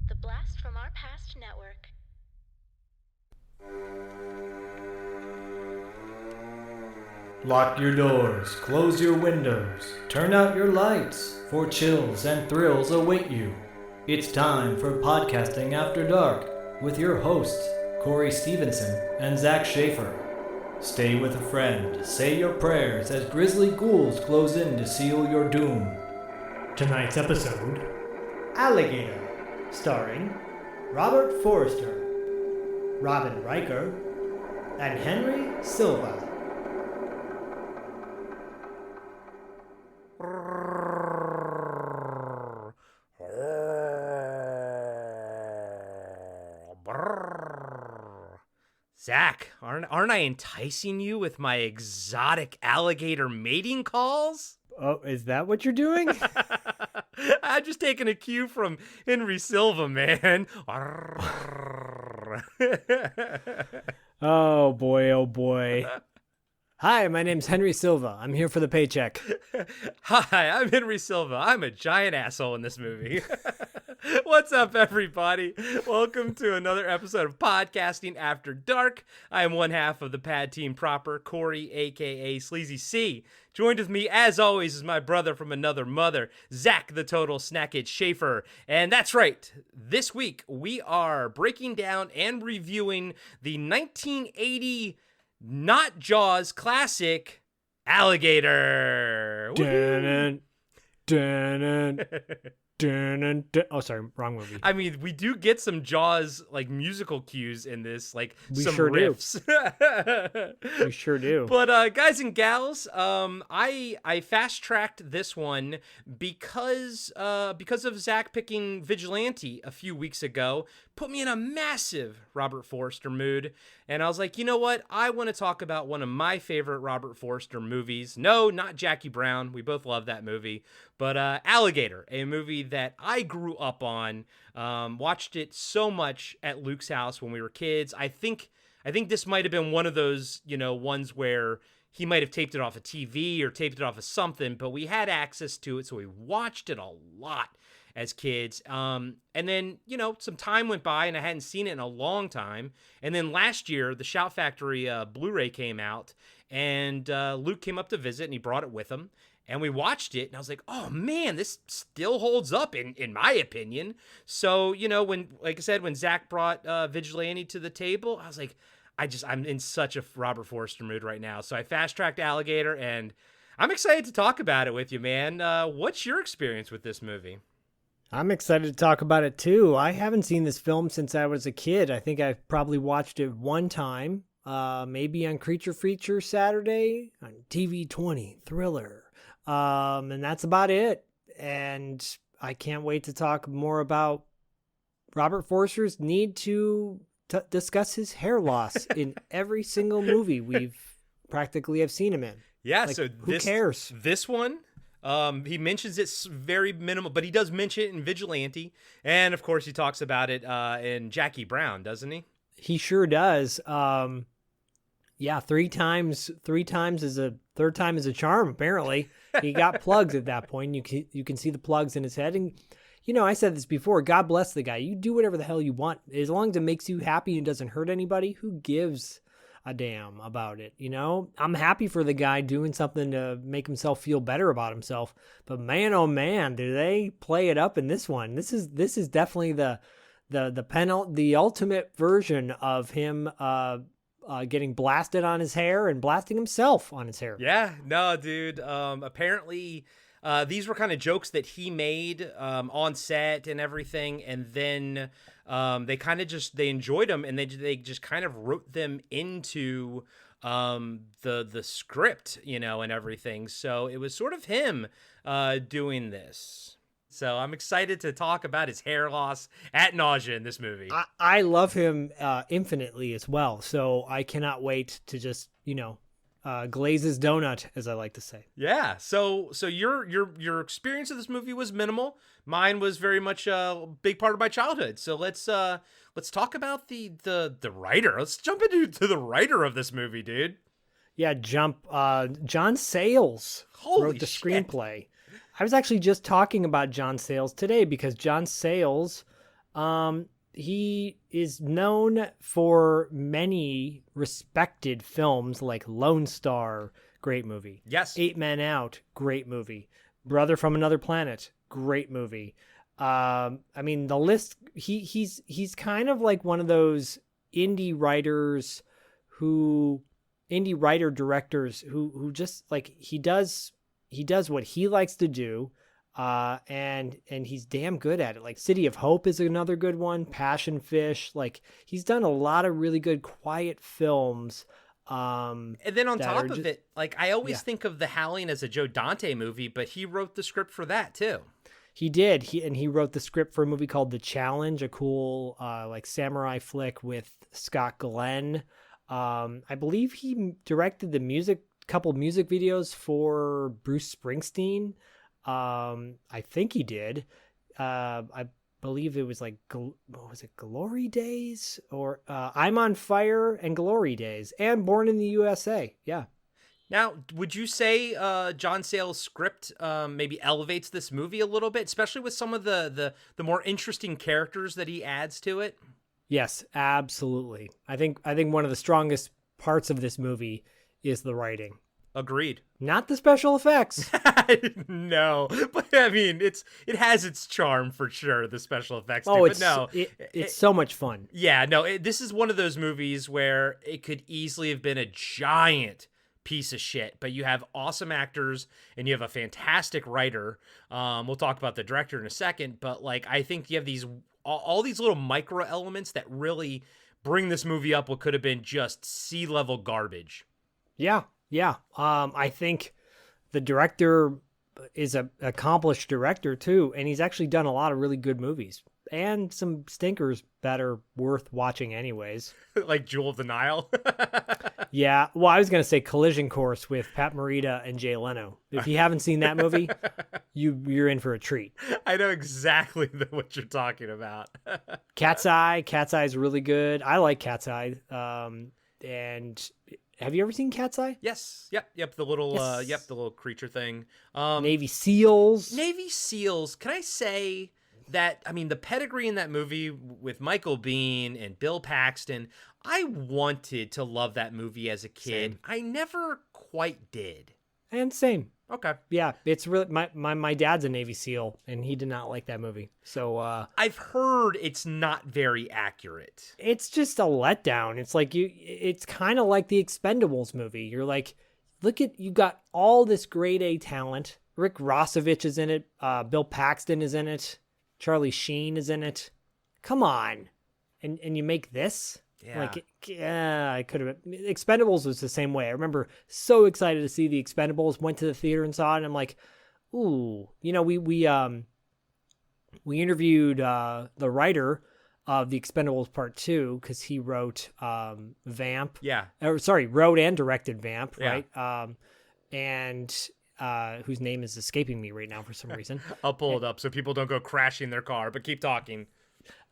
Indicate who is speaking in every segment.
Speaker 1: The Blast from Our Past Network.
Speaker 2: Lock your doors, close your windows, turn out your lights, for chills and thrills await you. It's time for Podcasting After Dark with your hosts, Corey Stevenson and Zach Schaefer. Stay with a friend, say your prayers as grisly ghouls close in to seal your doom.
Speaker 3: Tonight's episode, Alligator, starring Robert Forster, Robin Riker, and Henry Silva.
Speaker 4: Zach, aren't I enticing you with my exotic alligator mating calls?
Speaker 3: Oh, is that what you're doing?
Speaker 4: I'm just taking a cue from Henry Silva, man.
Speaker 3: Oh boy. Hi, my name's Henry Silva. I'm here for the paycheck.
Speaker 4: Hi, I'm Henry Silva. I'm a giant asshole in this movie. What's up, everybody? Welcome to another episode of Podcasting After Dark. I am one half of the pad team proper, Corey, a.k.a. Sleazy C. Joined with me, as always, is my brother from another mother, Zach the Total Snackage Schaefer. And that's right, this week we are breaking down and reviewing the 1980 not Jaws classic, Alligator.
Speaker 3: Dun, dun, dun. Oh, sorry, wrong movie.
Speaker 4: I mean, we do get some Jaws like musical cues in this, like
Speaker 3: We
Speaker 4: some
Speaker 3: sure do.
Speaker 4: riffs.
Speaker 3: We sure do.
Speaker 4: But guys and gals, I fast tracked this one because of Zach picking Vigilante a few weeks ago. Put me in a massive Robert Forster mood, and I was like, you know what? I want to talk about one of my favorite Robert Forster movies. No, not Jackie Brown. We both love that movie, but Alligator, a movie that I grew up on. Watched it so much at Luke's house when we were kids. I think this might have been one of those, ones where he might have taped it off a TV or taped it off of something, but we had access to it, so we watched it a lot as kids. And then, some time went by and I hadn't seen it in a long time. And then last year, the Shout Factory Blu-ray came out, and Luke came up to visit and he brought it with him. And we watched it, and I was like, oh, man, this still holds up, in my opinion. So, like I said, when Zach brought Vigilante to the table, I was like, I'm in such a Robert Forster mood right now. So I fast-tracked Alligator, and I'm excited to talk about it with you, man. What's your experience with this movie?
Speaker 3: I'm excited to talk about it, too. I haven't seen this film since I was a kid. I think I've probably watched it one time, maybe on Creature Feature Saturday, on TV 20, Thriller. And that's about it. And I can't wait to talk more about Robert Forster's need to discuss his hair loss in every single movie we've practically have seen him in.
Speaker 4: Yeah,
Speaker 3: like,
Speaker 4: so
Speaker 3: who cares?
Speaker 4: This one, he mentions it's very minimal, but he does mention it in Vigilante. And, of course, he talks about it in Jackie Brown, doesn't he?
Speaker 3: He sure does. Yeah, three times is a third time is a charm, apparently. He got plugs at that point. You can see the plugs in his head. And, I said this before, God bless the guy. You do whatever the hell you want. As long as it makes you happy and doesn't hurt anybody, who gives a damn about it? I'm happy for the guy doing something to make himself feel better about himself. But man, oh man, do they play it up in this one. This is definitely the ultimate version of him getting blasted on his hair and blasting himself on his hair.
Speaker 4: Yeah, no, dude. Apparently, these were kind of jokes that he made on set and everything, and then they enjoyed them, and they just kind of wrote them into the script, and everything. So it was sort of him doing this. So I'm excited to talk about his hair loss ad nauseam in this movie.
Speaker 3: I love him infinitely as well. So I cannot wait to just, glaze his donut, as I like to say.
Speaker 4: Yeah. So your experience of this movie was minimal. Mine was very much a big part of my childhood. So let's talk about the writer. Let's jump into the writer of this movie, dude.
Speaker 3: Yeah, John Sayles wrote the screenplay. I was actually just talking about John Sayles today because John Sayles He is known for many respected films like Lone Star, great movie.
Speaker 4: Yes.
Speaker 3: Eight Men Out, great movie. Brother from Another Planet, great movie. I mean, the list. He's kind of like one of those indie writer directors who just like he does what he likes to do. And he's damn good at it. Like City of Hope is another good one. Passion Fish. Like he's done a lot of really good quiet films.
Speaker 4: And then on top of it, like I always think of The Howling as a Joe Dante movie, but he wrote the script for that too.
Speaker 3: He did. He wrote the script for a movie called The Challenge, a cool like samurai flick with Scott Glenn. I believe he directed the couple music videos for Bruce Springsteen. I think he did. I believe it was like, what was it? Glory Days or I'm on Fire and Glory Days and Born in the USA. Yeah.
Speaker 4: Now, would you say John Sayles' script maybe elevates this movie a little bit, especially with some of the more interesting characters that he adds to it?
Speaker 3: Yes, absolutely. I think one of the strongest parts of this movie is the writing.
Speaker 4: Agreed.
Speaker 3: Not the special effects.
Speaker 4: No, but I mean, it has its charm for sure. The special effects.
Speaker 3: Oh,
Speaker 4: it's
Speaker 3: so much fun.
Speaker 4: Yeah, no, this is one of those movies where it could easily have been a giant piece of shit, but you have awesome actors and you have a fantastic writer. We'll talk about the director in a second, but like I think you have all these little micro elements that really bring this movie up what could have been just sea-level garbage.
Speaker 3: Yeah. I think the director is an accomplished director too, and he's actually done a lot of really good movies and some stinkers that are worth watching anyways.
Speaker 4: Like Jewel of the Nile.
Speaker 3: Yeah. Well, I was going to say Collision Course with Pat Morita and Jay Leno. If you haven't seen that movie, you're in for a treat.
Speaker 4: I know exactly what you're talking about.
Speaker 3: Cat's Eye is really good. I like Cat's Eye. And have you ever seen Cat's Eye?
Speaker 4: Yes. Yep. The little,
Speaker 3: Yes.
Speaker 4: the little creature thing.
Speaker 3: Navy SEALs.
Speaker 4: Can I say that, I mean, the pedigree in that movie with Michael Biehn and Bill Paxton, I wanted to love that movie as a kid.
Speaker 3: Same.
Speaker 4: I never quite did.
Speaker 3: And same.
Speaker 4: Okay.
Speaker 3: Yeah, it's really my dad's a Navy SEAL, and he did not like that movie. So
Speaker 4: I've heard it's not very accurate.
Speaker 3: it's just a letdown. It's like it's kind of like the Expendables movie. You're like, you got all this grade A talent. Rick Rossovich is in it. Bill Paxton is in it. Charlie Sheen is in it. Come on, and you make this.
Speaker 4: Yeah.
Speaker 3: Like, I could have. Expendables was the same way. I remember so excited to see the Expendables. Went to the theater and saw it, and I'm like, ooh, we interviewed the writer of the Expendables Part 2 because he wrote Vamp.
Speaker 4: Yeah.
Speaker 3: Wrote and directed Vamp,
Speaker 4: Yeah.
Speaker 3: right? And whose name is escaping me right now for some reason.
Speaker 4: I'll pull it up so people don't go crashing their car, but keep talking.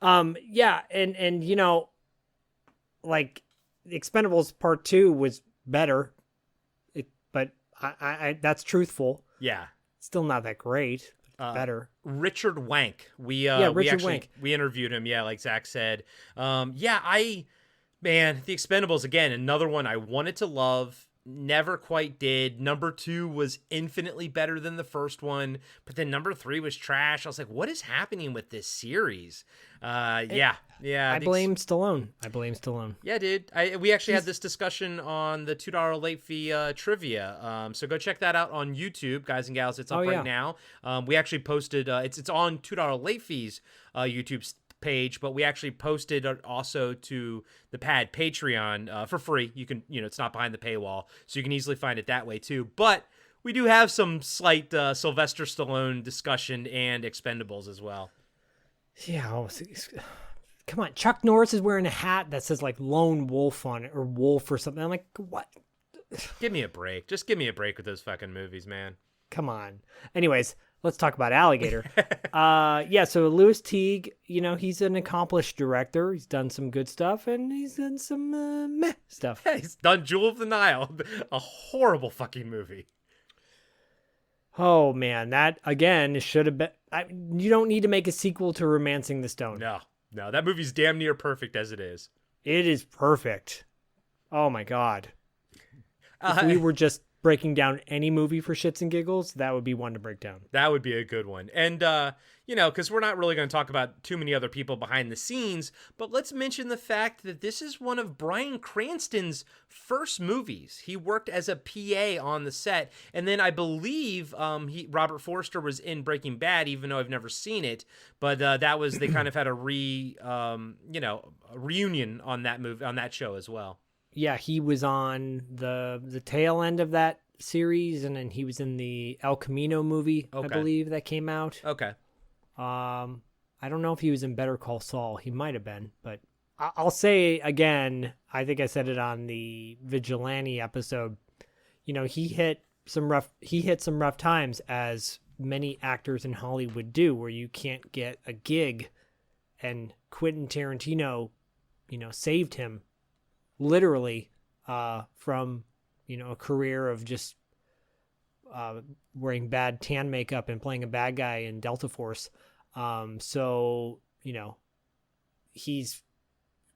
Speaker 3: Yeah, and like Expendables Part 2 was better, but I that's truthful.
Speaker 4: Yeah.
Speaker 3: Still not that great. Better.
Speaker 4: Richard Wank. We interviewed him. Yeah, like Zach said. The Expendables again. Another one I wanted to love. Never quite did. Number 2 was infinitely better than the first one, but then number 3 was trash. I was like, what is happening with this series? I blame Stallone.
Speaker 3: Yeah,
Speaker 4: dude. We actually had this discussion on the $2 late fee trivia. So go check that out on YouTube, guys and gals. It's up right now. We actually posted. It's on $2 late fees YouTube page, but we actually posted also to the Pad Patreon for free. You can, it's not behind the paywall, so you can easily find it that way too. But we do have some slight Sylvester Stallone discussion and Expendables as well.
Speaker 3: Yeah, come on. Chuck Norris is wearing a hat that says like Lone Wolf on it or Wolf or something. I'm like, what?
Speaker 4: Give me a break. Just give me a break with those fucking movies, man.
Speaker 3: Come on. Anyways, let's talk about Alligator. So Louis Teague, he's an accomplished director. He's done some good stuff, and he's done some meh stuff.
Speaker 4: Yeah, he's done Jewel of the Nile, a horrible fucking movie.
Speaker 3: Oh, man, that, again, should have been... you don't need to make a sequel to Romancing the Stone.
Speaker 4: No. No, that movie's damn near perfect as it is.
Speaker 3: It is perfect. Oh my God. If we were just breaking down any movie for shits and giggles, that would be one to break down.
Speaker 4: That would be a good one. And, because we're not really going to talk about too many other people behind the scenes, but let's mention the fact that this is one of Bryan Cranston's first movies. He worked as a PA on the set, and then I believe Robert Forster was in Breaking Bad, even though I've never seen it. But that was they kind of had a reunion on that movie, on that show as well.
Speaker 3: Yeah, he was on the tail end of that series, and then he was in the El Camino movie, I believe, that came out.
Speaker 4: Okay.
Speaker 3: I don't know if he was in Better Call Saul. He might have been, but I'll say again, I think I said it on the Vigilante episode, he hit some rough times, as many actors in Hollywood do, where you can't get a gig, and Quentin Tarantino, saved him literally from a career of just wearing bad tan makeup and playing a bad guy in Delta Force. He's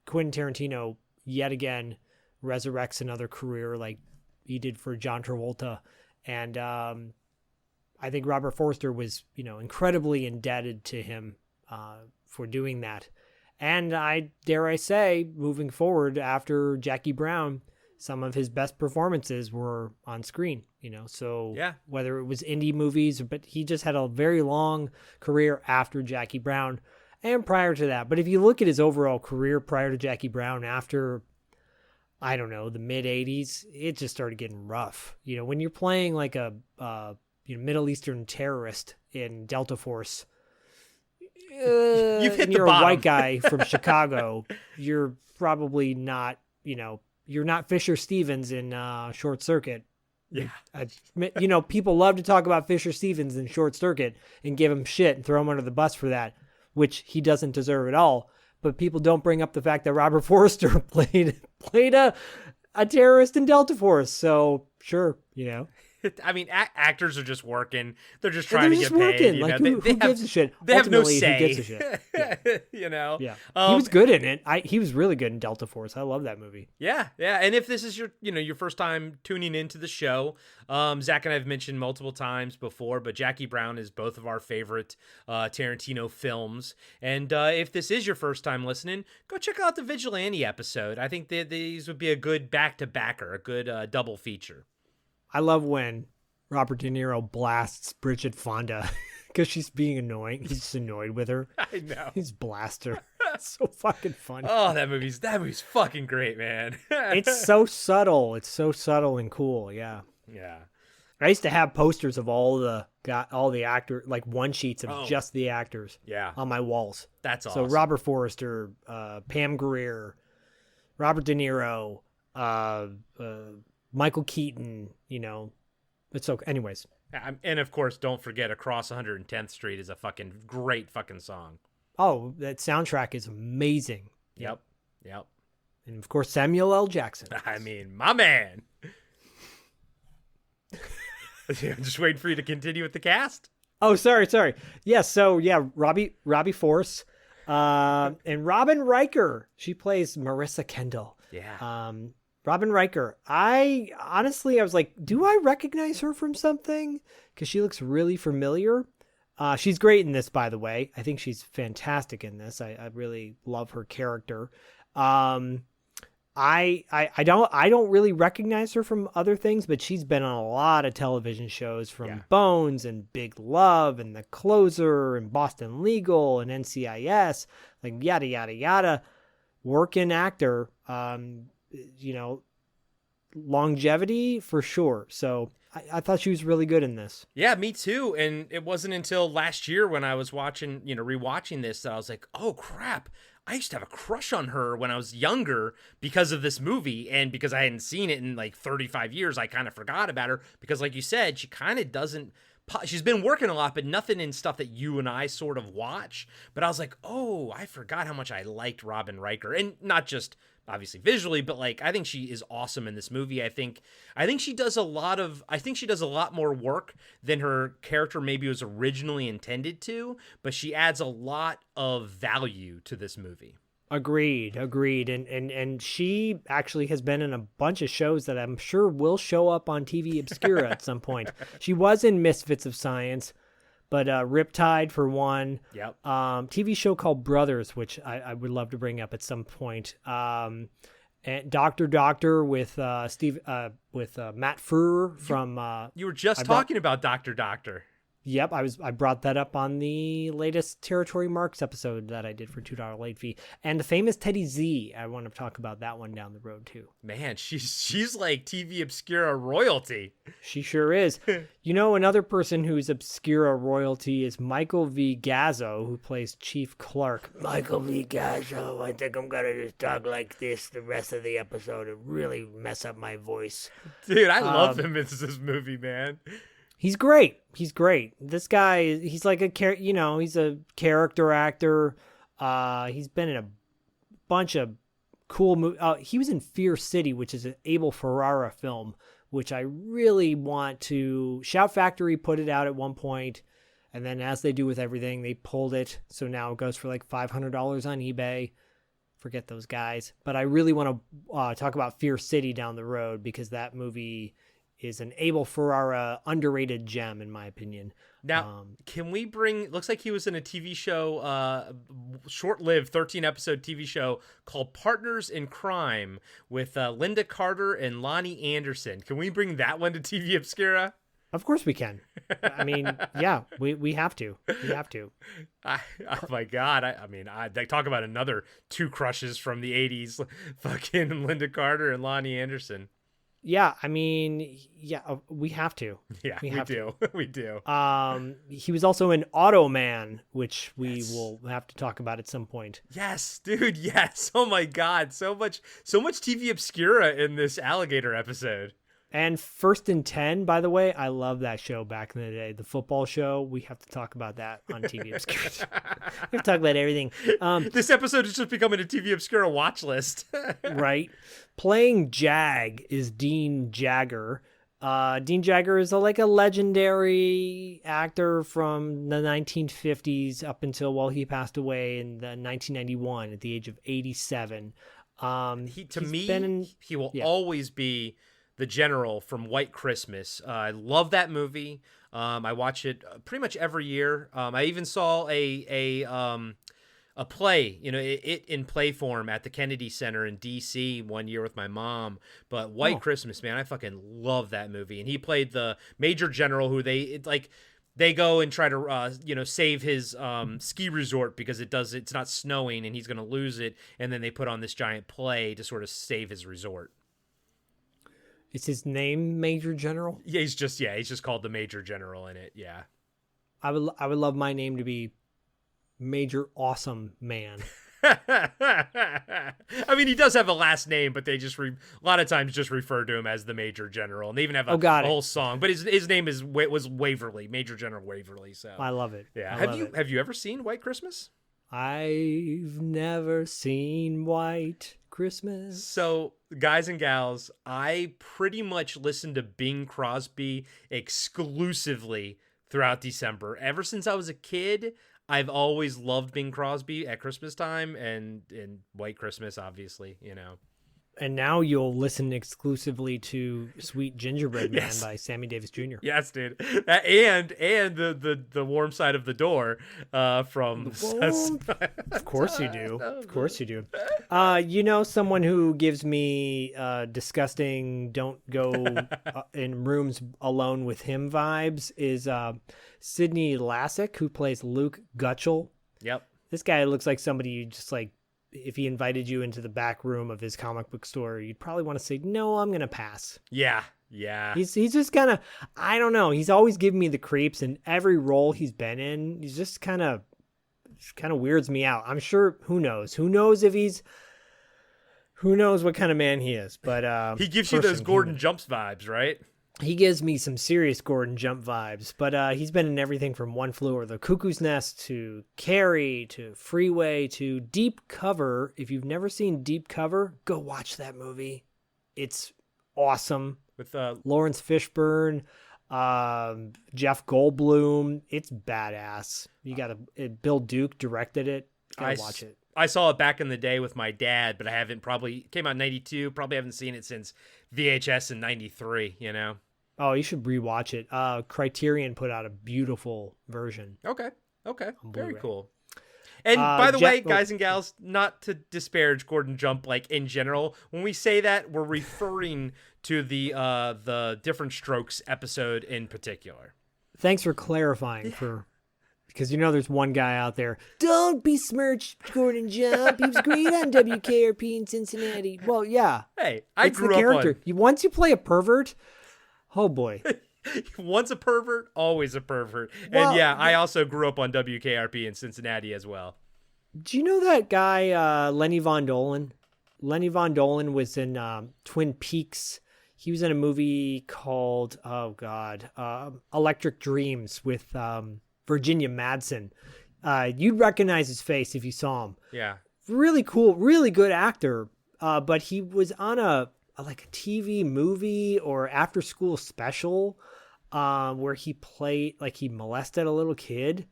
Speaker 3: Quentin Tarantino yet again resurrects another career like he did for John Travolta. And I think Robert Forster was, incredibly indebted to him for doing that. And dare I say, moving forward after Jackie Brown, some of his best performances were on screen, so
Speaker 4: yeah.
Speaker 3: Whether it was indie movies, but he just had a very long career after Jackie Brown and prior to that. But if you look at his overall career prior to Jackie Brown, after, I don't know, the mid 80s, it just started getting rough. When you're playing like a, Middle Eastern terrorist in Delta Force,
Speaker 4: you've hit
Speaker 3: and
Speaker 4: the
Speaker 3: you're
Speaker 4: bottom.
Speaker 3: A white guy from Chicago, you're probably not, you're not Fisher Stevens in Short Circuit.
Speaker 4: Yeah.
Speaker 3: People love to talk about Fisher Stevens in Short Circuit and give him shit and throw him under the bus for that, which he doesn't deserve at all. But people don't bring up the fact that Robert Forster played a terrorist in Delta Force. So sure,
Speaker 4: I mean, actors are just working. They're just
Speaker 3: They're
Speaker 4: trying to
Speaker 3: just
Speaker 4: get paid.
Speaker 3: working. Who gives a shit?
Speaker 4: They have no
Speaker 3: Ultimately,
Speaker 4: say.
Speaker 3: Who gives a shit? Yeah.
Speaker 4: Yeah.
Speaker 3: He was good in it. He was really good in Delta Force. I love that movie.
Speaker 4: Yeah. And if this is your first time tuning into the show, Zach and I have mentioned multiple times before, but Jackie Brown is both of our favorite Tarantino films. And if this is your first time listening, go check out the Vigilante episode. I think these would be a good back-to-backer, a good double feature.
Speaker 3: I love when Robert De Niro blasts Bridget Fonda because she's being annoying. He's just annoyed with her.
Speaker 4: I know.
Speaker 3: He's blast her. It's so fucking funny.
Speaker 4: Oh, that movie's fucking great, man.
Speaker 3: It's so subtle. It's so subtle and cool. Yeah.
Speaker 4: Yeah.
Speaker 3: I used to have posters of all the actor, like one sheets of just the actors.
Speaker 4: Yeah.
Speaker 3: On my walls.
Speaker 4: That's awesome.
Speaker 3: So Robert Forster, Pam Grier, Robert De Niro, Michael Keaton, It's okay. Anyways.
Speaker 4: And of course, don't forget Across 110th Street is a fucking great fucking song.
Speaker 3: Oh, that soundtrack is amazing.
Speaker 4: Yep.
Speaker 3: And of course, Samuel L. Jackson.
Speaker 4: I mean, my man. I'm just waiting for you to continue with the cast.
Speaker 3: Oh, sorry. Yeah, so Robbie Force, and Robin Riker. She plays Marissa Kendall.
Speaker 4: Yeah.
Speaker 3: Robin Riker. I was like, do I recognize her from something? Because she looks really familiar. She's great in this, by the way. I think she's fantastic in this. I really love her character. I don't really recognize her from other things, but she's been on a lot of television shows, from Bones and Big Love and The Closer and Boston Legal and NCIS, like yada yada yada. Working actor, longevity for sure. So I thought she was really good in this.
Speaker 4: Yeah, me too. And it wasn't until last year when I was rewatching this that I was like, oh crap, I used to have a crush on her when I was younger because of this movie, and because I hadn't seen it in like 35 years, I kind of forgot about her because, like you said, she kind of doesn't she's been working a lot, but nothing in stuff that you and I sort of watch. But I was like, oh, I forgot how much I liked Robin Riker, and not just obviously visually, but like I think she is awesome in this movie. I think she does a lot more work than her character maybe was originally intended to, but she adds a lot of value to this movie.
Speaker 3: Agreed. And she actually has been in a bunch of shows that I'm sure will show up on TV Obscura at some point. She was in Misfits of Science, but Riptide for one.
Speaker 4: Yep.
Speaker 3: TV show called Brothers, which I would love to bring up at some point. And Doctor with Matt Frewer from.
Speaker 4: You were just talking about Doctor.
Speaker 3: Yep, I brought that up on the latest Territory Marks episode that I did for $2 late fee. And the famous Teddy Z, I want to talk about that one down the road too.
Speaker 4: Man, she's like TV Obscura royalty.
Speaker 3: She sure is. You know, another person who's Obscura royalty is Michael V. Gazzo, who plays Chief Clark. Michael V. Gazzo, I think I'm gonna just talk like this the rest of the episode and really mess up my voice.
Speaker 4: Dude, I love him in this movie, man.
Speaker 3: He's great. This guy, he's like he's a character actor. He's been in a bunch of cool movies. He was in Fear City, which is an Abel Ferrara film, which I really want to. Shout Factory put it out at one point, and then as they do with everything, they pulled it. So now it goes for like $500 on eBay. Forget those guys. But I really want to talk about Fear City down the road because that movie is an Abel Ferrara underrated gem, in my opinion.
Speaker 4: Now, can we bring... Looks like he was in a TV show, short-lived 13-episode TV show called Partners in Crime with Linda Carter and Lonnie Anderson. Can we bring that one to TV Obscura?
Speaker 3: Of course we can. I mean, yeah, we have to. We have to.
Speaker 4: Oh my God. They talk about another two crushes from the 80s. Fucking Linda Carter and Lonnie Anderson.
Speaker 3: Yeah, I mean, we have to.
Speaker 4: Yeah, we do. We do.
Speaker 3: He was also in Automan, which we will have to talk about at some point.
Speaker 4: Yes, dude. Yes. Oh my God. So much TV Obscura in this Alligator episode.
Speaker 3: And First and 10, by the way, I love that show back in the day. The football show. We have to talk about that on TV Obscura. We have to talk about everything.
Speaker 4: This episode is just becoming a TV Obscura watch list.
Speaker 3: Right. Playing Jag is Dean Jagger. Dean Jagger is a legendary actor from the 1950s up until, he passed away in 1991 at the age of 87.
Speaker 4: He will always be the general from White Christmas. I love that movie. I watch it pretty much every year. I even saw a play, it in play form at the Kennedy Center in D.C. one year with my mom. But White Christmas, man, I fucking love that movie. And he played the Major General who they go and try to save his ski resort because it's not snowing and he's going to lose it. And then they put on this giant play to sort of save his resort.
Speaker 3: Is his name Major General?
Speaker 4: Yeah, he's just called the Major General in it. Yeah. I
Speaker 3: would love my name to be Major Awesome Man.
Speaker 4: I mean, he does have a last name, but they just a lot of times just refer to him as the Major General, and they even have a whole song. But his name was Waverly, Major General Waverly. So
Speaker 3: I love it.
Speaker 4: Yeah. Have you ever seen White Christmas?
Speaker 3: I've never seen White Christmas.
Speaker 4: So, guys and gals, I pretty much listened to Bing Crosby exclusively throughout December. Ever since I was a kid, I've always loved Bing Crosby at Christmas time and White Christmas, obviously,
Speaker 3: And now you'll listen exclusively to Sweet Gingerbread Man by Sammy Davis Jr.
Speaker 4: Yes, dude. And the Warm Side of the Door from...
Speaker 3: Of course you do. Of course you do. Someone who gives me disgusting, don't go in rooms alone with him vibes is Sidney Lassick, who plays Luke Gutchell.
Speaker 4: Yep.
Speaker 3: This guy looks like somebody you just if he invited you into the back room of his comic book store, you'd probably want to say, no, I'm going to pass.
Speaker 4: Yeah.
Speaker 3: He's just kind of, I don't know. He's always giving me the creeps, and every role he's been in, he's just kind of weirds me out. I'm sure, who knows what kind of man he is, but
Speaker 4: he gives you those Gordon Jumps vibes, right?
Speaker 3: he gives me some serious Gordon Jump vibes, but he's been in everything from One Flew Over the Cuckoo's Nest to Carrie to Freeway to Deep Cover. If you've never seen Deep Cover, go watch that movie. It's awesome.
Speaker 4: With
Speaker 3: Lawrence Fishburne, Jeff Goldblum. It's badass. You got to. Bill Duke directed it. Gotta watch it.
Speaker 4: I saw it back in the day with my dad, but I haven't came out in 92. Probably haven't seen it since VHS in 93, you know?
Speaker 3: Oh, you should rewatch it. Criterion put out a beautiful version.
Speaker 4: Okay. Very
Speaker 3: Blu-ray.
Speaker 4: cool. And by the way,
Speaker 3: Jeff-
Speaker 4: guys and gals, not to disparage Gordon Jump like in general, when we say that, we're referring to the Different Strokes episode in particular.
Speaker 3: Thanks for clarifying because there's one guy out there. Don't besmirch Gordon Jump. He was great on WKRP in Cincinnati. Well, yeah.
Speaker 4: Hey, I
Speaker 3: It's
Speaker 4: grew
Speaker 3: the
Speaker 4: up
Speaker 3: character. Once you play a pervert, oh boy.
Speaker 4: Once a pervert, always a pervert.
Speaker 3: Well,
Speaker 4: and yeah, I also grew up on WKRP in Cincinnati as well.
Speaker 3: Do you know that guy, Lenny Von Dolen? Lenny Von Dolen was in Twin Peaks. He was in a movie called, Electric Dreams with Virginia Madsen. You'd recognize his face if you saw him.
Speaker 4: Yeah.
Speaker 3: Really cool, really good actor. But he was on a TV movie or after school special where he played, like he molested a little kid.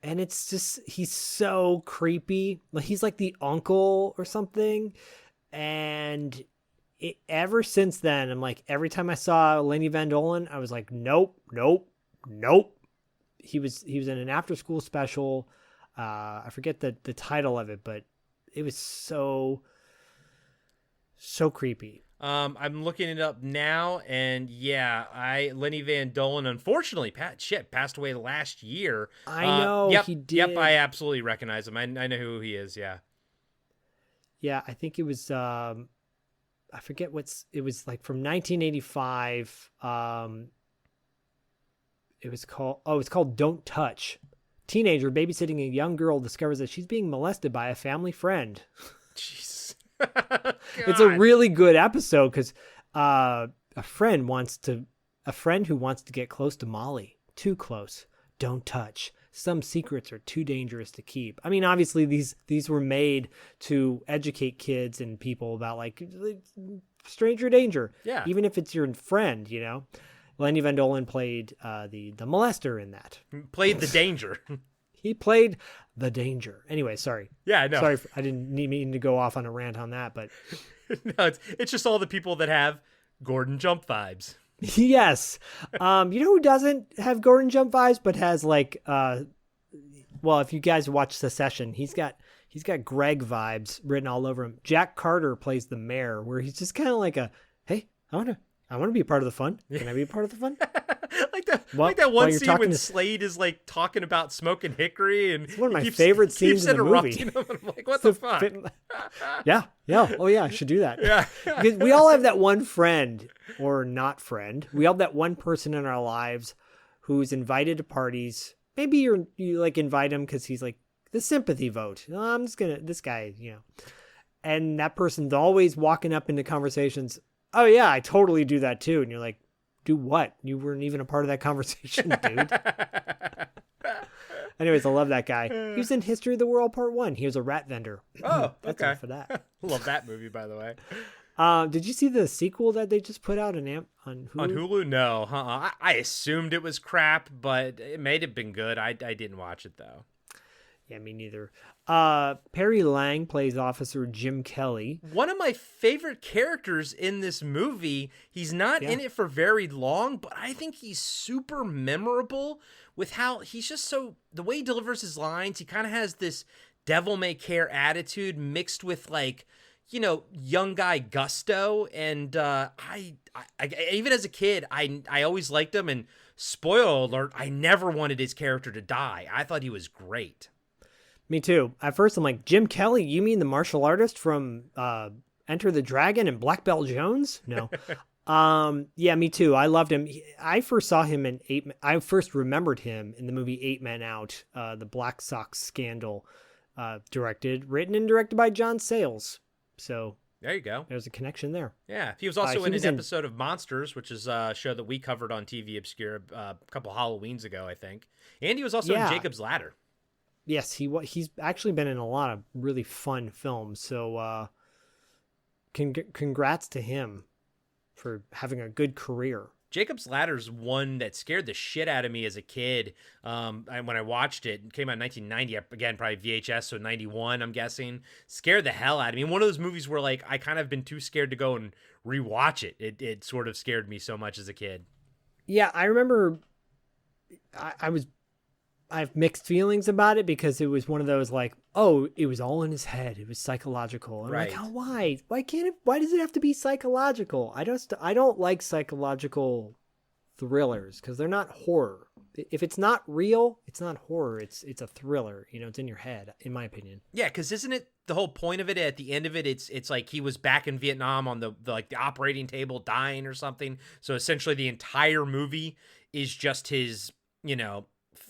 Speaker 3: And it's just, he's so creepy. Like he's like the uncle or something. And ever since then, I'm like, every time I saw Lenny Van Dolen, I was like, nope. He was in an after school special. I forget the title of it, but it was so creepy.
Speaker 4: I'm looking it up now, and yeah, Lenny Van Dolen, unfortunately, passed away last year.
Speaker 3: I know, he did.
Speaker 4: Yep, I absolutely recognize him. I know who he is. Yeah.
Speaker 3: Yeah, I think it was. I forget it was like from 1985. It's called Don't Touch. Teenager babysitting a young girl discovers that she's being molested by a family friend.
Speaker 4: Jesus.
Speaker 3: It's a really good episode because a friend who wants to get close to Molly. Too close. Don't touch. Some secrets are too dangerous to keep. I mean, obviously these were made to educate kids and people about like stranger danger.
Speaker 4: Yeah.
Speaker 3: Even if it's your friend, Lenny Van Dolen played the molester in that.
Speaker 4: Played the danger.
Speaker 3: He played the danger. Anyway, sorry.
Speaker 4: Yeah, no.
Speaker 3: Sorry, I didn't mean to go off on a rant on that, but
Speaker 4: no, it's just all the people that have Gordon Jump vibes.
Speaker 3: yes. You know who doesn't have Gordon Jump vibes, but has like, well, if you guys watch Secession, he's got Greg vibes written all over him. Jack Carter plays the mayor, where he's just kind of like hey, I want to be a part of the fun. Can I be a part of the fun?
Speaker 4: like that one scene when Slade is like talking about smoking hickory, and
Speaker 3: it's one of my favorite scenes in the movie.
Speaker 4: Him. I'm like, what the fuck?
Speaker 3: Yeah. Oh yeah, I should do that.
Speaker 4: Yeah.
Speaker 3: Because we all have that one friend or not friend. We all have that one person in our lives who's invited to parties. Maybe you like invite him because he's like the sympathy vote. No, I'm just this guy, and that person's always walking up into conversations. Oh yeah, I totally do that too. And you're like, do what? You weren't even a part of that conversation, dude. Anyways, I love that guy. He was in History of the World Part 1. He was a rat vendor.
Speaker 4: Oh,
Speaker 3: That's
Speaker 4: okay.
Speaker 3: enough for that.
Speaker 4: Love that movie, by the way.
Speaker 3: Did you see the sequel that they just put out on Hulu?
Speaker 4: On Hulu? No. I assumed it was crap, but it may have been good. I didn't watch it, though.
Speaker 3: Yeah, me neither. Perry Lang plays Officer Jim Kelly.
Speaker 4: One of my favorite characters in this movie. He's not in it for very long, but I think he's super memorable with how he's just the way he delivers his lines. He kind of has this devil may care attitude mixed with like, young guy gusto. And I even as a kid, I always liked him. And spoiler alert, I never wanted his character to die. I thought he was great.
Speaker 3: Me too. At first, I'm like, Jim Kelly? You mean the martial artist from Enter the Dragon and Black Belt Jones? No. Yeah, me too. I loved him. I first saw him in I first remembered him in the movie 8 Men Out, the Black Sox scandal, written and directed by John Sayles. So
Speaker 4: There you go.
Speaker 3: There's a connection there.
Speaker 4: Yeah, he was also
Speaker 3: he
Speaker 4: in
Speaker 3: was
Speaker 4: an
Speaker 3: in-
Speaker 4: episode of Monsters, which is a show that we covered on TV Obscure a couple Halloweens ago, I think. And he was also in Jacob's Ladder.
Speaker 3: Yes, he's actually been in a lot of really fun films. So congrats to him for having a good career.
Speaker 4: Jacob's Ladder's one that scared the shit out of me as a kid. When I watched it, it came out in 1990. Again, probably VHS, so 91, I'm guessing. Scared the hell out of me. One of those movies where like I kind of been too scared to go and rewatch it. It sort of scared me so much as a kid.
Speaker 3: Yeah, I remember. I have mixed feelings about it because it was one of those like, oh, it was all in his head. It was psychological. And
Speaker 4: Right.
Speaker 3: I'm like, oh, why? Why does it have to be psychological? I don't like psychological thrillers because they're not horror. If it's not real, it's not horror. It's a thriller. It's in your head, in my opinion.
Speaker 4: Yeah, because isn't it the whole point of it? At the end of it, it's like he was back in Vietnam on the operating table dying or something. So essentially, the entire movie is just his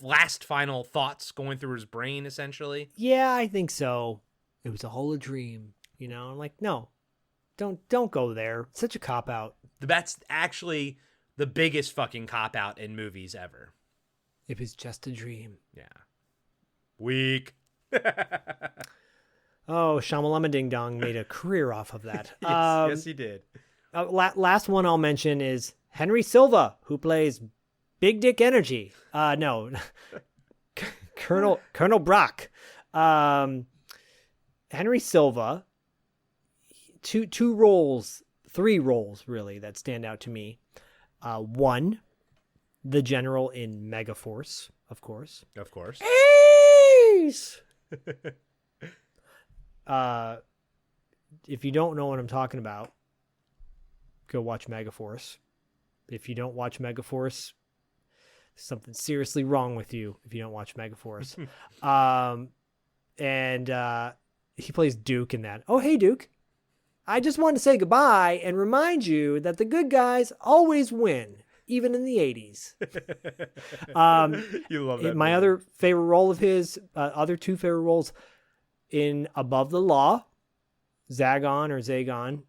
Speaker 4: last final thoughts going through his brain, essentially.
Speaker 3: Yeah, I think so. It was all a dream. I'm like, no, don't go there. It's such a cop out.
Speaker 4: That's actually the biggest fucking cop out in movies ever.
Speaker 3: It was just a dream.
Speaker 4: Yeah. Weak.
Speaker 3: Oh, Shamalama Ding Dong made a career off of that.
Speaker 4: Yes, he did.
Speaker 3: Last one I'll mention is Henry Silva, who plays Big Dick Energy. No, Colonel Brock. Henry Silva. Three roles really that stand out to me. One, the general in Megaforce, of course.
Speaker 4: Of course.
Speaker 3: Ace! If you don't know what I'm talking about, go watch Megaforce. If you don't watch Megaforce, something seriously wrong with you if you don't watch Megaforce. And he plays Duke in that. Oh, hey, Duke. I just wanted to say goodbye and remind you that the good guys always win, even in the 80s.
Speaker 4: You love that.
Speaker 3: My other favorite role of his, other two favorite roles in Above the Law, Zagon,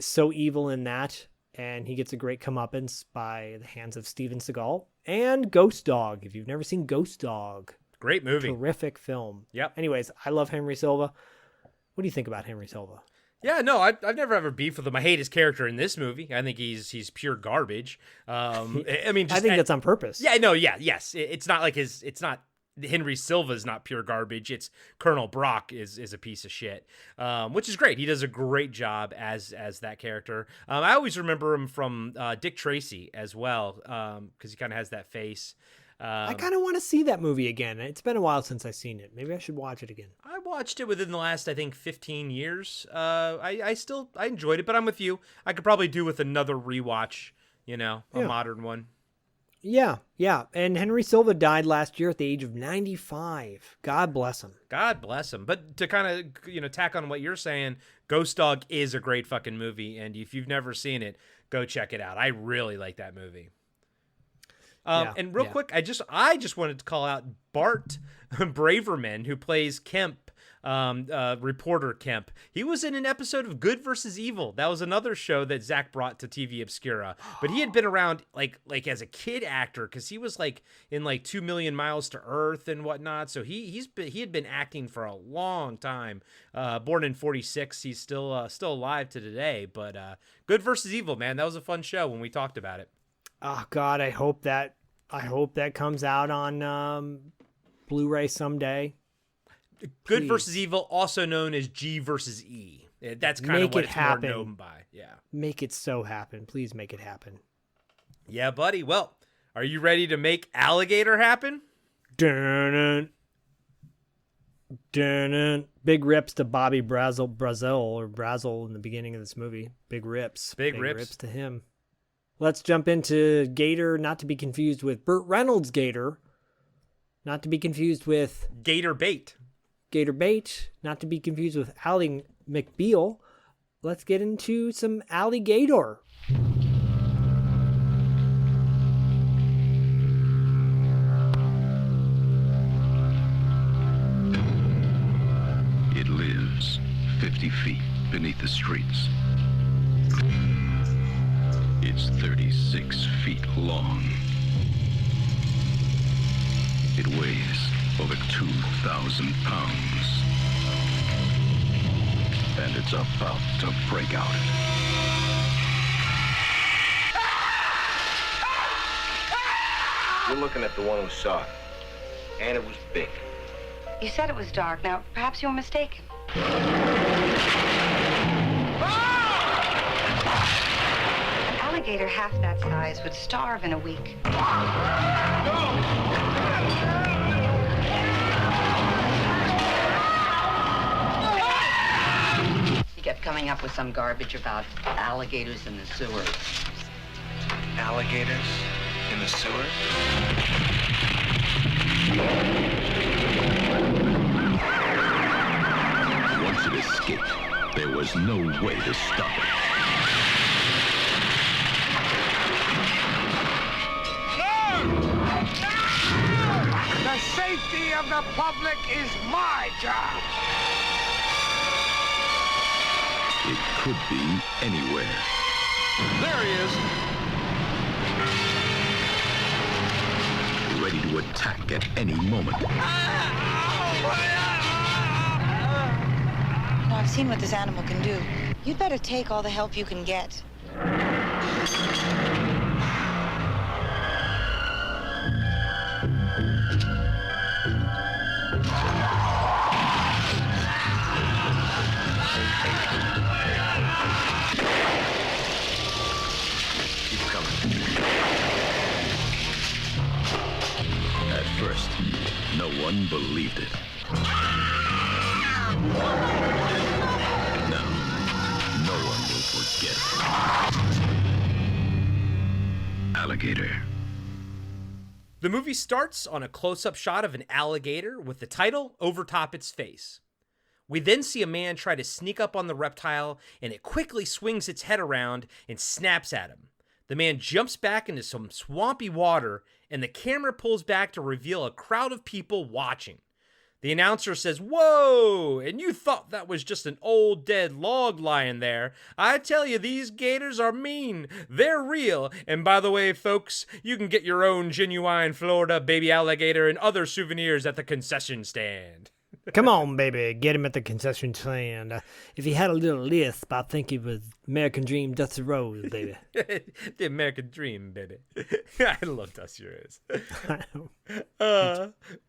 Speaker 3: so evil in that. And he gets a great comeuppance by the hands of Steven Seagal. And Ghost Dog, if you've never seen Ghost Dog.
Speaker 4: Great movie.
Speaker 3: Terrific film.
Speaker 4: Yep.
Speaker 3: Anyways, I love Henry Silva. What do you think about Henry Silva?
Speaker 4: Yeah, no, I've never ever beef with him. I hate his character in this movie. I think he's pure garbage. I mean,
Speaker 3: I think that's on purpose.
Speaker 4: Yeah, no, yeah, yes. It's not like it's not Henry Silva's not pure garbage. It's Colonel Brock is a piece of shit, which is great. He does a great job as that character. I always remember him from Dick Tracy as well, because he kind of has that face.
Speaker 3: I kind of want to see that movie again. It's been a while since I've seen it.Maybe I should watch it again.
Speaker 4: I watched it within the last, I think, 15 years. I enjoyed it, but I'm with you. I could probably do with another rewatch, a modern one.
Speaker 3: Yeah. And Henry Silva died last year at the age of 95. God bless him.
Speaker 4: God bless him. But to kind of, tack on what you're saying, Ghost Dog is a great fucking movie. And if you've never seen it, go check it out. I really like that movie. And real quick, I just wanted to call out Bart Braverman, who plays Kemp, reporter Kemp. He was in an episode of Good versus Evil. That was another show that Zach brought to TV Obscura. But he had been around like as a kid actor, because he was like in like 2 Million Miles to Earth and whatnot. So he had been acting for a long time. Born in 1946, he's still alive to today. But Good versus Evil, man, that was a fun show when we talked about it.
Speaker 3: Oh God, I hope that comes out on Blu-ray someday.
Speaker 4: Good
Speaker 3: Please.
Speaker 4: versus Evil, also known as G versus E. That's kind of what it's more known by. Yeah.
Speaker 3: Make it so happen. Please make it happen.
Speaker 4: Yeah, buddy. Well, are you ready to make Alligator happen?
Speaker 3: Dun-dun. Dun-dun. Big rips to Bobby Brazel in the beginning of this movie. Big rips.
Speaker 4: Big rips
Speaker 3: to him. Let's jump into Gator, not to be confused with Burt Reynolds' Gator, not to be confused with
Speaker 4: Gator Bait.
Speaker 3: Gator Bait, not to be confused with Ally McBeal. Let's get into some Alligator.
Speaker 5: It lives 50 feet beneath the streets. It's 36 feet long. It weighs over 2,000 pounds. And it's about to break out.
Speaker 6: You're looking at the one who saw it. And it was big.
Speaker 7: You said it was dark. Now, perhaps you were mistaken. An alligator half that size would starve in a week. He kept coming up with some garbage about alligators in the sewers.
Speaker 6: Alligators in the sewer?
Speaker 5: Once it escaped, there was no way to stop it.
Speaker 6: The safety of the public is my job.
Speaker 5: It could be anywhere.
Speaker 6: There he is.
Speaker 5: Ready to attack at any moment.
Speaker 7: You know, I've seen what this animal can do. You'd better take all the help you can get.
Speaker 5: Keep coming. At first, no one believed it. Now, no one will forget it. Alligator.
Speaker 4: The movie starts on a close-up shot of an alligator with the title over top its face. We then see a man try to sneak up on the reptile, and it quickly swings its head around and snaps at him. The man jumps back into some swampy water, and the camera pulls back to reveal a crowd of people watching. The announcer says, "Whoa, and you thought that was just an old dead log lying there. I tell you, these gators are mean. They're real. And by the way, folks, you can get your own genuine Florida baby alligator and other souvenirs at the concession stand."
Speaker 3: Come on, baby, get him at the concession stand. If he had a little lisp, I think he was American Dream Dusty Rose, baby.
Speaker 4: The American Dream, baby. I love Dusty Rose.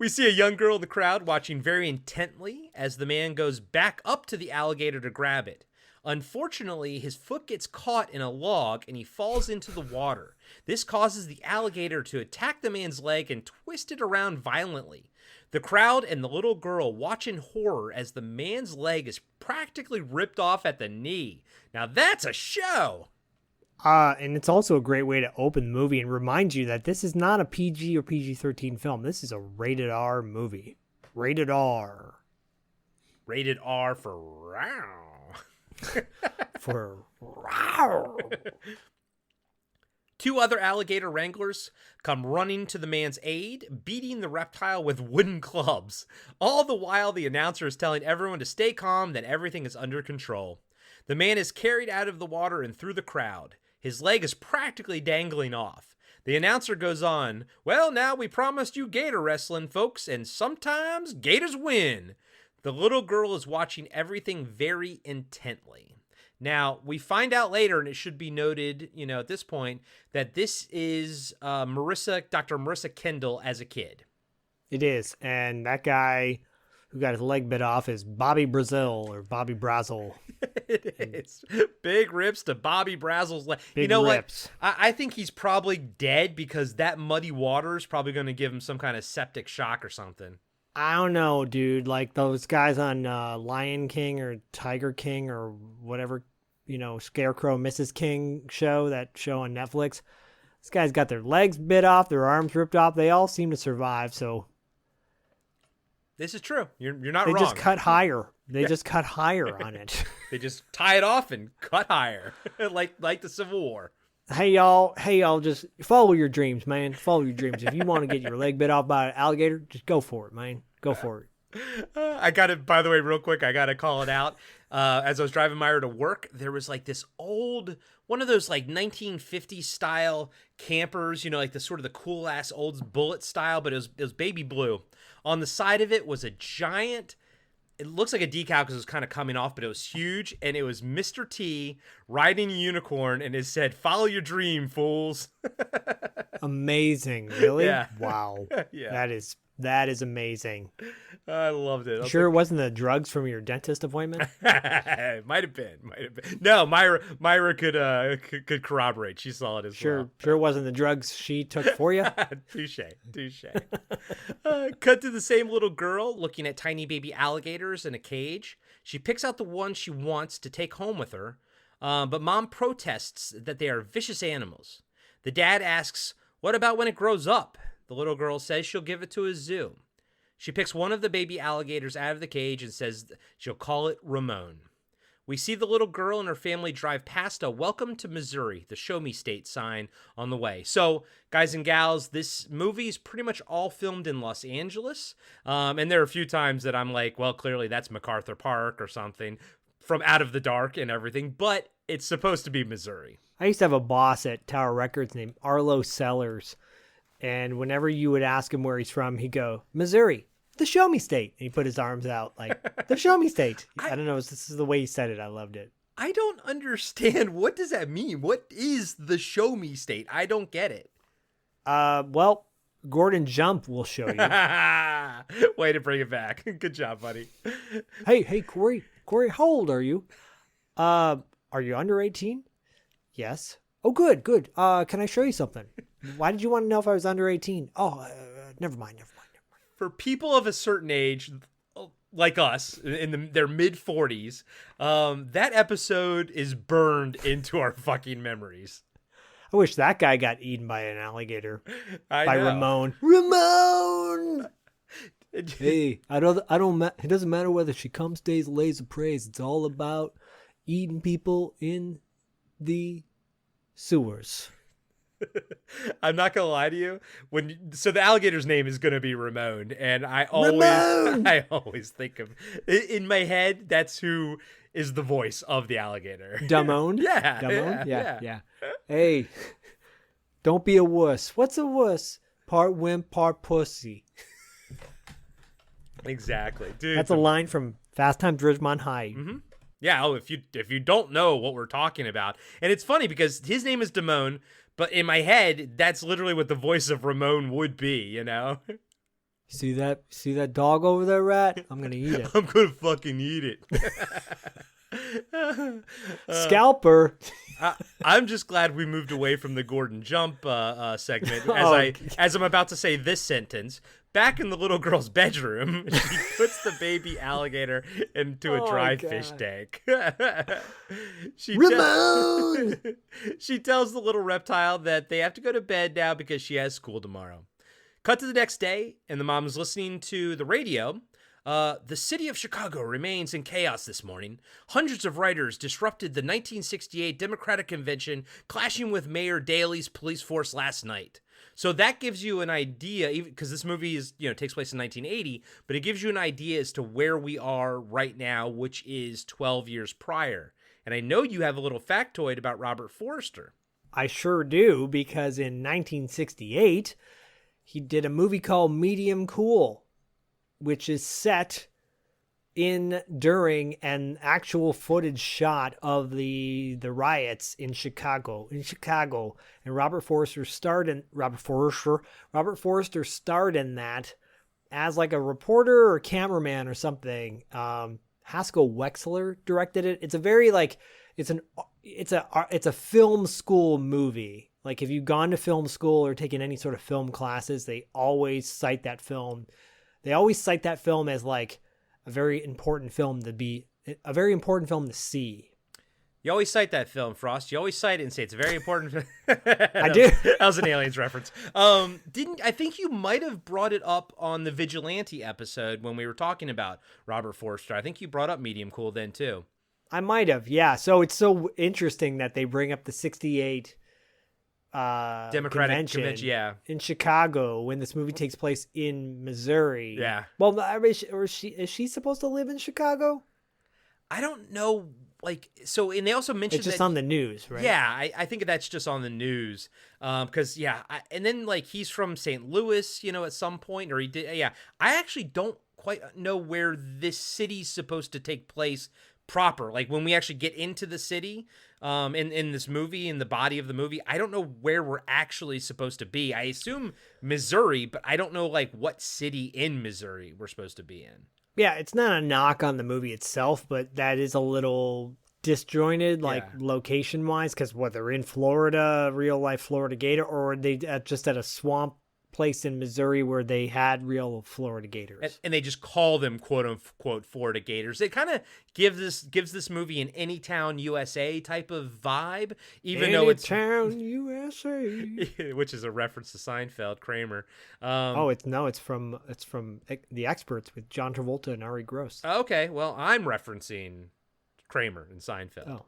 Speaker 4: We see a young girl in the crowd watching very intently as the man goes back up to the alligator to grab it. Unfortunately, his foot gets caught in a log and he falls into the water. This causes the alligator to attack the man's leg and twist it around violently. The crowd and the little girl watch in horror as the man's leg is practically ripped off at the knee. Now that's a show!
Speaker 3: And it's also a great way to open the movie and remind you that this is not a PG or PG-13 film. This is a rated R movie. Rated R.
Speaker 4: Rated R for row.
Speaker 3: For row.
Speaker 4: Two other alligator wranglers come running to the man's aid, beating the reptile with wooden clubs. All the while, the announcer is telling everyone to stay calm, that everything is under control. The man is carried out of the water and through the crowd. His leg is practically dangling off. The announcer goes on, "Well, now we promised you gator wrestling, folks, and sometimes gators win." The little girl is watching everything very intently. Now, we find out later, and it should be noted, at this point, that this is Dr. Marissa Kendall as a kid.
Speaker 3: It is. And that guy who got his leg bit off is Bobby Brazil or Bobby Brazel.
Speaker 4: It is. Big rips to Bobby Brazel's leg.
Speaker 3: Big
Speaker 4: you know
Speaker 3: rips.
Speaker 4: what? I think he's probably dead because that muddy water is probably going to give him some kind of septic shock or something.
Speaker 3: I don't know, dude. Like those guys on Lion King or Tiger King or whatever, Scarecrow Mrs. King show, that show on Netflix. This guy's got their legs bit off, their arms ripped off. They all seem to survive, so.
Speaker 4: This is true. You're not
Speaker 3: They
Speaker 4: wrong.
Speaker 3: just cut higher. They just cut higher on it.
Speaker 4: They just tie it off and cut higher, like the Civil War.
Speaker 3: Hey y'all, just follow your dreams, man. Follow your dreams. If you want to get your leg bit off by an alligator, just go for it, man. Go for it.
Speaker 4: I got to, by the way, real quick, I got to call it out. As I was driving Myra to work, there was like this old, one of those like 1950s style campers, like the sort of the cool ass old bullet style, but it was baby blue. On the side of it was a giant, it looks like a decal because it was kind of coming off, but it was huge. And it was Mr. T riding a unicorn, and it said, "Follow your dream, fools."
Speaker 3: Amazing. Really?
Speaker 4: Yeah.
Speaker 3: Wow.
Speaker 4: Yeah.
Speaker 3: That is amazing.
Speaker 4: I loved it.
Speaker 3: Sure, it wasn't the drugs from your dentist appointment?
Speaker 4: Might have been. No, Myra could corroborate. She saw it as well.
Speaker 3: Sure, it wasn't the drugs she took for you?
Speaker 4: Touche. Cut to the same little girl looking at tiny baby alligators in a cage. She picks out the one she wants to take home with her, but Mom protests that they are vicious animals. The dad asks, "What about when it grows up?" The little girl says she'll give it to a zoo. She picks one of the baby alligators out of the cage and says she'll call it Ramon. We see the little girl and her family drive past a "Welcome to Missouri, the Show Me State" sign on the way. So, guys and gals, this movie is pretty much all filmed in Los Angeles. And there are a few times that I'm like, well, clearly that's MacArthur Park or something from Out of the Dark and everything, but it's supposed to be Missouri.
Speaker 3: I used to have a boss at Tower Records named Arlo Sellers. And whenever you would ask him where he's from, he'd go, "Missouri, the Show Me State." And he put his arms out like, "The Show Me State." I don't know. This is the way he said it. I loved it.
Speaker 4: I don't understand. What does that mean? What is the Show Me State? I don't get it.
Speaker 3: Well, Gordon Jump will show you.
Speaker 4: Way to bring it back. Good job, buddy.
Speaker 3: Hey, Corey, how old are you? Are you under 18? Yes. Oh, good. Can I show you something? Why did you want to know if I was under 18? Oh, never mind.
Speaker 4: For people of a certain age, like us, in their mid-40s, that episode is burned into our fucking memories.
Speaker 3: I wish that guy got eaten by an alligator.
Speaker 4: By
Speaker 3: Ramon. Ramon! Hey, it doesn't matter whether she comes, stays, lays, or prays. It's all about eating people in the sewers.
Speaker 4: I'm not gonna lie to you. So the alligator's name is gonna be Ramon, and I always think of in my head. That's who is the voice of the alligator.
Speaker 3: Damone?
Speaker 4: Yeah.
Speaker 3: Damone? Yeah. Hey, don't be a wuss. What's a wuss? Part wimp, part pussy.
Speaker 4: Exactly, dude.
Speaker 3: That's a line from Fast Times at Ridgemont High.
Speaker 4: Mm-hmm. Yeah. Oh, if you don't know what we're talking about, and it's funny because his name is Damone. But in my head, that's literally what the voice of Ramon would be, See that dog over there, Rat? I'm gonna eat it. I'm gonna fucking eat it.
Speaker 3: Scalper.
Speaker 4: I'm just glad we moved away from the Gordon Jump segment as I'm about to say this sentence. Back in the little girl's bedroom, she puts the baby alligator into a dry fish tank.
Speaker 3: Ramon!
Speaker 4: She tells the little reptile that they have to go to bed now because she has school tomorrow. Cut to the next day, and the mom is listening to the radio. The city of Chicago remains in chaos this morning. Hundreds of rioters disrupted the 1968 Democratic Convention, clashing with Mayor Daley's police force last night. So that gives you an idea, because this movie takes place in 1980, but it gives you an idea as to where we are right now, which is 12 years prior. And I know you have a little factoid about Robert Forster.
Speaker 3: I sure do, because in 1968, he did a movie called Medium Cool, which is set during an actual footage shot of the riots in Chicago. And Robert Forster starred in that as like a reporter or cameraman or something. Haskell Wexler directed it. It's a very it's a film school movie. Like if you've gone to film school or taken any sort of film classes, they always cite that film. They always cite that film as like a very important film to see.
Speaker 4: You always cite that film, Frost. You always cite it and say it's a very important.
Speaker 3: I do.
Speaker 4: That was an Aliens reference. I think you might have brought it up on the Vigilante episode when we were talking about Robert Forster. I think you brought up Medium Cool then too.
Speaker 3: I might have, yeah. So it's so interesting that they bring up the 68
Speaker 4: Democratic
Speaker 3: convention
Speaker 4: yeah.
Speaker 3: in Chicago when this movie takes place in Missouri.
Speaker 4: Yeah.
Speaker 3: Well, is she supposed to live in Chicago?
Speaker 4: I don't know. Like, so, and they also mentioned
Speaker 3: It's just
Speaker 4: that,
Speaker 3: on the news, right?
Speaker 4: Yeah, I think that's just on the news. Because and then like he's from St. Louis, at some point, or he did. Yeah, I actually don't quite know where this city's supposed to take place proper. Like when we actually get into the city, in this movie, in the body of the movie, I don't know where we're actually supposed to be. I assume Missouri, but I don't know like what city in Missouri we're supposed to be in.
Speaker 3: Yeah, it's not a knock on the movie itself, but that is a little disjointed, like location-wise, because they're in Florida, real-life Florida gator, or are they just at a swamp place in Missouri where they had real Florida gators.
Speaker 4: And they just call them quote unquote Florida gators. It kind of gives this movie an Anytown USA type of vibe, even though it's
Speaker 3: Anytown USA,
Speaker 4: which is a reference to Seinfeld, Kramer.
Speaker 3: It's from The Experts with John Travolta and Ari Gross.
Speaker 4: Okay, well, I'm referencing Kramer and Seinfeld.
Speaker 3: Oh.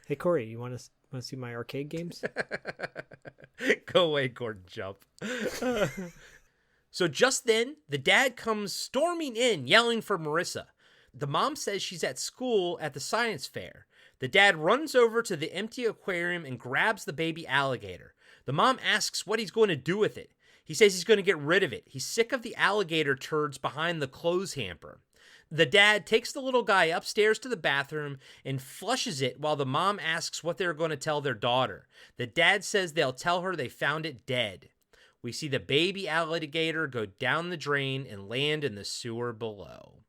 Speaker 3: Hey Corey, you want to see my arcade games?
Speaker 4: Go away, Gordon Jump. So just then, the dad comes storming in, yelling for Marissa. The mom says she's at school at the science fair. The dad runs over to the empty aquarium and grabs the baby alligator. The mom asks what he's going to do with it. He says he's going to get rid of it. He's sick of the alligator turds behind the clothes hamper. The dad takes the little guy upstairs to the bathroom and flushes it while the mom asks what they're going to tell their daughter. The dad says they'll tell her they found it dead. We see the baby alligator go down the drain and land in the sewer below.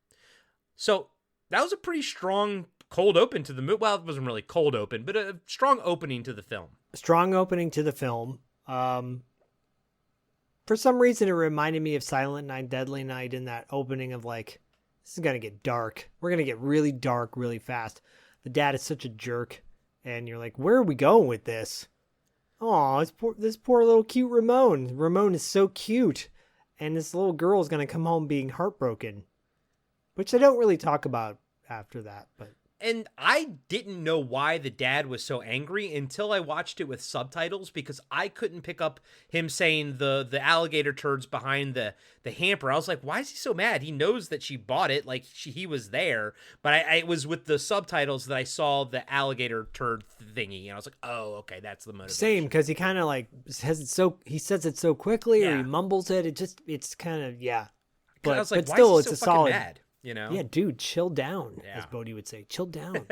Speaker 4: So that was a pretty strong cold open to the movie. Well, it wasn't really cold open, but a strong opening to the film.
Speaker 3: Strong opening to the film. For some reason, it reminded me of Silent Night, Deadly Night in that opening of like, this is going to get dark. We're going to get really dark really fast. The dad is such a jerk. And you're like, where are we going with this? Oh, this poor little cute Ramon. Ramon is so cute. And this little girl is going to come home being heartbroken. Which they don't really talk about after that.
Speaker 4: And I didn't know why the dad was so angry until I watched it with subtitles, because I couldn't pick up him saying the alligator turds behind the hamper. I was like, why is he so mad? He knows that she bought it, like he was there. But it was with the subtitles that I saw the alligator turd thingy, and I was like, oh, okay, that's the motivation.
Speaker 3: Same, because he kind of like says it so quickly, or he mumbles it. It's kind of
Speaker 4: But I was like,
Speaker 3: but still,
Speaker 4: why is
Speaker 3: it's
Speaker 4: he
Speaker 3: a
Speaker 4: so
Speaker 3: solid.
Speaker 4: mad?
Speaker 3: Yeah, dude, chill down, as Bodie would say. Chill down.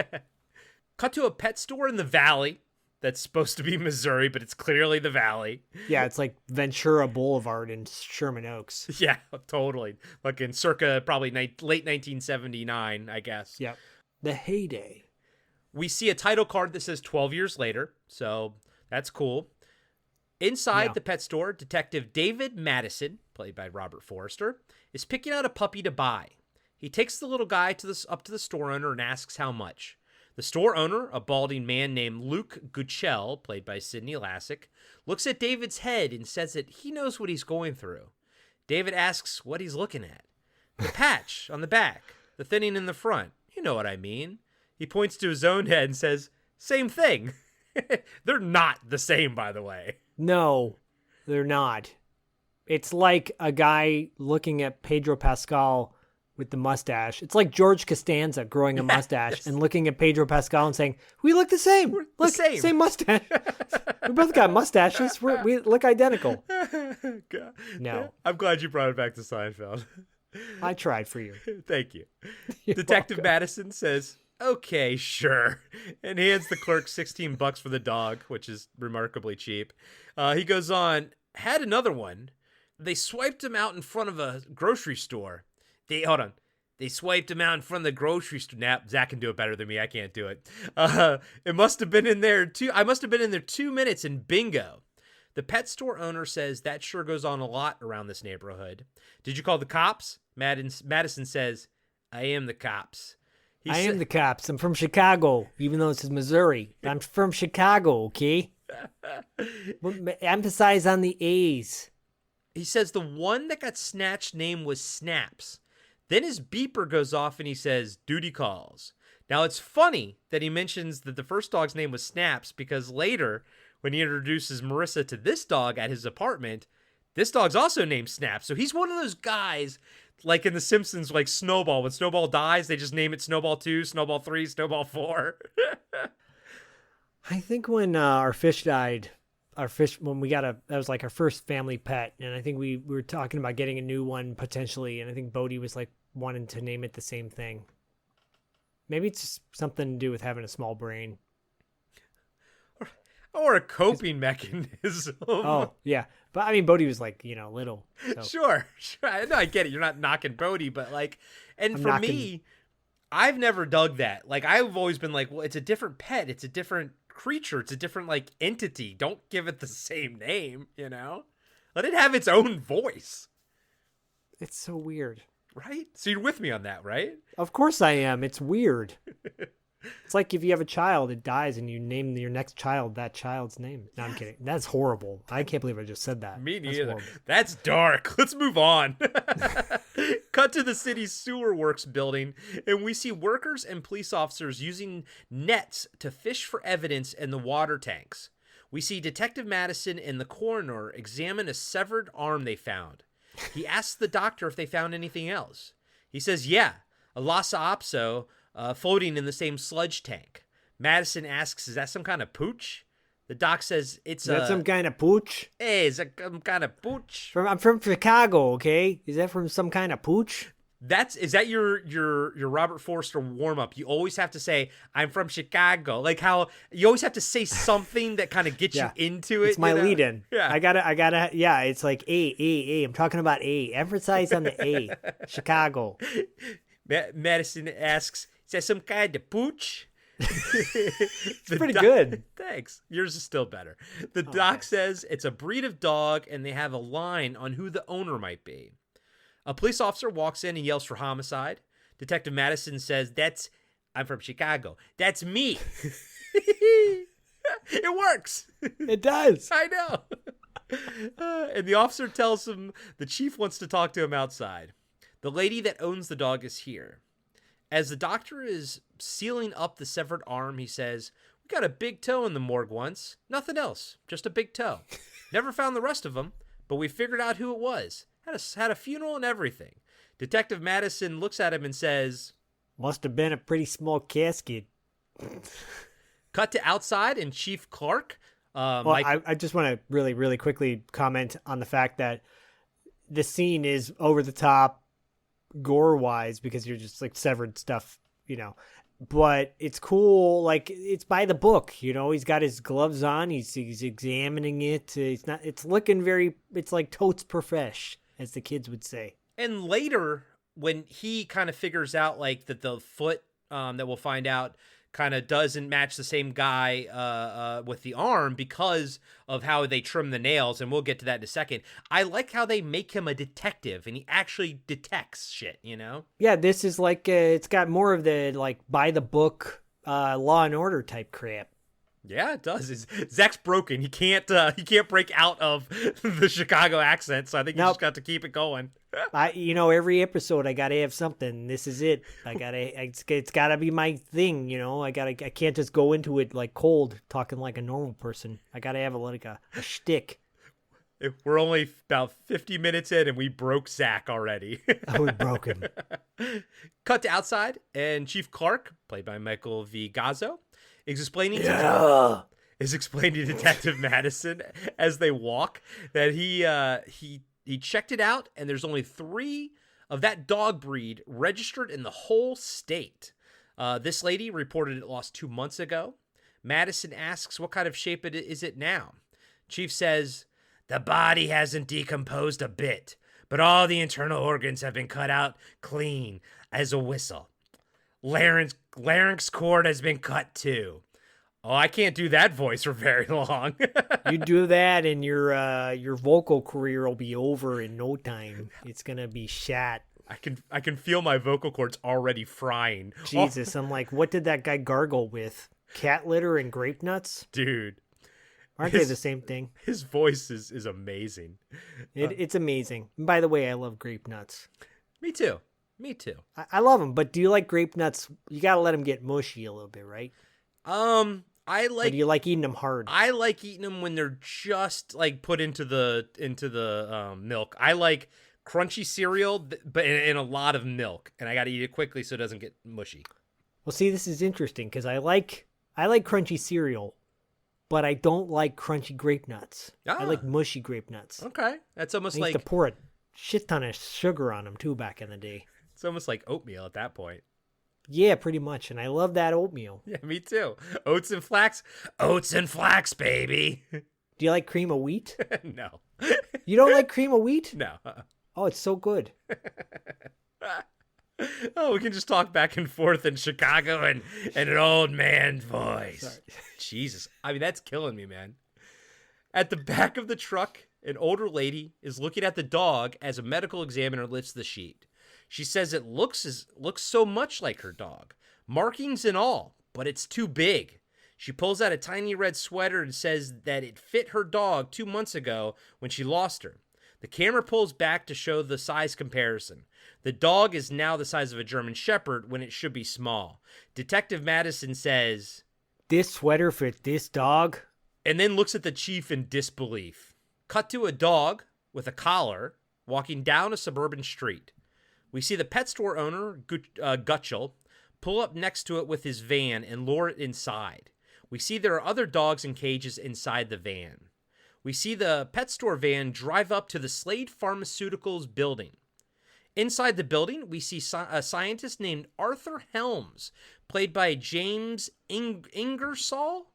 Speaker 4: Cut to a pet store in the valley that's supposed to be Missouri, but it's clearly the valley.
Speaker 3: Yeah, it's like Ventura Boulevard in Sherman Oaks.
Speaker 4: Yeah, totally. Like in circa probably late 1979, I guess.
Speaker 3: Yep. The heyday.
Speaker 4: We see a title card that says 12 years later, so that's cool. Inside the pet store, Detective David Madison, played by Robert Forster, is picking out a puppy to buy. He takes the little guy up to the store owner and asks how much. The store owner, a balding man named Luke Guchel, played by Sidney Lassick, looks at David's head and says that he knows what he's going through. David asks what he's looking at. The patch on the back, the thinning in the front. You know what I mean. He points to his own head and says, same thing. They're not the same, by the way.
Speaker 3: No, they're not. It's like a guy looking at Pedro Pascal with the mustache. It's like George Costanza growing a mustache and looking at Pedro Pascal and saying, we look the same.
Speaker 4: We're
Speaker 3: look,
Speaker 4: the same
Speaker 3: mustache. We both got mustaches. We look identical.
Speaker 4: God.
Speaker 3: No.
Speaker 4: I'm glad you brought it back to Seinfeld.
Speaker 3: I tried for you.
Speaker 4: Thank you.
Speaker 3: You're
Speaker 4: Detective
Speaker 3: welcome.
Speaker 4: Madison says, okay, sure, and hands the clerk $16 for the dog, which is remarkably cheap. He goes on, had another one. They swiped him out in front of a grocery store. They swiped him out in front of the grocery store. Nah, Zach can do it better than me. I can't do it. It must have been in there I must have been in there 2 minutes and bingo. The pet store owner says that sure goes on a lot around this neighborhood. Did you call the cops? Madison says, I am the cops.
Speaker 3: I am the cops. I'm from Chicago, even though this is Missouri. I'm from Chicago, okay? Emphasize on the A's.
Speaker 4: He says the one that got snatched name was Snaps. Then his beeper goes off and he says, duty calls. Now, it's funny that he mentions that the first dog's name was Snaps, because later, when he introduces Marissa to this dog at his apartment, this dog's also named Snaps. So he's one of those guys, like in The Simpsons, like Snowball. When Snowball dies, they just name it Snowball 2, Snowball 3, Snowball 4.
Speaker 3: I think when our fish died, when we got that was like our first family pet, and I think we were talking about getting a new one potentially, and I think Bodhi was like wanting to name it the same thing. Maybe it's just something to do with having a small brain.
Speaker 4: Or a coping mechanism.
Speaker 3: Oh, yeah. But I mean, Bodhi was like, little. So.
Speaker 4: Sure. I know, I get it. You're not knocking Bodhi, but like, and for me, I've never dug that. Like, I've always been like, well, it's a different pet. It's a different creature. It's a different, like, entity. Don't give it the same name, Let it have its own voice.
Speaker 3: It's so weird.
Speaker 4: Right? So you're with me on that, right?
Speaker 3: Of course I am. It's weird. It's like if you have a child, it dies, and you name your next child that child's name. No, I'm kidding. That's horrible. I can't believe I just said that.
Speaker 4: Me neither. That's dark. Let's move on. Cut to the city's sewer works building, and we see workers and police officers using nets to fish for evidence in the water tanks. We see Detective Madison and the coroner examine a severed arm they found. He asks the doctor if they found anything else. He says, yeah, a Lhasa Apso floating in the same sludge tank. Madison asks, is that some kind of pooch? The doc says, is
Speaker 3: that some kind of pooch?
Speaker 4: Hey, is that some kind of pooch?
Speaker 3: I'm from Chicago, okay? Is that from some kind of pooch?
Speaker 4: Is that your Robert Forster warm-up? You always have to say, I'm from Chicago. Like how you always have to say something that kind of gets you into it.
Speaker 3: It's my lead-in.
Speaker 4: Yeah.
Speaker 3: I gotta, yeah, it's like A. I'm talking about A. Emphasize on the A. Chicago.
Speaker 4: Madison asks, is that some kind of pooch?
Speaker 3: It's pretty good.
Speaker 4: Thanks. Yours is still better. The doc says it's a breed of dog, and they have a line on who the owner might be. A police officer walks in and yells for homicide. Detective Madison says, I'm from Chicago. That's me. It works.
Speaker 3: It does.
Speaker 4: I know. And the officer tells him the chief wants to talk to him outside. The lady that owns the dog is here. As the doctor is sealing up the severed arm, he says, we got a big toe in the morgue once. Nothing else. Just a big toe. Never found the rest of them, but we figured out who it was. Had a funeral and everything. Detective Madison looks at him and says,
Speaker 3: must have been a pretty small casket.
Speaker 4: Cut to outside and Chief Clark.
Speaker 3: I just want to really, really quickly comment on the fact that the scene is over the top gore-wise because you're just like severed stuff, But it's cool, like it's by the book, He's got his gloves on. He's examining it. It's looking it's like totes profesh, as the kids would say.
Speaker 4: And later, when he kind of figures out like that the foot that we'll find out kind of doesn't match the same guy with the arm because of how they trim the nails, and we'll get to that in a second. I like how they make him a detective, and he actually detects shit,
Speaker 3: Yeah, this is like, it's got more of the like by the book Law and Order type crap.
Speaker 4: Yeah, it does. Zach's broken. He can't break out of the Chicago accent, so I think you just got to keep it going.
Speaker 3: Every episode I gotta have something. This is it. It's gotta be my thing. I can't just go into it like cold, talking like a normal person. I gotta have a shtick.
Speaker 4: We're only about 50 minutes in, and we broke Zach already.
Speaker 3: We broke him.
Speaker 4: Cut to outside, and Chief Clark, played by Michael V. Gazzo, is explaining to Detective Madison as they walk that he checked it out, and there's only 3 of that dog breed registered in the whole state. This lady reported it lost 2 months ago. Madison asks what kind of shape is it now. Chief says, the body hasn't decomposed a bit, but all the internal organs have been cut out clean as a whistle. Larynx cord has been cut too. Oh, I can't do that voice for very long.
Speaker 3: You do that, and your vocal career will be over in no time. It's gonna be shot.
Speaker 4: I can feel my vocal cords already frying.
Speaker 3: Jesus, I'm like, what did that guy gargle with? Cat litter and grape nuts?
Speaker 4: Dude.
Speaker 3: Aren't they the same thing?
Speaker 4: His voice is amazing.
Speaker 3: It's amazing. And by the way, I love grape nuts.
Speaker 4: Me too. Me too.
Speaker 3: I love them, but do you like grape nuts? You got to let them get mushy a little bit, right?
Speaker 4: I
Speaker 3: Or
Speaker 4: like
Speaker 3: do you like eating them hard?
Speaker 4: I like eating them when they're just like put into the milk. I like crunchy cereal, but in a lot of milk, and I got to eat it quickly so it doesn't get mushy.
Speaker 3: Well, see, this is interesting because I like crunchy cereal, but I don't like crunchy grape nuts. I like mushy grape nuts.
Speaker 4: Okay, that's almost
Speaker 3: I used
Speaker 4: like
Speaker 3: to pour a shit ton of sugar on them too back in the day.
Speaker 4: it's almost like oatmeal at that point.
Speaker 3: Yeah, pretty much, and I love that oatmeal.
Speaker 4: Yeah, me too. Oats and flax, baby.
Speaker 3: Do you like cream of wheat?
Speaker 4: No,
Speaker 3: You don't like cream of wheat?
Speaker 4: no.
Speaker 3: Oh, it's so good.
Speaker 4: Oh, we can just talk back and forth in Chicago and an old man voice.
Speaker 3: Sorry.
Speaker 4: Jesus. I mean, that's killing me, man. At the back of the truck, an older lady is looking at the dog as a medical examiner lifts the sheet. She says it looks so much like her dog, markings and all, but it's too big. She pulls out a tiny red sweater and says that it fit her dog 2 months ago when she lost her. The camera pulls back to show the size comparison. The dog is now the size of a German Shepherd when it should be small. Detective Madison says,
Speaker 3: This sweater fit this dog?
Speaker 4: and then looks at the chief in disbelief. Cut to a dog with a collar walking down a suburban street. We see the pet store owner, Gutschel, pull up next to it with his van and lure it inside. We see there are other dogs in cages inside the van. We see the pet store van drive up to the Slade Pharmaceuticals building. Inside the building, we see a scientist named Arthur Helms, played by James Ingersoll,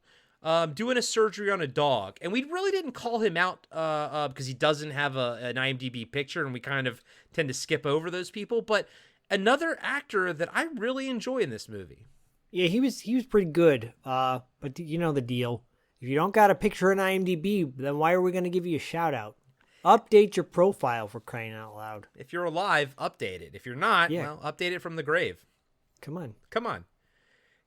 Speaker 4: doing a surgery on a dog. And we really didn't call him out because he doesn't have an IMDb picture, and we kind of tend to skip over those people. But another actor that I really enjoy in this movie.
Speaker 3: Yeah, he was pretty good. But you know the deal. If you don't got a picture on IMDb, then why are we going to give you a shout out? Update your profile, for crying out loud.
Speaker 4: If you're alive, update it. If you're not,
Speaker 3: Yeah.
Speaker 4: well, update it from the grave.
Speaker 3: Come on.
Speaker 4: Come on.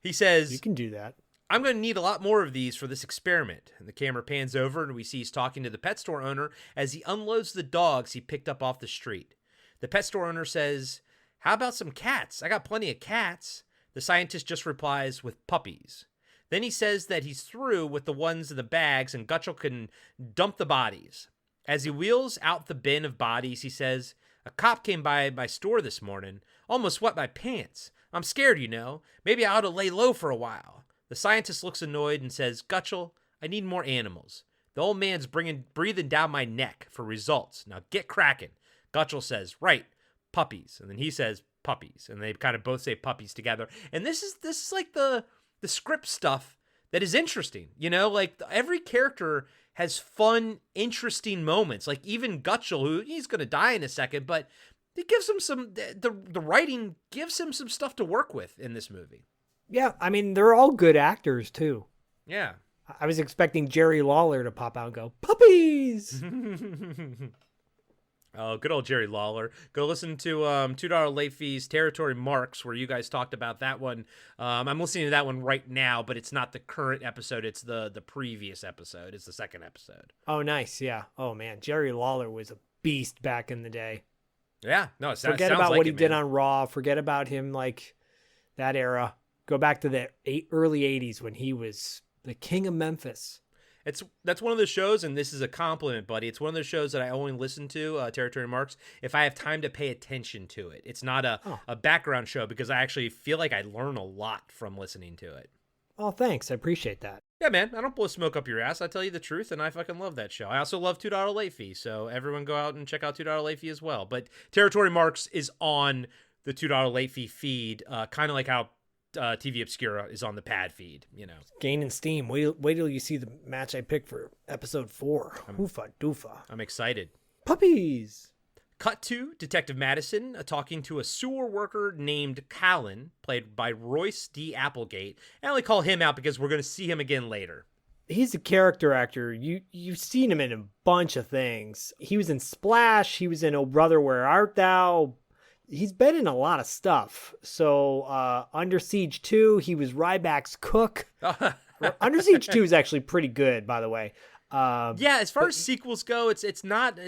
Speaker 4: He says,
Speaker 3: You can do that.
Speaker 4: I'm going to need a lot more of these for this experiment. And the camera pans over and we see he's talking to the pet store owner as he unloads the dogs he picked up off the street. The pet store owner says, how about some cats? I got plenty of cats. The scientist just replies with puppies. Then he says that he's through with the ones in the bags and Gutschel can dump the bodies. As he wheels out the bin of bodies, he says, a cop came by my store this morning, almost wet my pants. I'm scared, you know. Maybe I ought to lay low for a while. The scientist looks annoyed and says, Gutschel, I need more animals. The old man's breathing down my neck for results. Now get cracking. Gutschel says, right, puppies. And then he says, puppies. And they kind of both say puppies together. And this is like the script stuff that is interesting. You know, like every character has fun, interesting moments. Like even Gutschel, who he's going to die in a second, but it gives him the writing gives him some stuff to work with in this movie.
Speaker 3: Yeah, I mean, they're all good actors, too.
Speaker 4: Yeah.
Speaker 3: I was expecting Jerry Lawler to pop out and go, puppies!
Speaker 4: Oh, good old Jerry Lawler. Go listen to $2 Late Fees Territory Marks, where you guys talked about that one. I'm listening to that one right now, but it's not the current episode. It's the previous episode. It's the second episode.
Speaker 3: Oh, nice, yeah. Oh, man, Jerry Lawler was a beast back in the day.
Speaker 4: Yeah, no, it
Speaker 3: Forget
Speaker 4: sounds
Speaker 3: about
Speaker 4: like
Speaker 3: what he
Speaker 4: it,
Speaker 3: did
Speaker 4: man.
Speaker 3: on Raw. Forget about him, like, that era. Go back to the early 80s when he was the king of Memphis.
Speaker 4: That's one of those shows, and this is a compliment, buddy. It's one of those shows that I only listen to, Territory Marks, if I have time to pay attention to it. It's not a background show because I actually feel like I learn a lot from listening to it.
Speaker 3: Oh, thanks. I appreciate that.
Speaker 4: Yeah, man, I don't blow smoke up your ass. I tell you the truth, and I fucking love that show. I also love $2 Late Fee, so everyone go out and check out $2 Late Fee as well. But Territory Marks is on the $2 Late Fee feed, kind of like how TV Obscura is on the pad feed, you know.
Speaker 3: Gaining steam. Wait till you see the match I picked for episode 4. Hoofa doofa.
Speaker 4: I'm excited.
Speaker 3: Puppies.
Speaker 4: Cut to Detective Madison talking to a sewer worker named Callan, played by Royce D. Applegate. I only call him out because we're going to see him again later.
Speaker 3: He's a character actor. You've seen him in a bunch of things. He was in Splash. He was in Oh Brother, Where Art Thou? He's been in a lot of stuff. So Under Siege 2, he was Ryback's cook. Under Siege 2 is actually pretty good, by the way.
Speaker 4: Yeah, as far as sequels go, it's not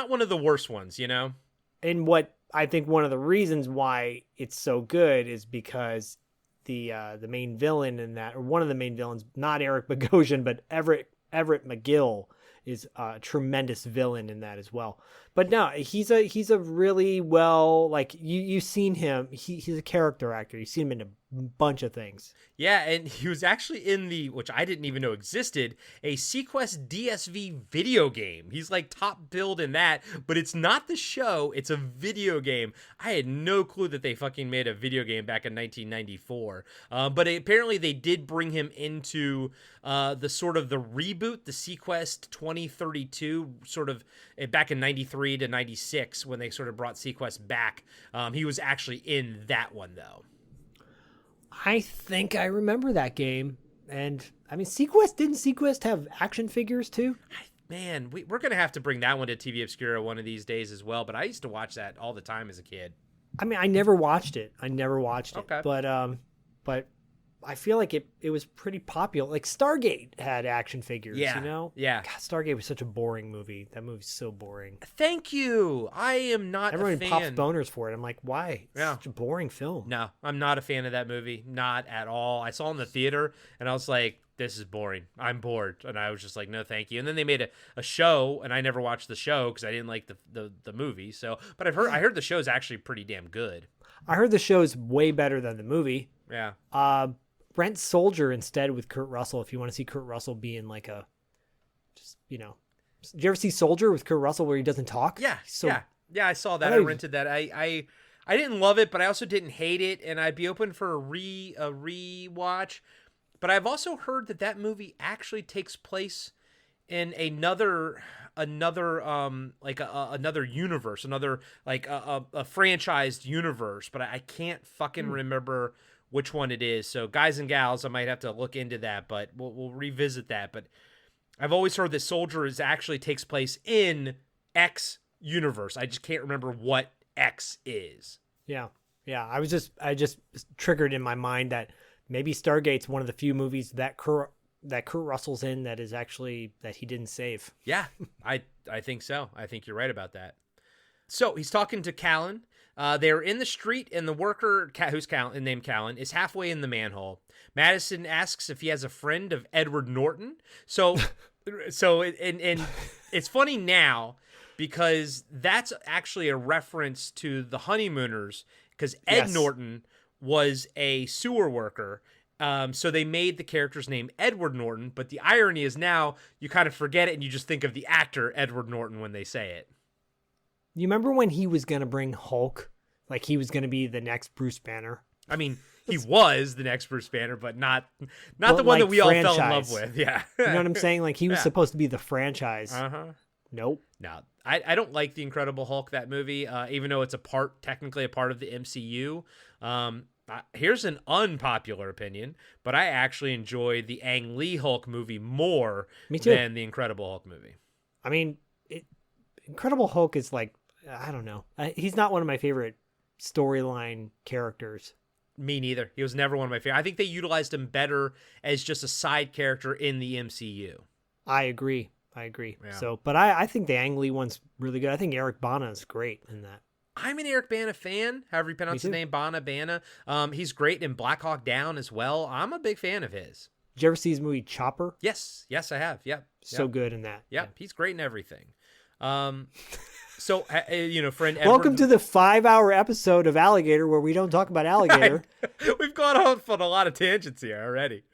Speaker 4: one of the worst ones, you know.
Speaker 3: And what I think one of the reasons why it's so good is because the main villain in that, or one of the main villains, not Eric Bogosian, but Everett McGill, is a tremendous villain in that as well. But no, he's a really well, like, you've seen him. He's a character actor. You've seen him in a bunch of things.
Speaker 4: Yeah, and he was actually in which I didn't even know existed, a Sequest DSV video game. He's like top billed in that, but it's not the show, it's a video game. I had no clue that they fucking made a video game back in 1994. But apparently they did bring him into the sort of the reboot, the Sequest 2032, sort of back in 93 to 96 when they sort of brought Sequest back. He was actually in that one, though.
Speaker 3: I think I remember that game. And I mean, didn't Sequest have action figures too?
Speaker 4: Man, we're going to have to bring that one to TV Obscura one of these days as well. But I used to watch that all the time as a kid.
Speaker 3: I mean, I never watched it.
Speaker 4: Okay.
Speaker 3: But I feel like it was pretty popular. Like Stargate had action figures,
Speaker 4: Yeah.
Speaker 3: you know?
Speaker 4: Yeah.
Speaker 3: God, Stargate was such a boring movie. That movie's so boring.
Speaker 4: Thank you. I am not
Speaker 3: Everyone
Speaker 4: a fan.
Speaker 3: pops boners for it. I'm like, why? It's
Speaker 4: Yeah.
Speaker 3: such a boring film.
Speaker 4: No, I'm not a fan of that movie. Not at all. I saw it in the theater and I was like, this is boring. I'm bored. And I was just like, no, thank you. And then they made a show and I never watched the show because I didn't like the movie. So, but I heard the show's actually pretty damn good.
Speaker 3: I heard the show's way better than the movie.
Speaker 4: Yeah.
Speaker 3: Brent Soldier instead with Kurt Russell, if you want to see Kurt Russell being like did you ever see Soldier with Kurt Russell where he doesn't talk?
Speaker 4: Yeah.
Speaker 3: So,
Speaker 4: yeah, I saw that. I rented that. I didn't love it, but I also didn't hate it, and I'd be open for a rewatch. But I've also heard that movie actually takes place in another universe, another like a franchised universe, but I can't fucking remember which one it is. So guys and gals, I might have to look into that, but we'll revisit that. But I've always heard that Soldier actually takes place in X universe. I just can't remember what X is.
Speaker 3: Yeah. I just triggered in my mind that maybe Stargate's one of the few movies that Kurt Russell's in that is actually that he didn't save.
Speaker 4: Yeah, I think so. I think you're right about that. So he's talking to Callan. They're in the street, and the worker, who's named Callan, is halfway in the manhole. Madison asks if he has a friend of Edward Norton. So it's funny now because that's actually a reference to The Honeymooners because Ed Norton was a sewer worker. So they made the character's name Edward Norton, but the irony is now you kind of forget it and you just think of the actor Edward Norton when they say it.
Speaker 3: You remember when he was going to bring Hulk? Like he was going to be the next Bruce Banner?
Speaker 4: I mean, he was the next Bruce Banner, but not the one that we all fell in love with. Yeah.
Speaker 3: You know what I'm saying? Like he was supposed to be the franchise.
Speaker 4: Uh-huh.
Speaker 3: Nope.
Speaker 4: No, I don't like The Incredible Hulk, that movie, even though it's technically a part of the MCU. Here's an unpopular opinion, but I actually enjoy the Ang Lee Hulk movie more than the Incredible Hulk movie.
Speaker 3: I mean, Incredible Hulk is like, I don't know. He's not one of my favorite storyline characters.
Speaker 4: Me neither. He was never one of my favorite. I think they utilized him better as just a side character in the MCU.
Speaker 3: I agree.
Speaker 4: Yeah.
Speaker 3: So, but I think the Ang Lee one's really good. I think Eric Bana is great in that.
Speaker 4: I'm an Eric Bana fan, however you pronounce his name, Bana. He's great in Black Hawk Down as well. I'm a big fan of his.
Speaker 3: Did you ever see his movie Chopper?
Speaker 4: Yes, I have. Yep.
Speaker 3: So good in that.
Speaker 4: Yep, he's great in everything. So, friend Edward...
Speaker 3: Welcome to the 5-hour episode of Alligator where we don't talk about Alligator.
Speaker 4: We've gone off on a lot of tangents here already.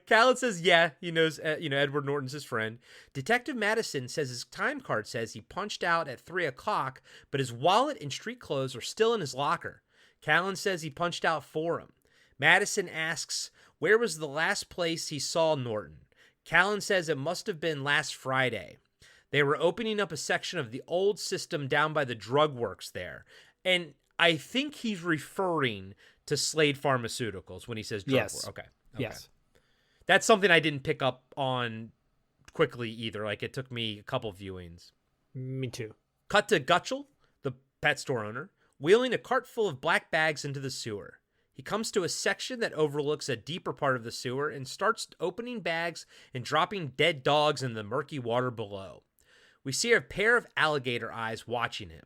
Speaker 4: Callan says, he knows, Edward Norton's his friend. Detective Madison says his time card says he punched out at 3 o'clock, but his wallet and street clothes are still in his locker. Callan says he punched out for him. Madison asks, where was the last place he saw Norton? Callan says it must have been last Friday. They were opening up a section of the old system down by the drug works there. And I think he's referring to Slade Pharmaceuticals when he says drug work. Okay.
Speaker 3: Yes.
Speaker 4: That's something I didn't pick up on quickly either. Like, it took me a couple viewings.
Speaker 3: Me too.
Speaker 4: Cut to Gutchell, the pet store owner, wheeling a cart full of black bags into the sewer. He comes to a section that overlooks a deeper part of the sewer and starts opening bags and dropping dead dogs in the murky water below. We see a pair of alligator eyes watching him.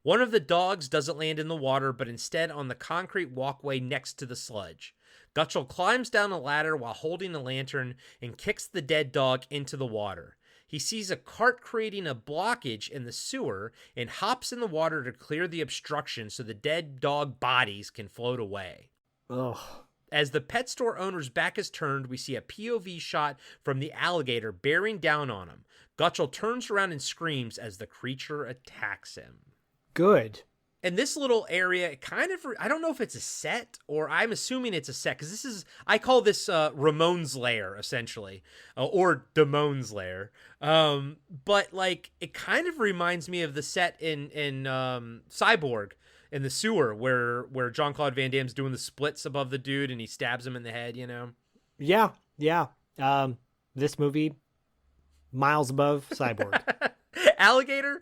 Speaker 4: One of the dogs doesn't land in the water, but instead on the concrete walkway next to the sludge. Gutchell climbs down a ladder while holding a lantern and kicks the dead dog into the water. He sees a cart creating a blockage in the sewer and hops in the water to clear the obstruction so the dead dog bodies can float away.
Speaker 3: Ugh.
Speaker 4: As the pet store owner's back is turned, we see a POV shot from the alligator bearing down on him. Gutchell turns around and screams as the creature attacks him.
Speaker 3: Good.
Speaker 4: And this little area, kind of, I don't know if it's a set, or I'm assuming it's a set, because this is, I call this Ramon's Lair, essentially, or Damon's Lair. But, like, it kind of reminds me of the set in Cyborg, in the sewer, where Jean-Claude Van Damme's doing the splits above the dude, and he stabs him in the head, you know?
Speaker 3: Yeah. This movie, miles above Cyborg.
Speaker 4: Alligator,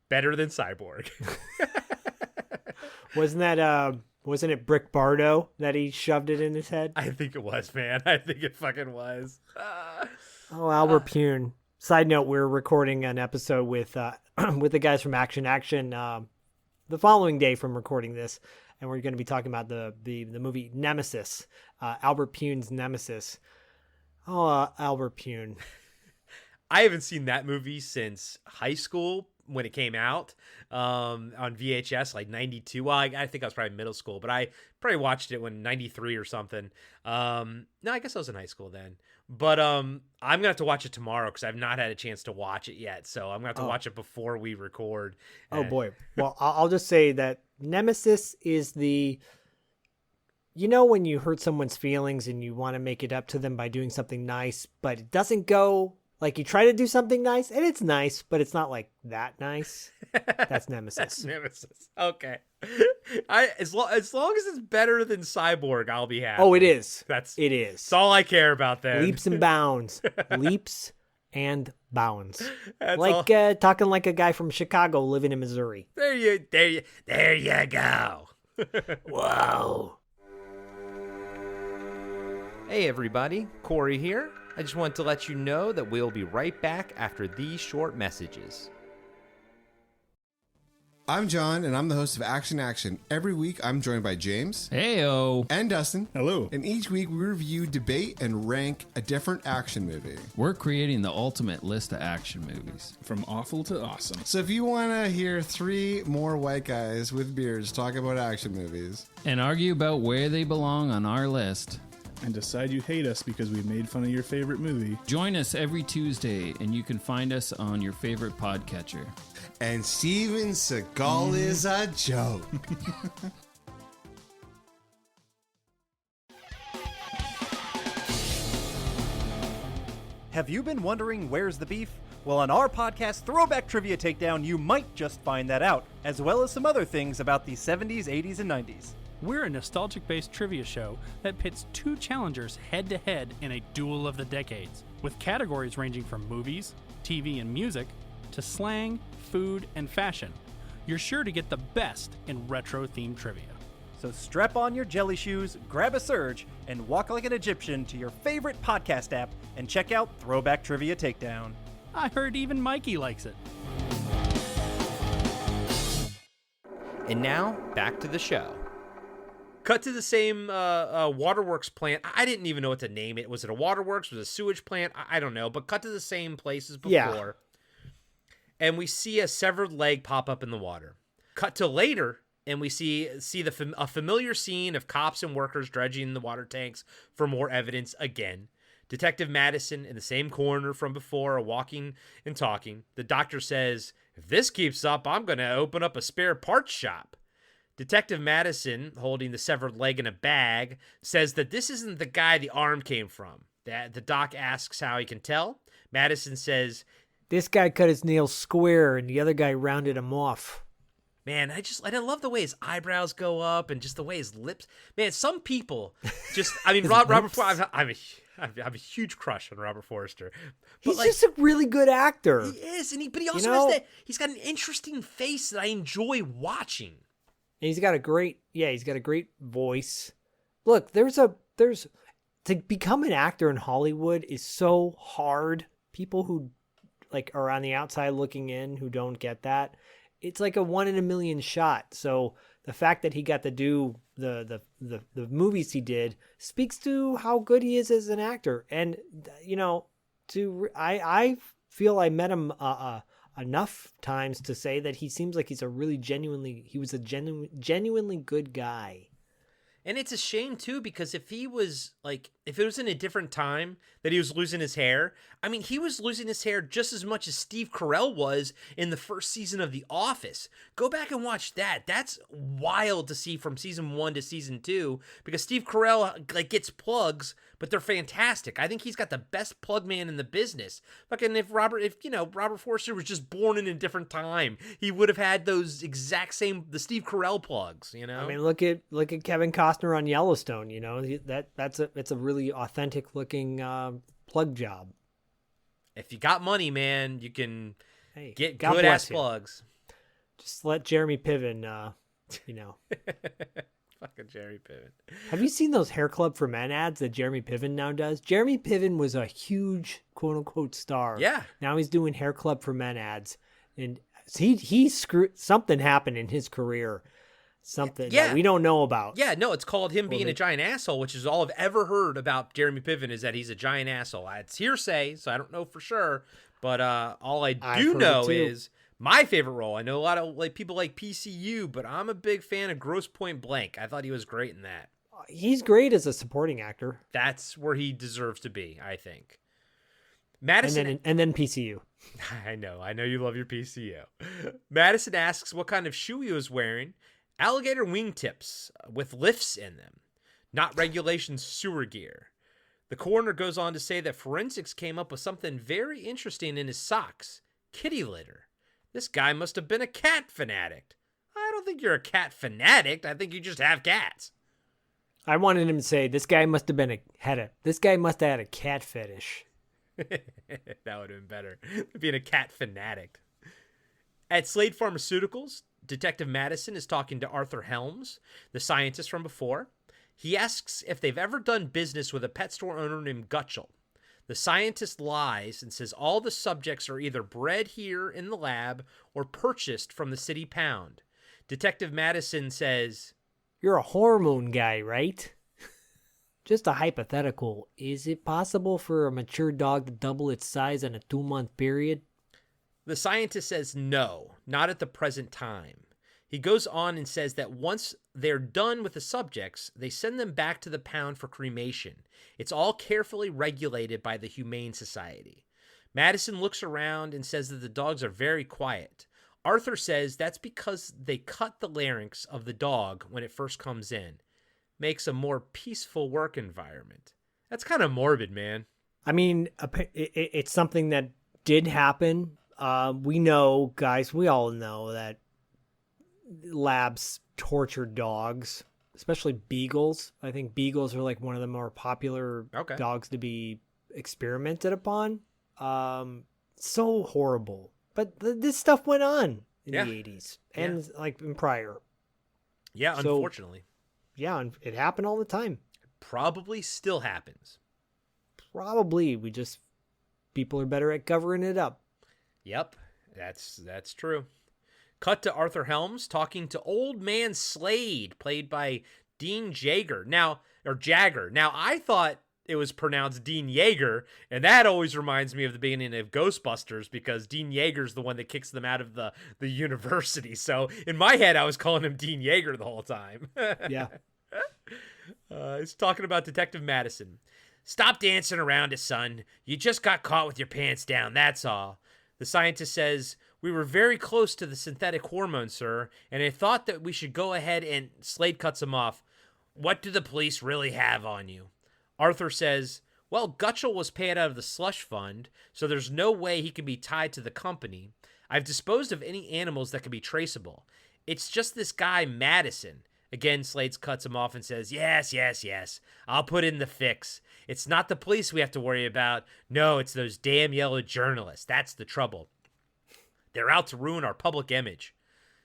Speaker 4: better than Cyborg.
Speaker 3: Wasn't it Brick Bardo that he shoved it in his head?
Speaker 4: I think it was, man. I think it fucking was.
Speaker 3: Oh, Albert Pune. Side note, we're recording an episode with the guys from Action the following day from recording this, and we're going to be talking about the movie Nemesis, Albert Pune's Nemesis. Oh, Albert Pune.
Speaker 4: I haven't seen that movie since high school when it came out on VHS, like 92. Well, I think I was probably middle school, but I probably watched it when 93 or something. No, I guess I was in high school then. But I'm going to have to watch it tomorrow because I've not had a chance to watch it yet. So I'm going to have to watch it before we record.
Speaker 3: Oh, boy. Well, I'll just say that Nemesis is the... You know when you hurt someone's feelings and you want to make it up to them by doing something nice, but it doesn't go... Like, you try to do something nice, and it's nice, but it's not, like, that nice. That's Nemesis.
Speaker 4: That's Nemesis. Okay. As long as it's better than Cyborg, I'll be happy.
Speaker 3: Oh, it is.
Speaker 4: It is. That's all I care about then.
Speaker 3: Leaps and bounds. Leaps and bounds.
Speaker 4: That's
Speaker 3: like talking like a guy from Chicago living in Missouri.
Speaker 4: There you go.
Speaker 3: Whoa.
Speaker 4: Hey, everybody. Corey here. I just want to let you know that we'll be right back after these short messages.
Speaker 8: I'm John, and I'm the host of Action. Every week, I'm joined by James.
Speaker 9: Heyo.
Speaker 8: And Dustin.
Speaker 9: Hello.
Speaker 8: And each week, we review, debate, and rank a different action movie.
Speaker 9: We're creating the ultimate list of action movies.
Speaker 10: From awful to awesome.
Speaker 8: So if you want to hear 3 more white guys with beards talk about action movies.
Speaker 9: And argue about where they belong on our list.
Speaker 10: And decide you hate us because we made fun of your favorite movie.
Speaker 9: Join us every Tuesday, and you can find us on your favorite podcatcher.
Speaker 8: And Steven Seagal is a joke.
Speaker 11: Have you been wondering where's the beef? Well, on our podcast, Throwback Trivia Takedown, you might just find that out, as well as some other things about the 70s, 80s, and 90s.
Speaker 12: We're a nostalgic-based trivia show that pits 2 challengers head-to-head in a duel of the decades, with categories ranging from movies, TV and music, to slang, food, and fashion. You're sure to get the best in retro-themed trivia.
Speaker 11: So strap on your jelly shoes, grab a surge, and walk like an Egyptian to your favorite podcast app and check out Throwback Trivia Takedown.
Speaker 12: I heard even Mikey likes it.
Speaker 4: And now, back to the show. Cut to the same waterworks plant. I didn't even know what to name it. Was it a waterworks? Was it a sewage plant? I don't know. But cut to the same place as before. Yeah. And we see a severed leg pop up in the water. Cut to later, and we see a familiar scene of cops and workers dredging the water tanks for more evidence again. Detective Madison in the same corner from before are walking and talking. The doctor says, "If this keeps up, I'm going to open up a spare parts shop." Detective Madison, holding the severed leg in a bag, says that this isn't the guy the arm came from. The doc asks how he can tell. Madison says,
Speaker 3: "This guy cut his nails square and the other guy rounded them off."
Speaker 4: Man, I love the way his eyebrows go up and just the way his lips. Man, some people just, I mean, Robert Forster, I have a huge crush on Robert Forster.
Speaker 3: But he's just a really good actor.
Speaker 4: He is, but he also has he's got an interesting face that I enjoy watching.
Speaker 3: And he's got a great voice. Look, to become an actor in Hollywood is so hard. People who like are on the outside looking in who don't get that, it's like a 1 in a million shot. So the fact that he got to do the movies he did speaks to how good he is as an actor. And I feel I met him enough times to say that he seems like he was a genuinely good guy.
Speaker 4: And it's a shame too, because if it was in a different time that he was losing his hair, I mean, he was losing his hair just as much as Steve Carell was in the first season of The Office. Go back and watch that. That's wild to see from season 1 to season 2, because Steve Carell gets plugs, but they're fantastic. I think he's got the best plug man in the business. Fucking if Robert Forster was just born in a different time, he would have had those exact same the Steve Carell plugs. I
Speaker 3: mean, look at Kevin Costner on Yellowstone. It's a really authentic looking plug job.
Speaker 4: If you got money, man, you can get
Speaker 3: God
Speaker 4: good ass
Speaker 3: bless you.
Speaker 4: plugs.
Speaker 3: Just let Jeremy Piven,
Speaker 4: Fucking Jeremy Piven.
Speaker 3: Have you seen those Hair Club for Men ads that Jeremy Piven now does? Jeremy Piven was a huge quote unquote star.
Speaker 4: Yeah.
Speaker 3: Now he's doing Hair Club for Men ads, and he screwed something happened in his career. Something that we don't know about.
Speaker 4: Yeah, no, it's called him being a giant asshole, which is all I've ever heard about Jeremy Piven, is that he's a giant asshole. It's hearsay, so I don't know for sure. But all I do know is my favorite role. I know a lot of people like PCU, but I'm a big fan of Grosse Point Blank. I thought he was great in that.
Speaker 3: He's great as a supporting actor.
Speaker 4: That's where he deserves to be, I think. Madison
Speaker 3: and then PCU.
Speaker 4: I know you love your PCU. Madison asks what kind of shoe he was wearing. Alligator wingtips with lifts in them, not regulation sewer gear. The coroner goes on to say that forensics came up with something very interesting in his socks. Kitty litter. This guy must have been a cat fanatic. I don't think you're a cat fanatic. I think you just have cats.
Speaker 3: I wanted him to say this guy must have had a cat fetish.
Speaker 4: That would have been better. Being a cat fanatic. At Slade Pharmaceuticals, Detective Madison is talking to Arthur Helms, the scientist from before. He asks if they've ever done business with a pet store owner named Gutchell. The scientist lies and says all the subjects are either bred here in the lab or purchased from the city pound. Detective Madison says,
Speaker 3: "You're a hormone guy, right?" Just a hypothetical. Is it possible for a mature dog to double its size in a 2-month period?
Speaker 4: The scientist says no, not at the present time. He goes on and says that once they're done with the subjects, they send them back to the pound for cremation. It's all carefully regulated by the Humane Society. Madison looks around and says that the dogs are very quiet. Arthur says that's because they cut the larynx of the dog when it first comes in. Makes a more peaceful work environment. That's kind of morbid, man.
Speaker 3: I mean, it's something that did happen. We know, guys, we all know that labs torture dogs, especially beagles. I think beagles are like one of the more popular dogs to be experimented upon. So horrible. But this stuff went on in the 80s and like in prior.
Speaker 4: Yeah,
Speaker 3: so,
Speaker 4: unfortunately.
Speaker 3: Yeah, and it happened all the time.
Speaker 4: Probably still happens.
Speaker 3: Probably. People are better at covering it up.
Speaker 4: Yep, that's true. Cut to Arthur Helms talking to Old Man Slade, played by Dean Jagger. Now, I thought it was pronounced Dean Yeager, and that always reminds me of the beginning of Ghostbusters, because Dean Yeager's the one that kicks them out of the university. So in my head, I was calling him Dean Yeager the whole time.
Speaker 3: Yeah.
Speaker 4: He's talking about Detective Madison. Stop dancing around it, son. You just got caught with your pants down, that's all. The scientist says, we were very close to the synthetic hormone, sir, and I thought that we should go ahead and... Slade cuts him off. What do the police really have on you? Arthur says, well, Gutchell was paid out of the slush fund, so there's no way he can be tied to the company. I've disposed of any animals that can be traceable. It's just this guy, Madison. Again, Slade cuts him off and says, yes. I'll put in the fix. It's not the police we have to worry about. No, it's those damn yellow journalists. That's the trouble. They're out to ruin our public image.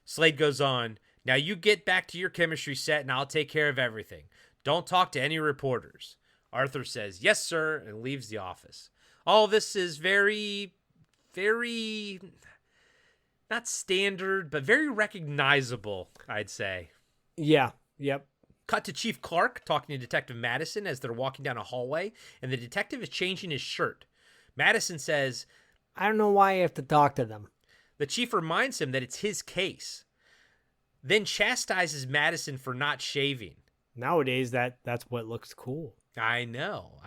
Speaker 4: Slade goes on, now you get back to your chemistry set and I'll take care of everything. Don't talk to any reporters. Arthur says, yes, sir, and leaves the office. All this is very, very... not standard, but very recognizable, I'd say.
Speaker 3: Yeah. Yep.
Speaker 4: Cut to Chief Clark talking to Detective Madison as they're walking down a hallway, and the detective is changing his shirt. Madison says,
Speaker 3: I don't know why I have to talk to them.
Speaker 4: The chief reminds him that it's his case, then chastises Madison for not shaving.
Speaker 3: Nowadays, that's what looks cool.
Speaker 4: I know.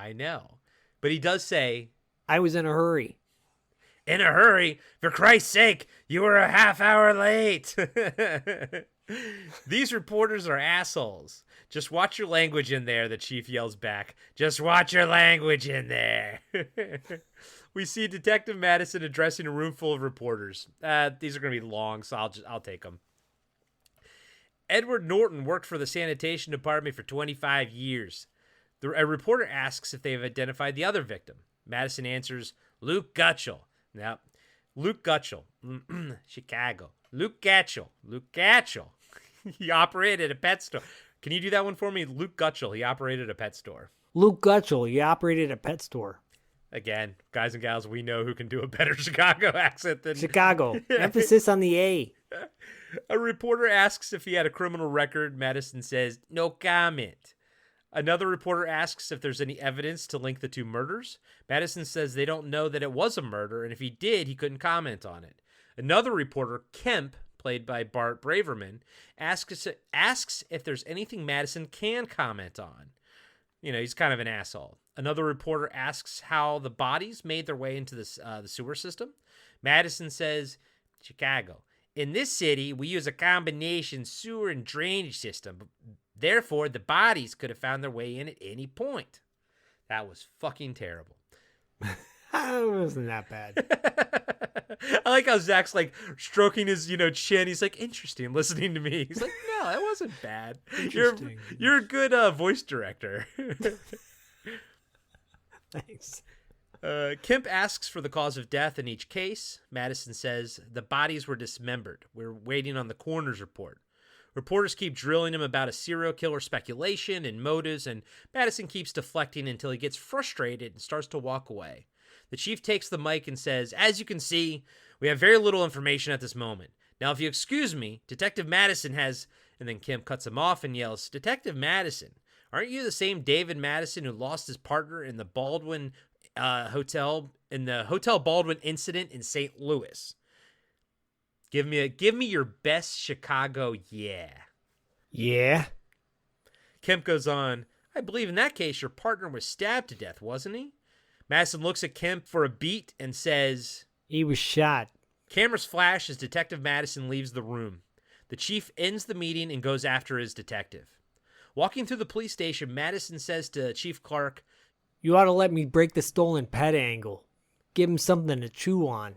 Speaker 4: But he does say,
Speaker 3: I was in a hurry.
Speaker 4: In a hurry? For Christ's sake, you were a half hour late. These reporters are assholes. Just watch your language in there, the chief yells back. Just watch your language in there. We see Detective Madison addressing a room full of reporters. These are going to be long, so I'll take them. Edward Norton worked for the sanitation department for 25 years. A reporter asks if they have identified the other victim. Madison answers, Luke Gutschel. Now, Luke Gutschel, Chicago. Luke Gatchell. He operated a pet store. Can you do that one for me? Luke Gutschel, he operated a pet store.
Speaker 3: Luke Gutschel, he operated a pet store.
Speaker 4: Again, guys and gals, we know who can do a better Chicago accent than...
Speaker 3: Chicago. Emphasis on the A.
Speaker 4: A reporter asks if he had a criminal record. Madison says, no comment. Another reporter asks if there's any evidence to link the two murders. Madison says they don't know that it was a murder, and if he did, he couldn't comment on it. Another reporter, Kemp, played by Bart Braverman, asks if there's anything Madison can comment on. You know, he's kind of an asshole. Another reporter asks how the bodies made their way into the sewer system. Madison says, Chicago. In this city, we use a combination sewer and drainage system. Therefore, the bodies could have found their way in at any point. That was fucking terrible.
Speaker 3: It wasn't that bad.
Speaker 4: I like how Zach's like stroking his, chin. He's like, interesting, listening to me. He's like, no, that wasn't bad. You're a good voice director.
Speaker 3: Thanks.
Speaker 4: Kemp asks for the cause of death in each case. Madison says the bodies were dismembered. We're waiting on the coroner's report. Reporters keep drilling him about a serial killer speculation and motives, and Madison keeps deflecting until he gets frustrated and starts to walk away. The chief takes the mic and says, as you can see, we have very little information at this moment. Now, if you excuse me, Detective Madison has... And then Kemp cuts him off and yells, Detective Madison, aren't you the same David Madison who lost his partner in the Baldwin Hotel Baldwin incident in St. Louis? Give me your best Chicago yeah.
Speaker 3: Yeah.
Speaker 4: Kemp goes on, I believe in that case your partner was stabbed to death, wasn't he? Madison looks at Kemp for a beat and says,
Speaker 3: he was shot.
Speaker 4: Cameras flash as Detective Madison leaves the room. The chief ends the meeting and goes after his detective. Walking through the police station, Madison says to Chief Clark,
Speaker 3: you ought to let me break the stolen pet angle. Give him something to chew on.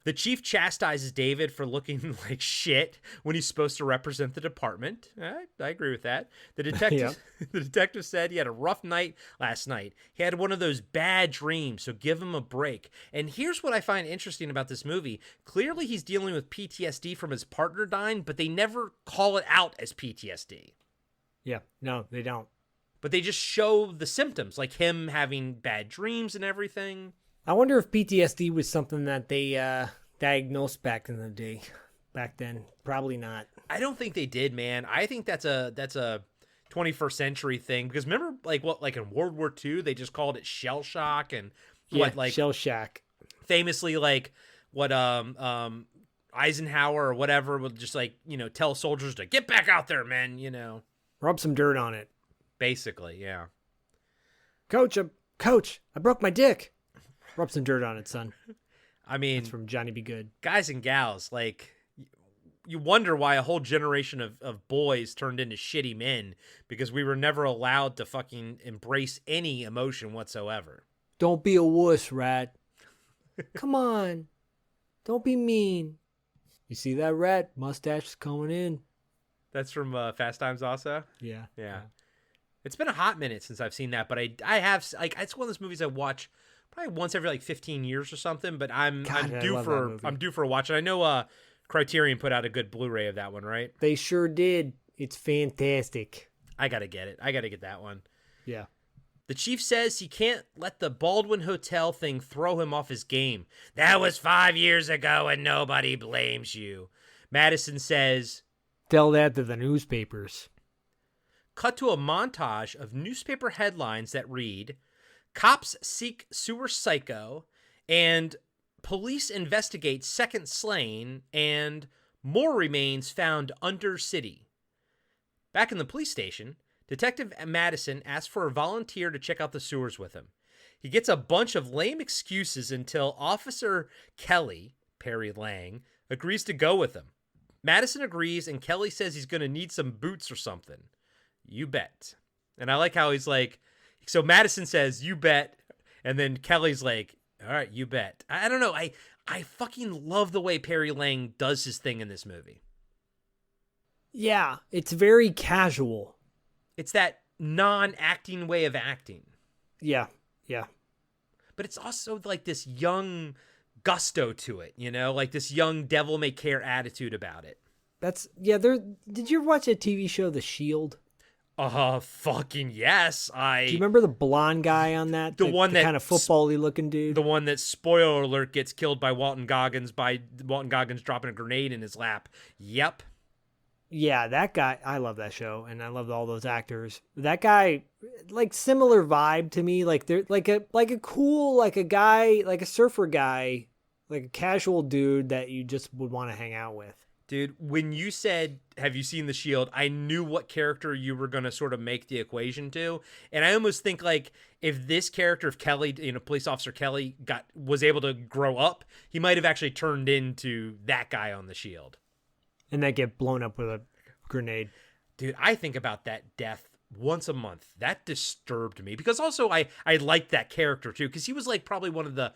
Speaker 4: The chief chastises David for looking like shit when he's supposed to represent the department. I agree with that. The detective, The detective said he had a rough night last night. He had one of those bad dreams, so give him a break. And here's what I find interesting about this movie. Clearly he's dealing with PTSD from his partner dying, but they never call it out as PTSD.
Speaker 3: Yeah, no, they don't.
Speaker 4: But they just show the symptoms, like him having bad dreams and everything.
Speaker 3: I wonder if PTSD was something that they diagnosed back in the day. Back then, probably not.
Speaker 4: I don't think they did, man. I think that's a 21st century thing, because remember, like in World War II, they just called it shell shock and
Speaker 3: shell shock.
Speaker 4: Famously, what Eisenhower or whatever would just tell soldiers to get back out there, men.
Speaker 3: Rub some dirt on it.
Speaker 4: Basically, yeah.
Speaker 3: Coach, I broke my dick. Rub some dirt on it, son.
Speaker 4: I mean,
Speaker 3: that's from Johnny Be Good.
Speaker 4: Guys and gals, you wonder why a whole generation of boys turned into shitty men, because we were never allowed to fucking embrace any emotion whatsoever.
Speaker 3: Don't be a wuss, Rat. Come on. Don't be mean. You see that, Rat? Mustache is coming in.
Speaker 4: That's from Fast Times also?
Speaker 3: Yeah.
Speaker 4: It's been a hot minute since I've seen that, but I have, it's one of those movies I watch probably once every 15 years or something, but I'm due for a watch. And I know Criterion put out a good Blu-ray of that one, right?
Speaker 3: They sure did. It's fantastic.
Speaker 4: I got to get it. I got to get that one.
Speaker 3: Yeah.
Speaker 4: The chief says he can't let the Baldwin Hotel thing throw him off his game. That was 5 years ago and nobody blames you. Madison says,
Speaker 3: tell that to the newspapers.
Speaker 4: Cut to a montage of newspaper headlines that read, Cops seek sewer psycho, and police investigate second slain, and more remains found under city. Back in the police station, Detective Madison asks for a volunteer to check out the sewers with him. He gets a bunch of lame excuses until Officer Kelly, Perry Lang, agrees to go with him. Madison agrees, and Kelly says he's going to need some boots or something. You bet. And I like how he's like, so Madison says, you bet, and then Kelly's like, all right, you bet. I don't know. I fucking love the way Perry Lang does his thing in this movie.
Speaker 3: Yeah, it's very casual.
Speaker 4: It's that non-acting way of acting.
Speaker 3: Yeah.
Speaker 4: But it's also like this young gusto to it, like this young devil may care attitude about it.
Speaker 3: Did you ever watch that TV show, The Shield?
Speaker 4: Fucking yes.
Speaker 3: Do you remember the blonde guy on that? The kind of football-y looking dude?
Speaker 4: The one that, spoiler alert, gets killed by Walton Goggins dropping a grenade in his lap. Yep.
Speaker 3: Yeah, that guy, I love that show, and I love all those actors. That guy, like, similar vibe to me, like they're like a cool, like a guy, like a surfer guy, like a casual dude that you just would want to hang out with.
Speaker 4: Dude, when you said, have you seen The Shield, I knew what character you were going to sort of make the equation to. And I almost think, like, if this character of Kelly, police officer Kelly, was able to grow up, he might have actually turned into that guy on The Shield.
Speaker 3: And then get blown up with a grenade.
Speaker 4: Dude, I think about that death once a month. That disturbed me. Because also, I liked that character, too. Because he was, like, probably one of the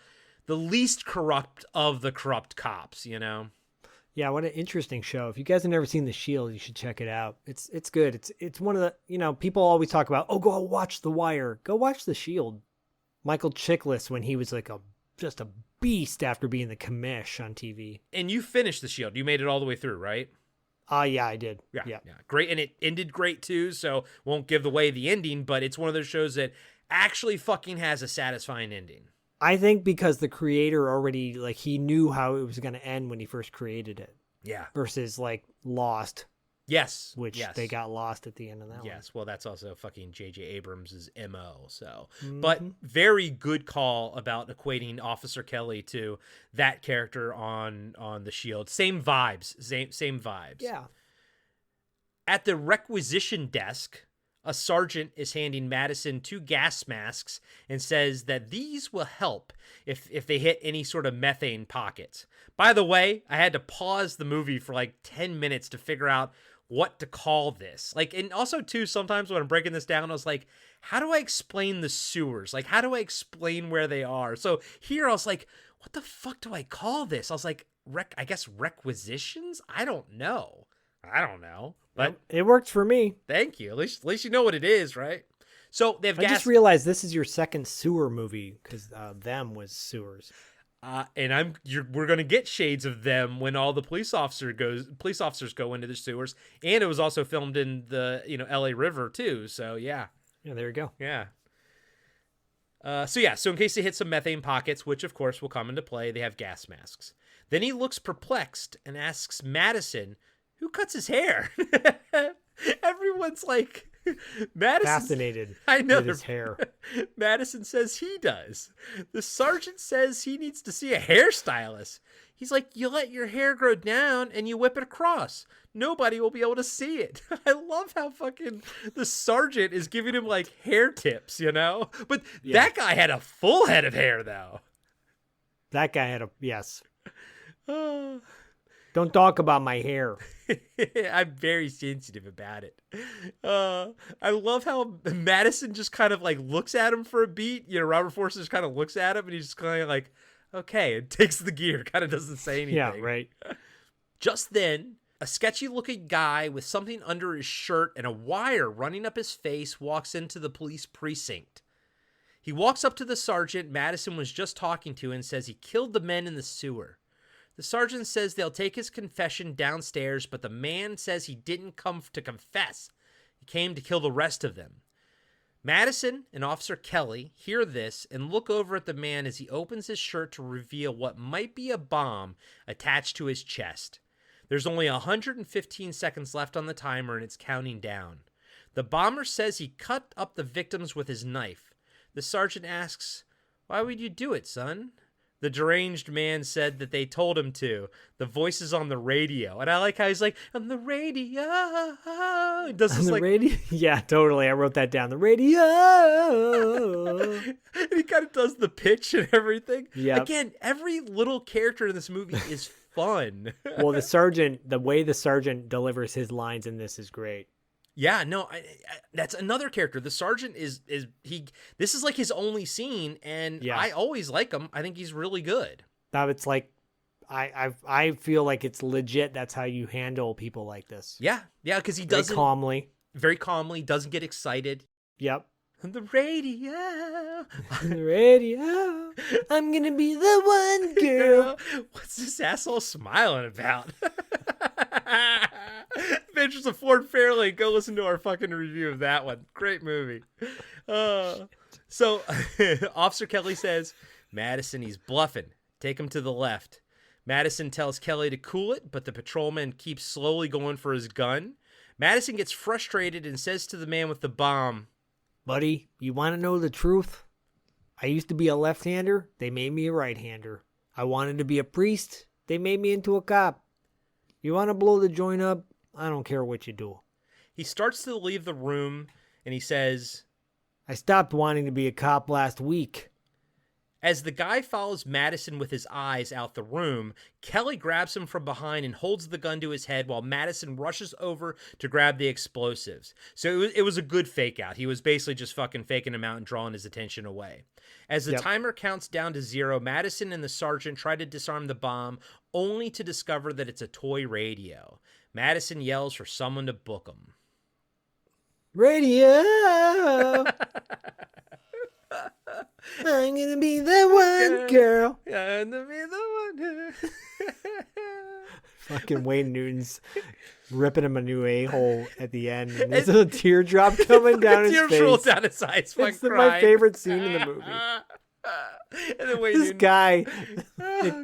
Speaker 4: least corrupt of the corrupt cops,
Speaker 3: Yeah, what an interesting show. If you guys have never seen The Shield, you should check it out. It's good. It's one of the, people always talk about, go watch The Wire. Go watch The Shield. Michael Chiklis, when he was like just a beast after being the commish on TV.
Speaker 4: And you finished The Shield. You made it all the way through, right?
Speaker 3: Yeah, I did.
Speaker 4: Yeah. Great. And it ended great, too, so won't give away the ending, but it's one of those shows that actually fucking has a satisfying ending.
Speaker 3: I think because the creator already, like, he knew how it was going to end when he first created it.
Speaker 4: Yeah.
Speaker 3: Versus, like, Lost.
Speaker 4: Yes.
Speaker 3: Which they got lost at the end of that one.
Speaker 4: Yes. Well, that's also fucking J.J. Abrams' MO. So, But very good call about equating Officer Kelly to that character on The Shield. Same vibes. Same vibes.
Speaker 3: Yeah.
Speaker 4: At the requisition desk, a sergeant is handing Madison 2 gas masks and says that these will help if they hit any sort of methane pockets. By the way, I had to pause the movie for like 10 minutes to figure out what to call this. Like, and also too, sometimes when I'm breaking this down, I was like, how do I explain the sewers? Like, how do I explain where they are? So here I was like, what the fuck do I call this? I was like, I guess requisitions? I don't know. But
Speaker 3: it worked for me.
Speaker 4: Thank you. At least you know what it is, right? So they have
Speaker 3: I just realized this is your second sewer movie because Them was sewers.
Speaker 4: And we're gonna get shades of Them when all the police officers go into the sewers, and it was also filmed in the L.A. River too. So yeah.
Speaker 3: Yeah, there you go.
Speaker 4: Yeah. So in case they hit some methane pockets, which of course will come into play, they have gas masks. Then he looks perplexed and asks Madison, who cuts his hair? Everyone's like, Madison
Speaker 3: fascinated.
Speaker 4: I know
Speaker 3: with his hair.
Speaker 4: Madison says he does. The sergeant says he needs to see a hairstylist. He's like, you let your hair grow down and you whip it across. Nobody will be able to see it. I love how fucking the sergeant is giving him like hair tips, But that guy had a full head of hair though.
Speaker 3: That guy had yes. Don't talk about my hair.
Speaker 4: I'm very sensitive about it. I love how Madison just kind of like looks at him for a beat. Robert Forster just kind of looks at him and he's just kind of like, okay, and takes the gear, kind of doesn't say anything.
Speaker 3: Yeah, right.
Speaker 4: Just then, a sketchy looking guy with something under his shirt and a wire running up his face walks into the police precinct. He walks up to the sergeant Madison was just talking to and says he killed the men in the sewer. The sergeant says they'll take his confession downstairs, but the man says he didn't come to confess. He came to kill the rest of them. Madison and Officer Kelly hear this and look over at the man as he opens his shirt to reveal what might be a bomb attached to his chest. There's only 115 seconds left on the timer and it's counting down. The bomber says he cut up the victims with his knife. The sergeant asks, "Why would you do it, son?" The deranged man said that they told him to. The voice is on the radio. And I like how he's like, on the radio. He does this
Speaker 3: on the
Speaker 4: like
Speaker 3: radio? Yeah, totally. I wrote that down. The radio.
Speaker 4: And he kind of does the pitch and everything.
Speaker 3: Yeah.
Speaker 4: Again, every little character in this movie is fun.
Speaker 3: Well, the way the sergeant delivers his lines in this is great.
Speaker 4: Yeah, no, that's another character. The sergeant this is like his only scene, and
Speaker 3: Yeah.
Speaker 4: I always like him. I think he's really good.
Speaker 3: Now it's like, I feel like it's legit. That's how you handle people like this.
Speaker 4: Yeah, because he does it
Speaker 3: very
Speaker 4: calmly, doesn't get excited.
Speaker 3: Yep.
Speaker 4: On the radio.
Speaker 3: On the radio. I'm gonna be the one girl.
Speaker 4: What's this asshole smiling about? Adventures of Ford Fairlane. Go listen to our fucking review of that one. Great movie. So Officer Kelly says, Madison, he's bluffing. Take him to the left. Madison tells Kelly to cool it, but the patrolman keeps slowly going for his gun. Madison gets frustrated and says to the man with the bomb,
Speaker 3: "Buddy, you want to know the truth? I used to be a left-hander. They made me a right-hander. I wanted to be a priest. They made me into a cop. You want to blow the joint up? I don't care what you do."
Speaker 4: He starts to leave the room and he says,
Speaker 3: "I stopped wanting to be a cop last week."
Speaker 4: As the guy follows Madison with his eyes out the room, Kelly grabs him from behind and holds the gun to his head while Madison rushes over to grab the explosives. So it was a good fake out. He was basically just fucking faking him out and drawing his attention away. As the timer counts down to 0, Madison and the sergeant try to disarm the bomb, only to discover that it's a toy radio. Madison yells for someone to book him.
Speaker 3: Radio! I'm gonna be the one girl.
Speaker 4: I'm gonna be the one.
Speaker 3: Fucking Wayne Newton's ripping him a new a-hole at the end. And there's a teardrop coming down his face.
Speaker 4: Tears roll down his eyes.
Speaker 3: It's my favorite scene in the movie.
Speaker 4: And then Wayne
Speaker 3: this
Speaker 4: Newton,
Speaker 3: guy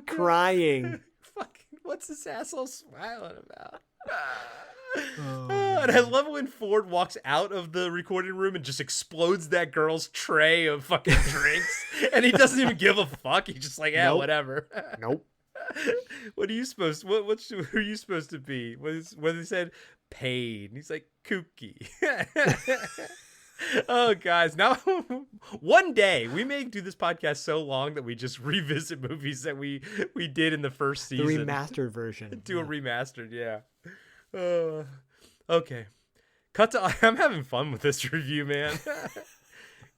Speaker 3: crying.
Speaker 4: Fucking, what's this asshole smiling about? And I love when Ford walks out of the recording room and just explodes that girl's tray of fucking drinks, and he doesn't even give a fuck. He's just like, yeah, whatever.
Speaker 3: Nope.
Speaker 4: What are you supposed? Who are you supposed to be? What he said? Pain. He's like kooky. Oh, guys! Now, one day we may do this podcast so long that we just revisit movies that we did in the first season.
Speaker 3: The remastered version.
Speaker 4: Do a remastered, yeah. Okay. Cut to. I'm having fun with this review, man.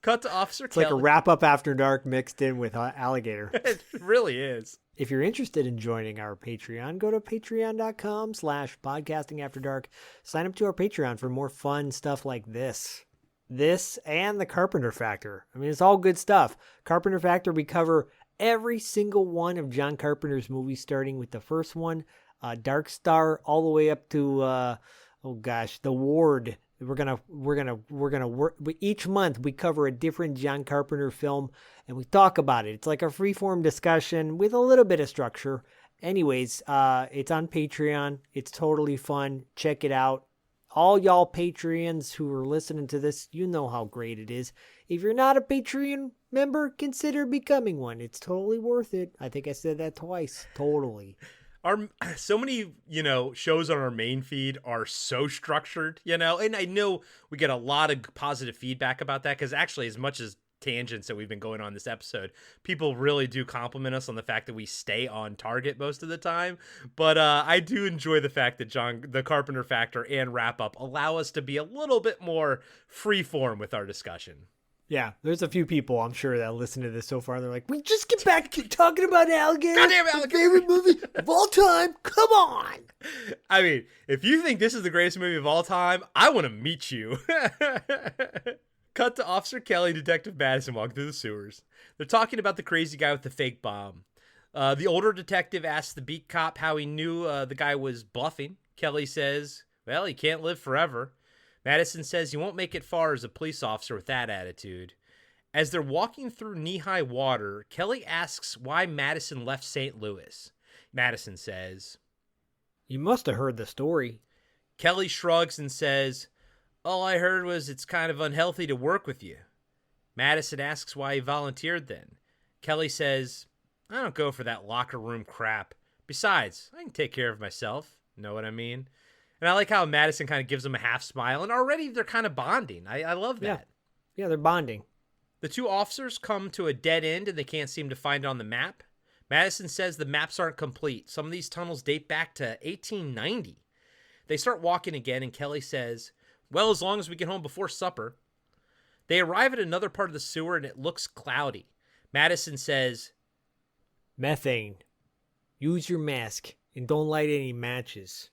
Speaker 4: Cut to Officer
Speaker 3: It's
Speaker 4: Kelly.
Speaker 3: like a wrap-up After Dark mixed in with Alligator.
Speaker 4: It really is.
Speaker 3: If you're interested in joining our Patreon, go to patreon.com/podcastingafterdark. Sign up to our Patreon for more fun stuff like this. This and the Carpenter Factor. I mean, it's all good stuff. Carpenter Factor, we cover every single one of John Carpenter's movies, starting with the first one, Dark Star, all the way up to The Ward. We're gonna work. Each month we cover a different John Carpenter film and we talk about it. It's like a freeform discussion with a little bit of structure. Anyways, it's on Patreon. It's totally fun. Check it out. All y'all Patreons who are listening to this, you know how great it is. If you're not a Patreon member, consider becoming one. It's totally worth it. I think I said that twice. Totally.
Speaker 4: So many, shows on our main feed are so structured, and I know we get a lot of positive feedback about that, because actually, as much as tangents that we've been going on this episode, people really do compliment us on the fact that we stay on target most of the time. But I do enjoy the fact that the Carpenter Factor and Wrap Up allow us to be a little bit more freeform with our discussion.
Speaker 3: Yeah, there's a few people I'm sure that listen to this so far. They're like, we just get back to talking about Alligator.
Speaker 4: Goddamn Alligator.
Speaker 3: Favorite movie of all time. Come on.
Speaker 4: I mean, if you think this is the greatest movie of all time, I want to meet you. Cut to Officer Kelly, Detective Madison walking through the sewers. They're talking about the crazy guy with the fake bomb. The older detective asks the beat cop how he knew the guy was bluffing. Kelly says, well, he can't live forever. Madison says you won't make it far as a police officer with that attitude. As they're walking through knee-high water, Kelly asks why Madison left St. Louis. Madison says,
Speaker 3: "You must have heard the story."
Speaker 4: Kelly shrugs and says, "All I heard was it's kind of unhealthy to work with you." Madison asks why he volunteered then. Kelly says, "I don't go for that locker room crap. Besides, I can take care of myself. Know what I mean?" And I like how Madison kind of gives him a half smile, and already they're kind of bonding. I love that.
Speaker 3: Yeah, they're bonding.
Speaker 4: The two officers come to a dead end and they can't seem to find it on the map. Madison says the maps aren't complete. Some of these tunnels date back to 1890. They start walking again and Kelly says, "Well, as long as we get home before supper." They arrive at another part of the sewer and it looks cloudy. Madison says,
Speaker 3: "Methane. Use your mask and don't light any matches."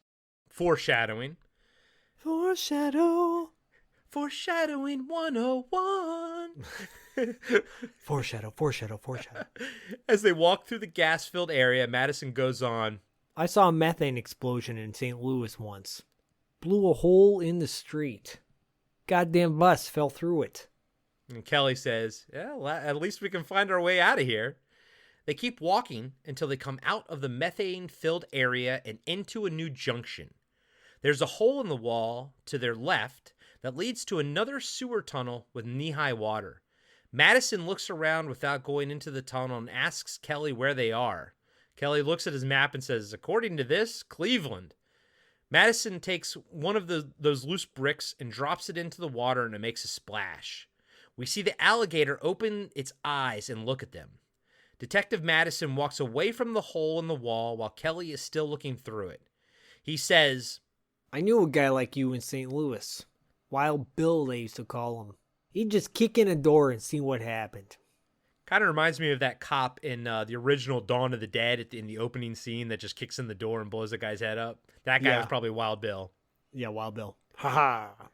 Speaker 4: Foreshadowing. Foreshadowing 101.
Speaker 3: Foreshadow.
Speaker 4: As they walk through the gas-filled area, Madison goes on,
Speaker 3: "I saw a methane explosion in St. Louis once. Blew a hole in the street. Goddamn bus fell through it."
Speaker 4: and Kelly says, "Yeah, well, at least we can find our way out of here." They keep walking until they come out of the methane-filled area and into a new junction. There's a hole in the wall to their left that leads to another sewer tunnel with knee-high water. Madison looks around without going into the tunnel and asks Kelly where they are. Kelly looks at his map and says, "According to this, Cleveland." Madison takes one of those loose bricks and drops it into the water and it makes a splash. We see the alligator open its eyes and look at them. Detective Madison walks away from the hole in the wall while Kelly is still looking through it. He says,
Speaker 3: "I knew a guy like you in St. Louis. Wild Bill, they used to call him. He'd just kick in a door and see what happened."
Speaker 4: Kind of reminds me of that cop in the original Dawn of the Dead in the opening scene that just kicks in the door and blows the guy's head up. That guy was probably Wild Bill.
Speaker 3: Yeah, Wild Bill. Ha.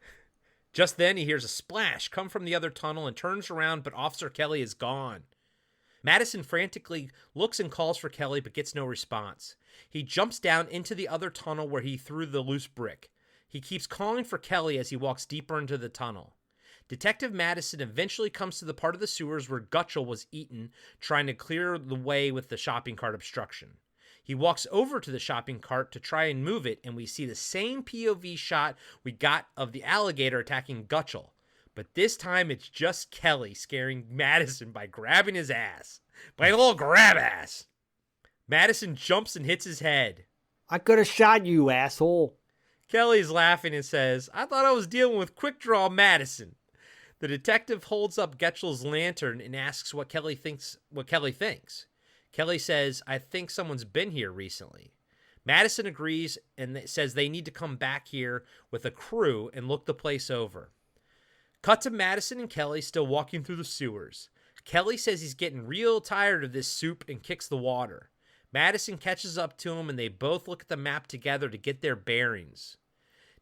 Speaker 4: Just then, he hears a splash come from the other tunnel and turns around, but Officer Kelly is gone. Madison frantically looks and calls for Kelly, but gets no response. He jumps down into the other tunnel where he threw the loose brick. He keeps calling for Kelly as he walks deeper into the tunnel. Detective Madison eventually comes to the part of the sewers where Gutchell was eaten, trying to clear the way with the shopping cart obstruction. He walks over to the shopping cart to try and move it, and we see the same POV shot we got of the alligator attacking Gutchell. But this time it's just Kelly scaring Madison by grabbing his ass. By a little grab ass. Madison jumps and hits his head.
Speaker 3: "I could have shot you, asshole."
Speaker 4: Kelly's laughing and says, "I thought I was dealing with Quick Draw Madison." The detective holds up Getchell's lantern and asks what Kelly thinks. Kelly says, "I think someone's been here recently." Madison agrees and says they need to come back here with a crew and look the place over. Cut to Madison and Kelly still walking through the sewers. Kelly says he's getting real tired of this soup and kicks the water. Madison catches up to him and they both look at the map together to get their bearings.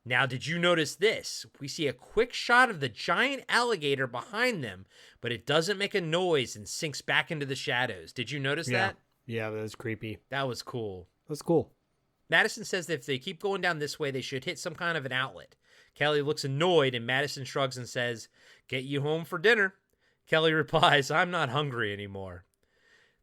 Speaker 4: Now, did you notice this? We see a quick shot of the giant alligator behind them, but it doesn't make a noise and sinks back into the shadows. Did you notice that?
Speaker 3: Yeah, that was creepy.
Speaker 4: That was cool.
Speaker 3: That's cool.
Speaker 4: Madison says that if they keep going down this way, they should hit some kind of an outlet. Kelly looks annoyed and Madison shrugs and says, "Get you home for dinner." Kelly replies, "I'm not hungry anymore."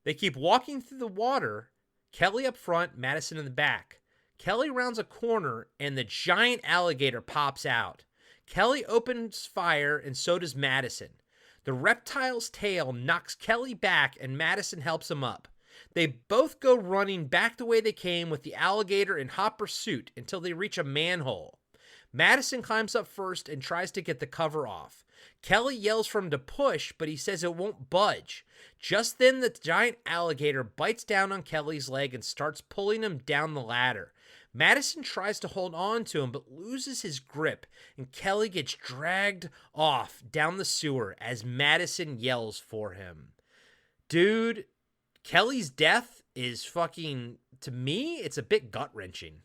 Speaker 4: They keep walking through the water, Kelly up front, Madison in the back. Kelly rounds a corner and the giant alligator pops out. Kelly opens fire and so does Madison. The reptile's tail knocks Kelly back and Madison helps him up. They both go running back the way they came with the alligator in hot pursuit until they reach a manhole. Madison climbs up first and tries to get the cover off. Kelly yells for him to push, but he says it won't budge. Just then, the giant alligator bites down on Kelly's leg and starts pulling him down the ladder. Madison tries to hold on to him, but loses his grip, and Kelly gets dragged off down the sewer as Madison yells for him. Dude, Kelly's death is fucking, to me, it's a bit gut-wrenching.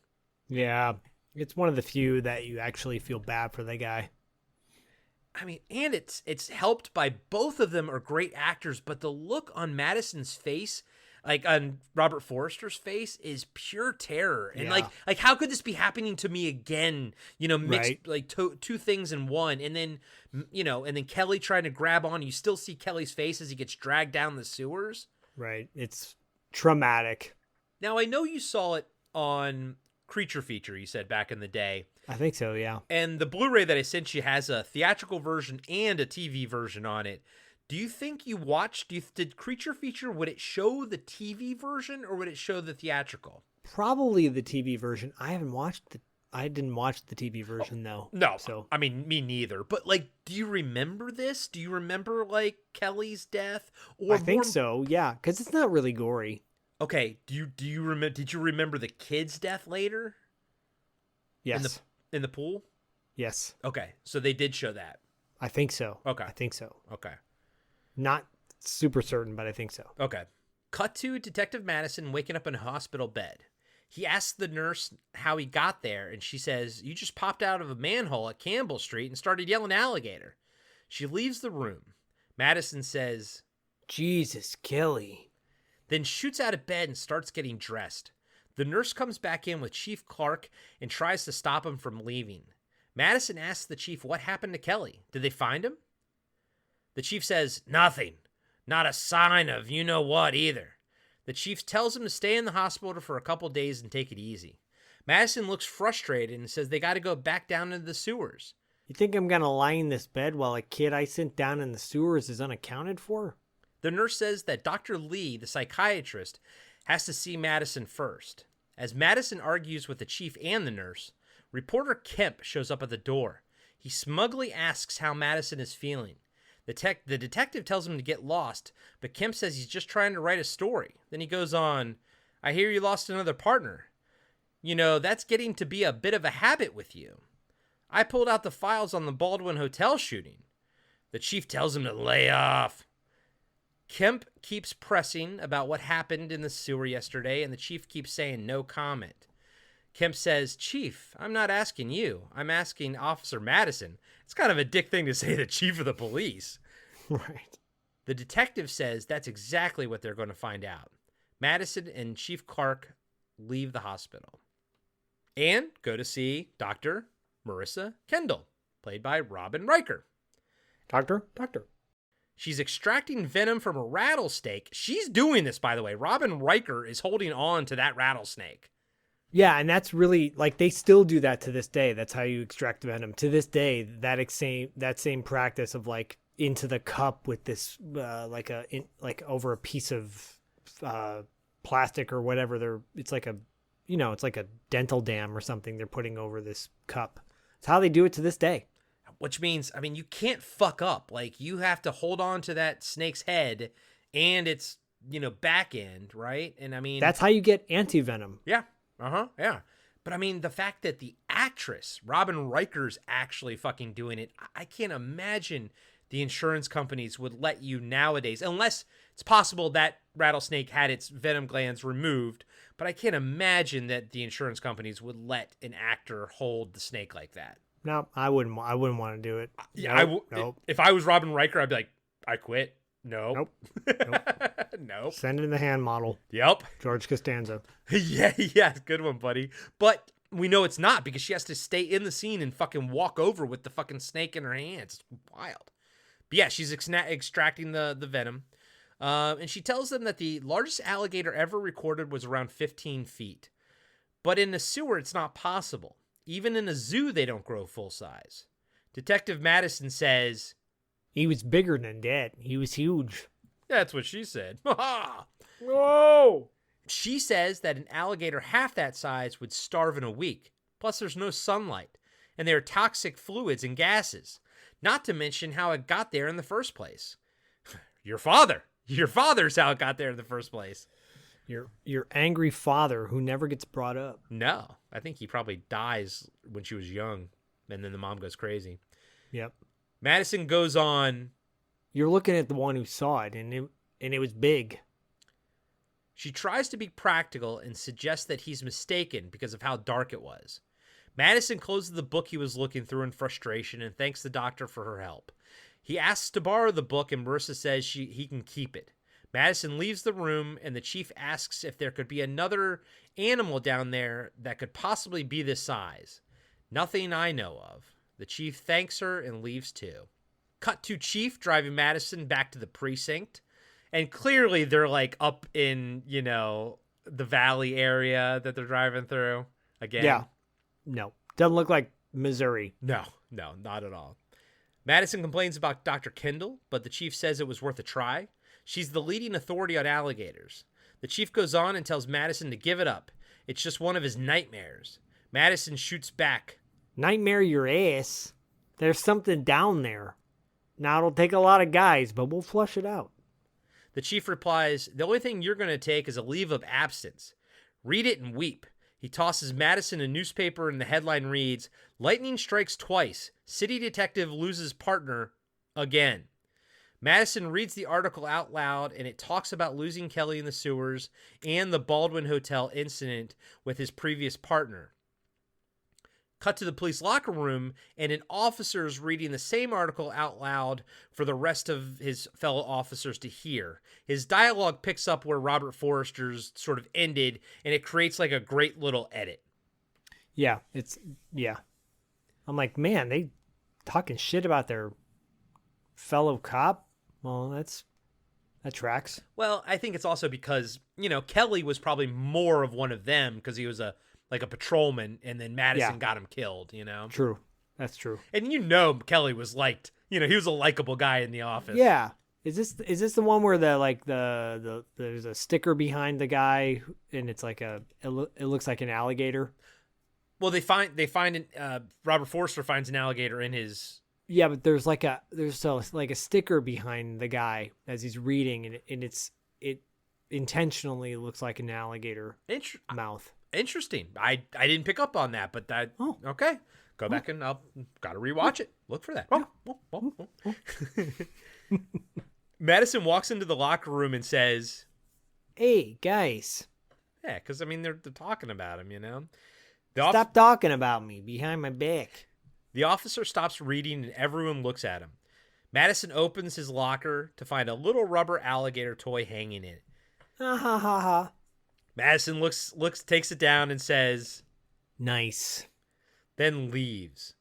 Speaker 3: Yeah, it's one of the few that you actually feel bad for the guy.
Speaker 4: I mean, and it's helped by both of them are great actors, but the look on Madison's face, like on Robert Forster's face is pure terror. And
Speaker 3: Yeah.
Speaker 4: like how could this be happening to me again? You know, mixed
Speaker 3: Right.
Speaker 4: like two things in one. And then, and then Kelly trying to grab on. You still see Kelly's face as he gets dragged down the sewers.
Speaker 3: Right. It's traumatic.
Speaker 4: Now, I know you saw it on Creature Feature, you said back in the day.
Speaker 3: I think so, yeah.
Speaker 4: And the Blu-ray that I sent you has a theatrical version and a TV version on it. Do you think you watched, did Creature Feature, would it show the TV version or would it show the theatrical?
Speaker 3: Probably the TV version. I didn't watch the TV version though.
Speaker 4: No.
Speaker 3: So
Speaker 4: I mean, me neither. But like, do you remember this? Do you remember like Kelly's death? Or
Speaker 3: I think so, yeah, because it's not really gory.
Speaker 4: Okay. Did you remember the kid's death later?
Speaker 3: Yes.
Speaker 4: In the pool?
Speaker 3: Yes.
Speaker 4: Okay. So they did show that.
Speaker 3: I think so.
Speaker 4: Okay.
Speaker 3: I think so.
Speaker 4: Okay.
Speaker 3: Not super certain, but I think so.
Speaker 4: Okay. Cut to Detective Madison waking up in a hospital bed. He asks the nurse how he got there, and she says, "You just popped out of a manhole at Campbell Street and started yelling alligator." She leaves the room. Madison says,
Speaker 3: "Jesus, Kelly."
Speaker 4: Then shoots out of bed and starts getting dressed. The nurse comes back in with Chief Clark and tries to stop him from leaving. Madison asks the chief what happened to Kelly. Did they find him? The chief says, "Nothing. Not a sign of you-know-what either." The chief tells him to stay in the hospital for a couple days and take it easy. Madison looks frustrated and says they got to go back down into the sewers.
Speaker 3: You think I'm going to lie in this bed while a kid I sent down in the sewers is unaccounted for?
Speaker 4: The nurse says that Dr. Lee, the psychiatrist, has to see Madison first. As Madison argues with the chief and the nurse, reporter Kemp shows up at the door. He smugly asks how Madison is feeling. The detective tells him to get lost, but Kemp says he's just trying to write a story. Then he goes on, "I hear you lost another partner. You know, that's getting to be a bit of a habit with you. I pulled out the files on the Baldwin Hotel shooting." The chief tells him to lay off. Kemp keeps pressing about what happened in the sewer yesterday, and the chief keeps saying no comment. Kemp says, "Chief, I'm not asking you. I'm asking Officer Madison." It's kind of a dick thing to say to the chief of the police.
Speaker 3: Right.
Speaker 4: The detective says that's exactly what they're going to find out. Madison and Chief Clark leave the hospital and go to see Dr. Marissa Kendall, played by Robin Riker.
Speaker 3: Doctor.
Speaker 4: She's extracting venom from a rattlesnake. She's doing this, by the way. Robin Riker is holding on to that rattlesnake.
Speaker 3: Yeah, and that's really, like, they still do that to this day. That's how you extract venom. To this day, that same practice of, like, into the cup with this, like over a piece of plastic or whatever. It's like a dental dam or something they're putting over this cup. It's how they do it to this day.
Speaker 4: Which means, I mean, you can't fuck up. Like, you have to hold on to that snake's head and its, back end, right? And I mean...
Speaker 3: That's how you get anti-venom.
Speaker 4: Yeah. Yeah. But I mean, the fact that the actress, Robin Riker's actually fucking doing it, I can't imagine the insurance companies would let you nowadays, unless it's possible that rattlesnake had its venom glands removed, but I can't imagine that the insurance companies would let an actor hold the snake like that.
Speaker 3: No, I wouldn't want to do it.
Speaker 4: Yeah,
Speaker 3: Nope.
Speaker 4: If I was Robin Riker, I'd be like, I quit. Nope. Nope.
Speaker 3: Send it in the hand model.
Speaker 4: Yep.
Speaker 3: George Costanza.
Speaker 4: Yeah, good one, buddy. But we know it's not because she has to stay in the scene and fucking walk over with the fucking snake in her hands. It's wild. But yeah, she's extracting the venom. And she tells them that the largest alligator ever recorded was around 15 feet. But in the sewer, it's not possible. Even in a zoo, they don't grow full size. Detective Madison says...
Speaker 3: He was bigger than that. He was huge.
Speaker 4: That's what she said.
Speaker 3: Whoa!
Speaker 4: She says that an alligator half that size would starve in a week. Plus, there's no sunlight. And there are toxic fluids and gases. Not to mention how it got there in the first place. Your father's how it got there in the first place.
Speaker 3: Your angry father who never gets brought up.
Speaker 4: No, I think he probably dies when she was young, and then the mom goes crazy.
Speaker 3: Yep.
Speaker 4: Madison goes on.
Speaker 3: You're looking at the one who saw it, and it was big.
Speaker 4: She tries to be practical and suggests that he's mistaken because of how dark it was. Madison closes the book he was looking through in frustration and thanks the doctor for her help. He asks to borrow the book, and Marissa says he can keep it. Madison leaves the room, and the chief asks if there could be another animal down there that could possibly be this size. Nothing I know of. The chief thanks her and leaves too. Cut to Chief driving Madison back to the precinct. And clearly they're like up in, the valley area that they're driving through again.
Speaker 3: Yeah. No. Doesn't look like Missouri.
Speaker 4: No, not at all. Madison complains about Dr. Kendall, but the chief says it was worth a try. She's the leading authority on alligators. The chief goes on and tells Madison to give it up. It's just one of his nightmares. Madison shoots back.
Speaker 3: Nightmare your ass. There's something down there. Now it'll take a lot of guys, but we'll flush it out.
Speaker 4: The chief replies, the only thing you're going to take is a leave of absence. Read it and weep. He tosses Madison a newspaper and the headline reads, Lightning strikes twice. City detective loses partner again. Madison reads the article out loud, and it talks about losing Kelly in the sewers and the Baldwin Hotel incident with his previous partner. Cut to the police locker room, and an officer is reading the same article out loud for the rest of his fellow officers to hear. His dialogue picks up where Robert Forster's sort of ended, and it creates like a great little edit.
Speaker 3: Yeah, I'm like, man, they talking shit about their fellow cop? Well, that tracks.
Speaker 4: Well, I think it's also because, Kelly was probably more of one of them because he was a patrolman, and then Madison got him killed,
Speaker 3: True. That's true.
Speaker 4: And Kelly was liked. He was a likable guy in the office.
Speaker 3: Yeah. Is this the one where there's a sticker behind the guy and it's like it looks like an alligator?
Speaker 4: Well, Robert Forster finds an alligator in his.
Speaker 3: Yeah, but there's a sticker behind the guy as he's reading, and it intentionally looks like an alligator mouth.
Speaker 4: Interesting. I didn't pick up on that, but that. Oh, okay. Go back and I'll gotta rewatch it. Look for that. Madison walks into the locker room and says,
Speaker 3: "Hey guys."
Speaker 4: Yeah, because they're talking about him.
Speaker 3: Stop talking about me behind my back.
Speaker 4: The officer stops reading and everyone looks at him. Madison opens his locker to find a little rubber alligator toy hanging in it.
Speaker 3: Ha ha ha ha.
Speaker 4: Madison takes it down and says,
Speaker 3: "Nice."
Speaker 4: Then leaves.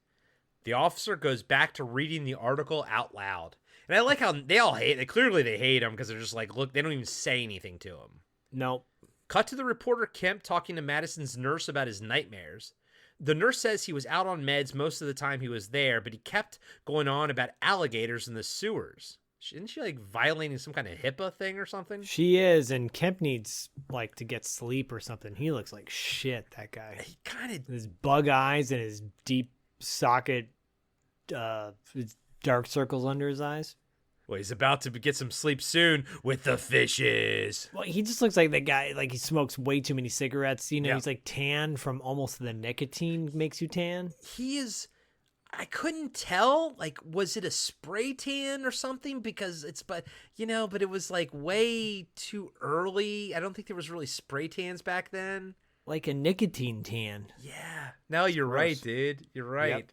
Speaker 4: The officer goes back to reading the article out loud. And I like how they all clearly they hate him because they're just like, look, they don't even say anything to him.
Speaker 3: Nope.
Speaker 4: Cut to the reporter Kemp talking to Madison's nurse about his nightmares. The nurse says he was out on meds most of the time he was there, but he kept going on about alligators in the sewers. Isn't she violating some kind of HIPAA thing or something?
Speaker 3: She is, and Kemp needs to get sleep or something. He looks like shit, that guy.
Speaker 4: He kind of
Speaker 3: his bug eyes and his deep socket, his dark circles under his eyes.
Speaker 4: Well, he's about to get some sleep soon with the fishes.
Speaker 3: Well, he just looks like that guy. He smokes way too many cigarettes. He's tan from almost the nicotine makes you tan.
Speaker 4: He is. I couldn't tell, was it a spray tan or something? Because but it was way too early. I don't think there was really spray tans back then.
Speaker 3: Like a nicotine tan.
Speaker 4: Yeah. No, you're right, dude. You're right.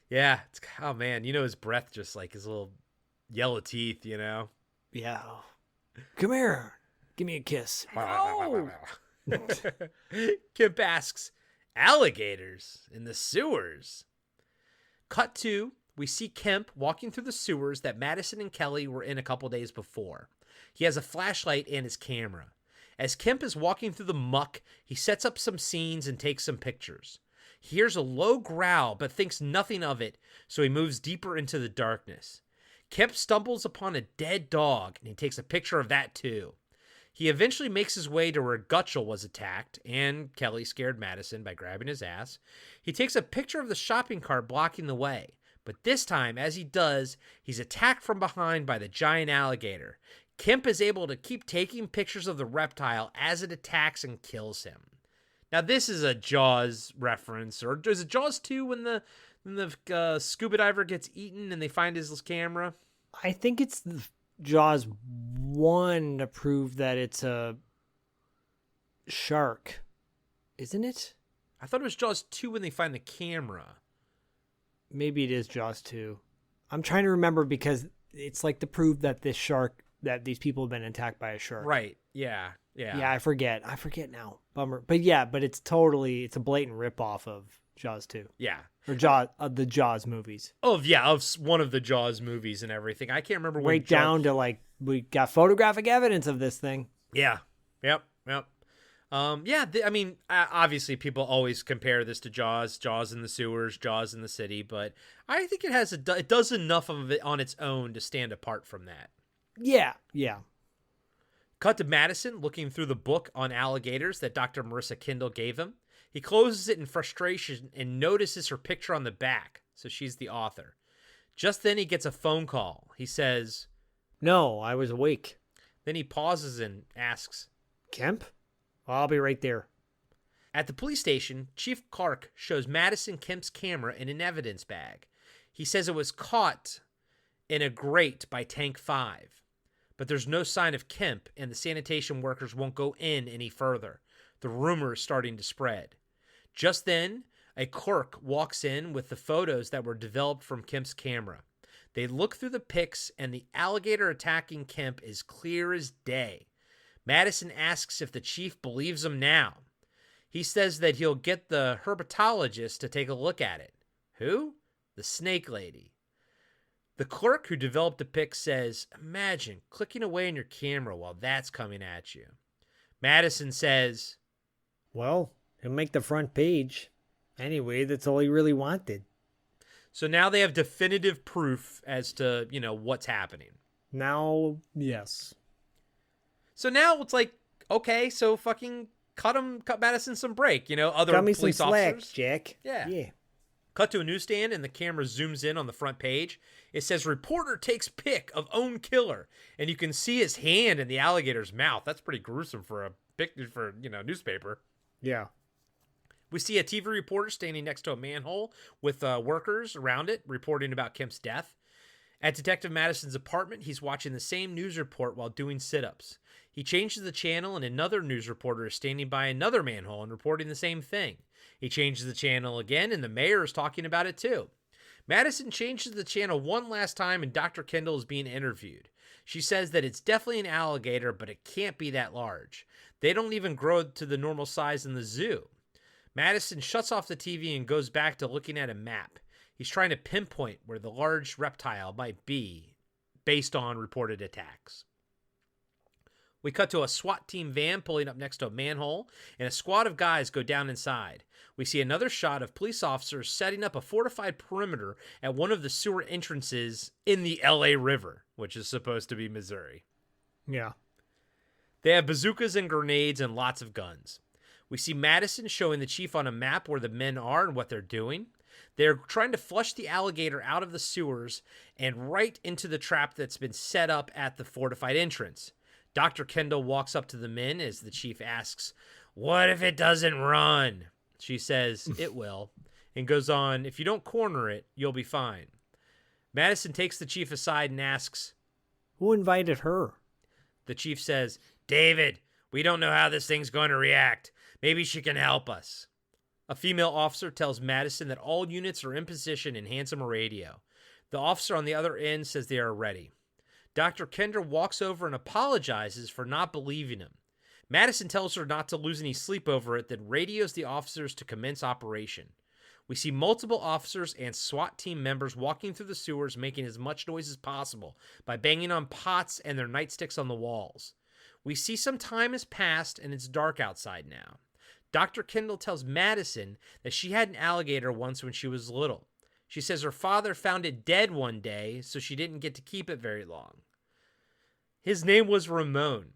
Speaker 4: Yep. Oh man, his breath just his little yellow teeth,
Speaker 3: Yeah. Come here. Give me a kiss.
Speaker 4: Oh. Kemp asks, alligators in the sewers? Cut to, we see Kemp walking through the sewers that Madison and Kelly were in a couple days before. He has a flashlight and his camera. As Kemp is walking through the muck, he sets up some scenes and takes some pictures. He hears a low growl but thinks nothing of it, so he moves deeper into the darkness. Kemp stumbles upon a dead dog, and he takes a picture of that too. He eventually makes his way to where Gutchell was attacked, and Kelly scared Madison by grabbing his ass. He takes a picture of the shopping cart blocking the way, but this time, as he does, he's attacked from behind by the giant alligator. Kemp is able to keep taking pictures of the reptile as it attacks and kills him. Now, this is a Jaws reference, or is it Jaws 2 when the scuba diver gets eaten and they find his camera?
Speaker 3: I think it's the Jaws 1 to prove that it's a shark, isn't it?
Speaker 4: I thought it was Jaws 2 when they find the camera.
Speaker 3: Maybe it is Jaws 2. I'm trying to remember because it's to prove that this shark, that these people have been attacked by a shark.
Speaker 4: Right. Yeah. Yeah.
Speaker 3: Yeah, I forget now. Bummer. But it's a blatant ripoff of Jaws 2.
Speaker 4: Yeah.
Speaker 3: Or Jaws, the Jaws movies.
Speaker 4: Oh, yeah, of one of the Jaws movies and everything. I can't remember when.
Speaker 3: Right down to like, we got photographic evidence of this thing.
Speaker 4: Yeah. Yep. I mean, obviously people always compare this to Jaws in the sewers, Jaws in the city, but I think it does enough of it on its own to stand apart from that.
Speaker 3: Yeah.
Speaker 4: Cut to Madison looking through the book on alligators that Dr. Marissa Kindle gave him. He closes it in frustration and notices her picture on the back, so she's the author. Just then he gets a phone call. He says,
Speaker 3: "No, I was awake."
Speaker 4: Then he pauses and asks,
Speaker 3: "Kemp? I'll be right there."
Speaker 4: At the police station, Chief Clark shows Madison Kemp's camera in an evidence bag. He says it was caught in a grate by Tank 5. But there's no sign of Kemp, and the sanitation workers won't go in any further. The rumor is starting to spread. Just then, a clerk walks in with the photos that were developed from Kemp's camera. They look through the pics, and the alligator attacking Kemp is clear as day. Madison asks if the chief believes him now. He says that he'll get the herpetologist to take a look at it. Who? The snake lady. The clerk who developed the pic says, "Imagine clicking away on your camera while that's coming at you." Madison says,
Speaker 3: "Well, he'll make the front page. Anyway, that's all he really wanted."
Speaker 4: So now they have definitive proof as to, what's happening.
Speaker 3: Now, yes.
Speaker 4: So now it's like, okay, so fucking cut Madison some break, other
Speaker 3: cut me
Speaker 4: police
Speaker 3: some
Speaker 4: officers.
Speaker 3: Slack, Jack.
Speaker 4: Yeah. Cut to a newsstand and the camera zooms in on the front page. It says, "Reporter takes pic of own killer." And you can see his hand in the alligator's mouth. That's pretty gruesome for newspaper.
Speaker 3: Yeah.
Speaker 4: We see a TV reporter standing next to a manhole with workers around it reporting about Kemp's death. At Detective Madison's apartment, he's watching the same news report while doing sit-ups. He changes the channel and another news reporter is standing by another manhole and reporting the same thing. He changes the channel again and the mayor is talking about it too. Madison changes the channel one last time and Dr. Kendall is being interviewed. She says that it's definitely an alligator, but it can't be that large. They don't even grow to the normal size in the zoo. Madison shuts off the TV and goes back to looking at a map. He's trying to pinpoint where the large reptile might be based on reported attacks. We cut to a SWAT team van pulling up next to a manhole, and a squad of guys go down inside. We see another shot of police officers setting up a fortified perimeter at one of the sewer entrances in the LA River, which is supposed to be Missouri.
Speaker 3: Yeah.
Speaker 4: They have bazookas and grenades and lots of guns. We see Madison showing the chief on a map where the men are and what they're doing. They're trying to flush the alligator out of the sewers and right into the trap that's been set up at the fortified entrance. Dr. Kendall walks up to the men as the chief asks, "What if it doesn't run?" She says, "It will," and goes on, "If you don't corner it, you'll be fine." Madison takes the chief aside and asks,
Speaker 3: "Who invited her?"
Speaker 4: The chief says, "David, we don't know how this thing's going to react. Maybe she can help us." A female officer tells Madison that all units are in position and hands him a radio. The officer on the other end says they are ready. Dr. Kendall walks over and apologizes for not believing him. Madison tells her not to lose any sleep over it, then radios the officers to commence operation. We see multiple officers and SWAT team members walking through the sewers making as much noise as possible by banging on pots and their nightsticks on the walls. We see some time has passed and it's dark outside now. Dr. Kendall tells Madison that she had an alligator once when she was little. She says her father found it dead one day, so she didn't get to keep it very long. His name was Ramon.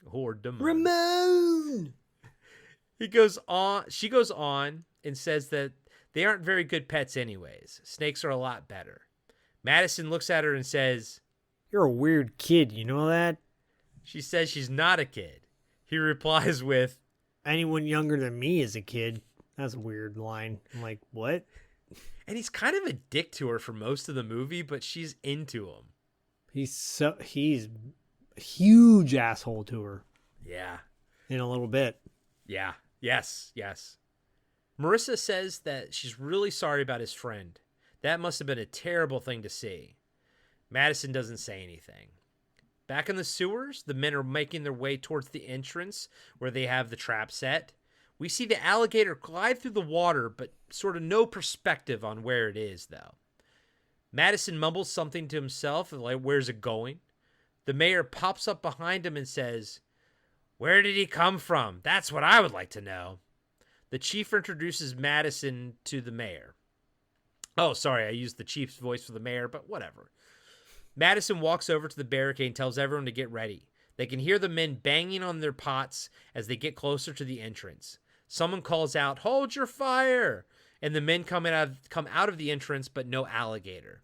Speaker 4: Or Damon.
Speaker 3: Ramon!
Speaker 4: She goes on and says that they aren't very good pets anyways. Snakes are a lot better. Madison looks at her and says,
Speaker 3: "You're a weird kid, you know that?"
Speaker 4: She says she's not a kid. He replies with,
Speaker 3: "Anyone younger than me is a kid." That's a weird line. I'm like, what?
Speaker 4: And he's kind of a dick to her for most of the movie, but she's into him.
Speaker 3: He's a huge asshole to her.
Speaker 4: Yeah.
Speaker 3: In a little bit.
Speaker 4: Yeah. Yes. Marissa says that she's really sorry about his friend. That must have been a terrible thing to see. Madison doesn't say anything. Back in the sewers, the men are making their way towards the entrance where they have the trap set. We see the alligator glide through the water, but sort of no perspective on where it is, though. Madison mumbles something to himself, like, where's it going? The mayor pops up behind him and says, where did he come from? That's what I would like to know. The chief introduces Madison to the mayor. Oh, sorry, I used the chief's voice for the mayor, but whatever. Madison walks over to the barricade and tells everyone to get ready. They can hear the men banging on their pots as they get closer to the entrance. Someone calls out, hold your fire! And the men come out of the entrance, but no alligator.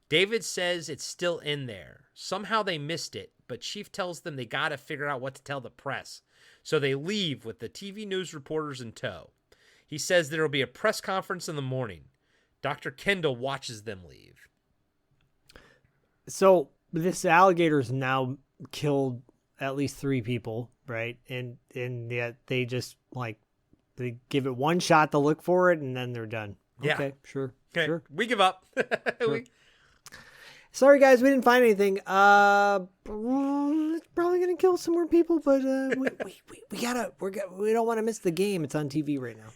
Speaker 4: David says it's still in there. Somehow they missed it, but Chief tells them they gotta figure out what to tell the press. So they leave with the TV news reporters in tow. He says there will be a press conference in the morning. Dr. Kendall watches them leave.
Speaker 3: So this alligator's now killed at least 3 people, right? And yet they just they give it one shot to look for it, and then they're done.
Speaker 4: Yeah.
Speaker 3: Okay, sure.
Speaker 4: Okay,
Speaker 3: sure.
Speaker 4: we give up.
Speaker 3: Sure. Sorry, guys, we didn't find anything. It's probably gonna kill some more people, but we don't want to miss the game. It's on TV right now.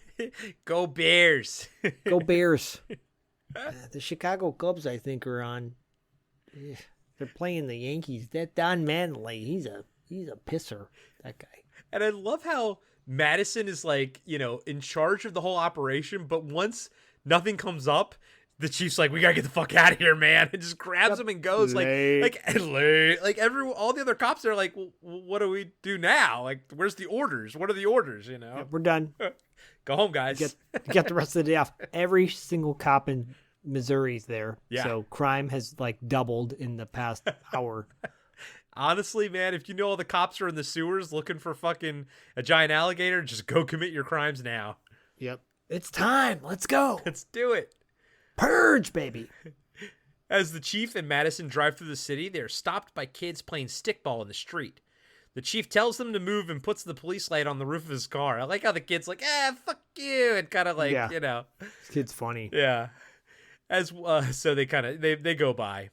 Speaker 4: Go Bears!
Speaker 3: Go Bears! The Chicago Cubs, I think, are on. They're playing the Yankees. That Don Mattingly, he's a pisser. That guy.
Speaker 4: And I love how Madison is in charge of the whole operation, but once nothing comes up, the chief's like, we gotta get the fuck out of here, man, and just grabs him and goes. All the other cops are like, well, what do we do now? Like, where's the orders? What are the orders?
Speaker 3: Yeah, we're done.
Speaker 4: Go home, guys.
Speaker 3: Get the rest of the day off. Every single cop in Missouri's there.
Speaker 4: Yeah.
Speaker 3: So crime has doubled in the past hour.
Speaker 4: Honestly, man, if you know all the cops are in the sewers looking for fucking a giant alligator, just go commit your crimes now.
Speaker 3: Yep. It's time. Let's go.
Speaker 4: Let's do it.
Speaker 3: Purge, baby.
Speaker 4: As the chief and Madison drive through the city, they are stopped by kids playing stickball in the street. The chief tells them to move and puts the police light on the roof of his car. I like how the kid's like, fuck you, and kind of
Speaker 3: This kid's funny.
Speaker 4: Yeah. So they they go by.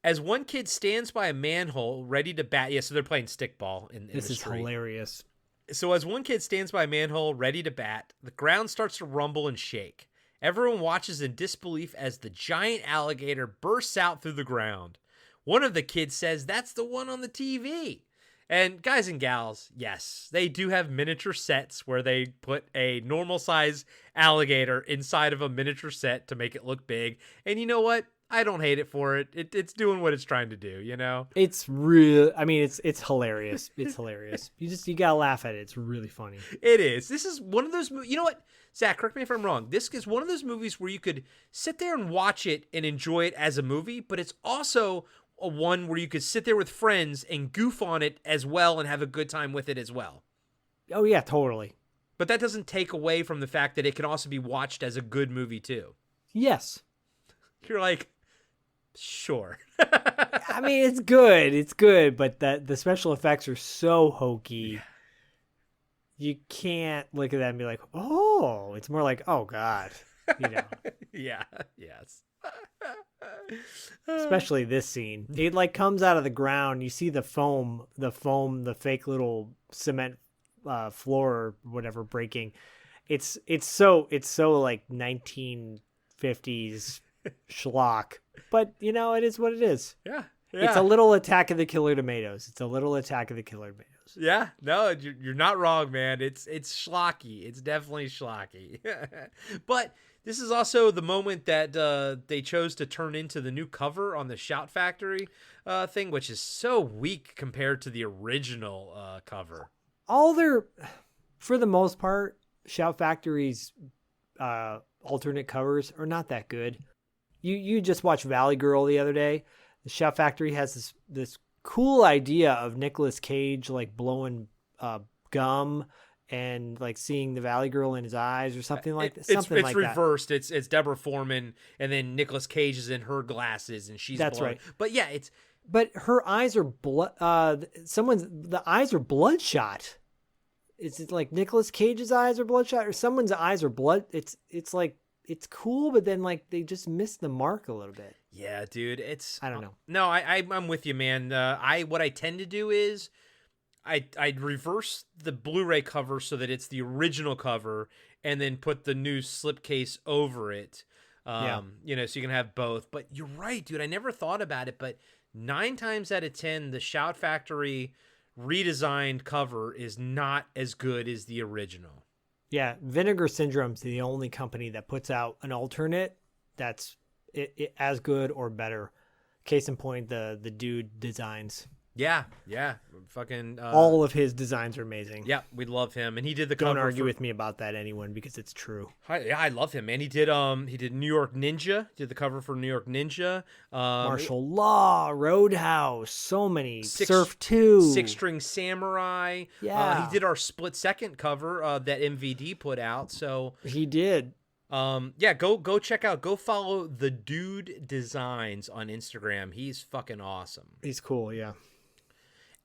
Speaker 4: As one kid stands by a manhole ready to bat, so they're playing stickball in
Speaker 3: This
Speaker 4: the
Speaker 3: is
Speaker 4: street.
Speaker 3: hilarious.
Speaker 4: So as one kid stands by a manhole ready to bat, the ground starts to rumble and shake. Everyone watches in disbelief as the giant alligator bursts out through the ground. One of the kids says, that's the one on the TV. And guys and gals, yes, they do have miniature sets where they put a normal size alligator inside of a miniature set to make it look big. And you know what? I don't hate it for it. It's doing what it's trying to do, you know?
Speaker 3: It's real. I mean, it's hilarious. It's hilarious. You gotta laugh at it. It's really funny.
Speaker 4: It is. This is one of those, you know what? Zach, correct me if I'm wrong. This is one of those movies where you could sit there and watch it and enjoy it as a movie, but it's also a one where you could sit there with friends and goof on it as well and have a good time with it as well.
Speaker 3: Oh, yeah, totally.
Speaker 4: But that doesn't take away from the fact that it can also be watched as a good movie, too.
Speaker 3: Yes.
Speaker 4: You're like, sure.
Speaker 3: I mean, it's good. It's good, but the special effects are so hokey.
Speaker 4: Yeah.
Speaker 3: You can't look at that and be like, oh, it's more like, oh, God. You know.
Speaker 4: Yeah, yes.
Speaker 3: Especially this scene. It comes out of the ground. You see the foam, the fake little cement floor or whatever breaking. It's so like 1950s schlock. But, you know, it is what it is.
Speaker 4: Yeah.
Speaker 3: It's a little Attack of the Killer Tomatoes.
Speaker 4: Yeah, no, you're not wrong, man. It's schlocky. It's definitely schlocky. But this is also the moment that they chose to turn into the new cover on the Shout Factory thing, which is so weak compared to the original cover.
Speaker 3: For the most part, Shout Factory's alternate covers are not that good. You just watched Valley Girl the other day. The Shout Factory has this cool idea of Nicolas Cage blowing gum and seeing the Valley Girl in his eyes or something like that.
Speaker 4: It's reversed. It's Deborah Foreman, and then Nicolas Cage is in her glasses, and she's
Speaker 3: that's
Speaker 4: blowing.
Speaker 3: Right.
Speaker 4: But yeah,
Speaker 3: but her eyes are the eyes are bloodshot. Is it like Nicolas Cage's eyes are bloodshot, or someone's eyes are blood? It's cool, but then they just miss the mark a little bit.
Speaker 4: Yeah, dude,
Speaker 3: I don't know.
Speaker 4: No, I'm with you, man. What I tend to do is I'd reverse the Blu-ray cover so that it's the original cover, and then put the new slipcase over it. So you can have both. But you're right, dude. I never thought about it, but 9 times out of 10, the Shout Factory redesigned cover is not as good as the original.
Speaker 3: Yeah, Vinegar Syndrome's the only company that puts out an alternate that's as good or better. Case in point, the Dude designs.
Speaker 4: Yeah. Fucking
Speaker 3: all of his designs are amazing.
Speaker 4: Yeah, we love him, and he did the
Speaker 3: Don't
Speaker 4: cover.
Speaker 3: argue with me about that, anyone, because it's true.
Speaker 4: I love him, man. He did New York Ninja. Did the cover for New York Ninja.
Speaker 3: Martial Law, Roadhouse, so many. Surf 2,
Speaker 4: Six String Samurai.
Speaker 3: Yeah,
Speaker 4: he did our split second cover that MVD put out. So
Speaker 3: he did.
Speaker 4: Go check out. Go follow the Dude Designs on Instagram. He's fucking awesome.
Speaker 3: He's cool. Yeah.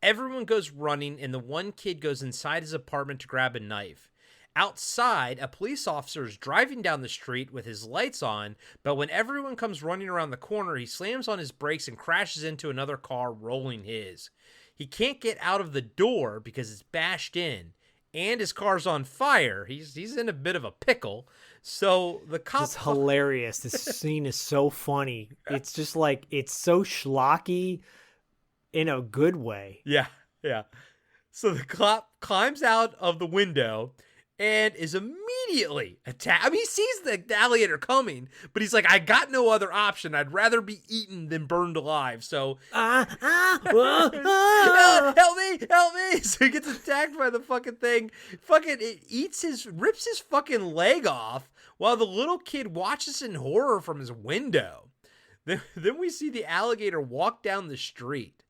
Speaker 4: Everyone goes running, and the one kid goes inside his apartment to grab a knife. Outside, a police officer is driving down the street with his lights on, but when everyone comes running around the corner, he slams on his brakes and crashes into another car, rolling his. He can't get out of the door because it's bashed in, and his car's on fire. He's in a bit of a pickle. So the cop...
Speaker 3: It's hilarious. This scene is so funny. It's just like, it's so schlocky in a good way.
Speaker 4: Yeah. So the cop climbs out of the window and is immediately attacked. I mean, he sees the alligator coming, but he's like, I got no other option. I'd rather be eaten than burned alive. So, help me. So he gets attacked by the fucking thing. It rips his fucking leg off while the little kid watches in horror from his window. Then we see the alligator walk down the street.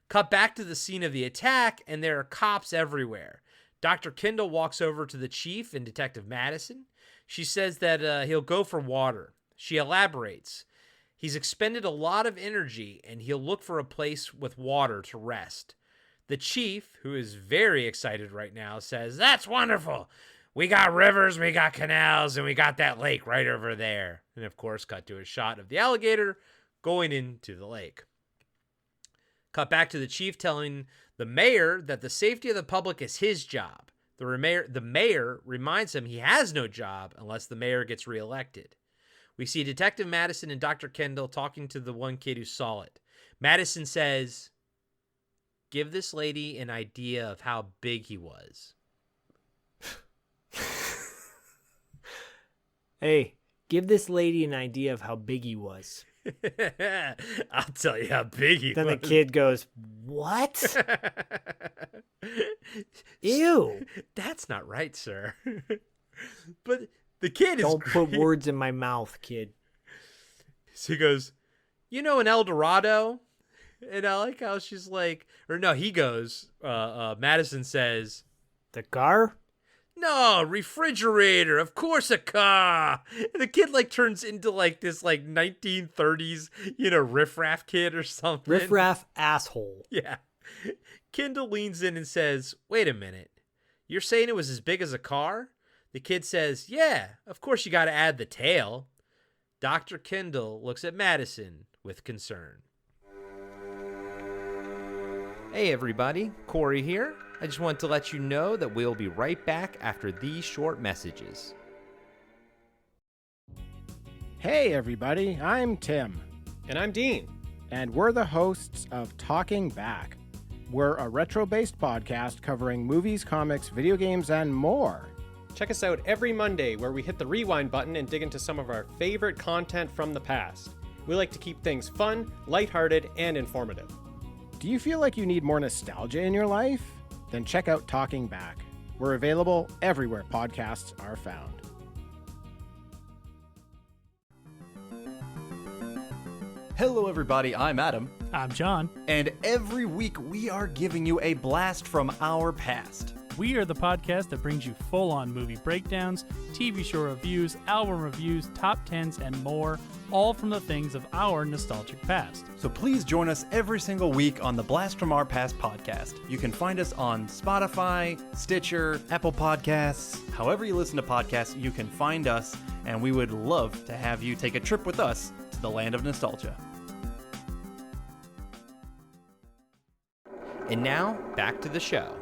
Speaker 4: Cut back to the scene of the attack, and there are cops everywhere. Dr. Kendall walks over to the chief and Detective Madison. She says that he'll go for water. She elaborates. He's expended a lot of energy, and he'll look for a place with water to rest. The chief, who is very excited right now, says, "That's wonderful. We got rivers, we got canals, and we got that lake right over there." And of course, cut to a shot of the alligator going into the lake. Cut back to the chief telling the mayor that the safety of the public is his job. The mayor reminds him he has no job unless the mayor gets reelected. We see Detective Madison and Dr. Kendall talking to the one kid who saw it. Madison says, "Give this lady an idea of how big he was."
Speaker 3: Hey, give this lady an idea of how big he was.
Speaker 4: I'll tell you how big he was.
Speaker 3: Then the kid goes, "What? Ew.
Speaker 4: That's not right, sir." But the kid is
Speaker 3: Don't
Speaker 4: great.
Speaker 3: put words in my mouth, kid.
Speaker 4: So he goes, "You know, in El Dorado?" And I like how she's like, he goes, Madison says,
Speaker 3: "The car?"
Speaker 4: "No, refrigerator, of course a car." And the kid turns into this 1930s, riffraff kid or something.
Speaker 3: Riffraff asshole.
Speaker 4: Yeah. Kendall leans in and says, "Wait a minute. You're saying it was as big as a car?" The kid says, "Yeah, of course you got to add the tail." Dr. Kendall looks at Madison with concern. Hey everybody, Corey here. I just want to let you know that we'll be right back after these short messages.
Speaker 13: Hey everybody, I'm Tim.
Speaker 14: And I'm Dean.
Speaker 13: And we're the hosts of Talking Back. We're a retro-based podcast covering movies, comics, video games, and more.
Speaker 14: Check us out every Monday where we hit the rewind button and dig into some of our favorite content from the past. We like to keep things fun, lighthearted, and informative.
Speaker 13: Do you feel like you need more nostalgia in your life? Then check out Talking Back. We're available everywhere podcasts are found.
Speaker 11: Hello everybody, I'm Adam.
Speaker 12: I'm John.
Speaker 11: And every week we are giving you a blast from our past.
Speaker 12: We are the podcast that brings you full-on movie breakdowns, TV show reviews, album reviews, top 10s, and more, all from the things of our nostalgic past.
Speaker 11: So please join us every single week on the Blast from Our Past podcast. You can find us on Spotify, Stitcher, Apple Podcasts. However you listen to podcasts, you can find us, and we would love to have you take a trip with us to the land of nostalgia.
Speaker 4: And now, back to the show.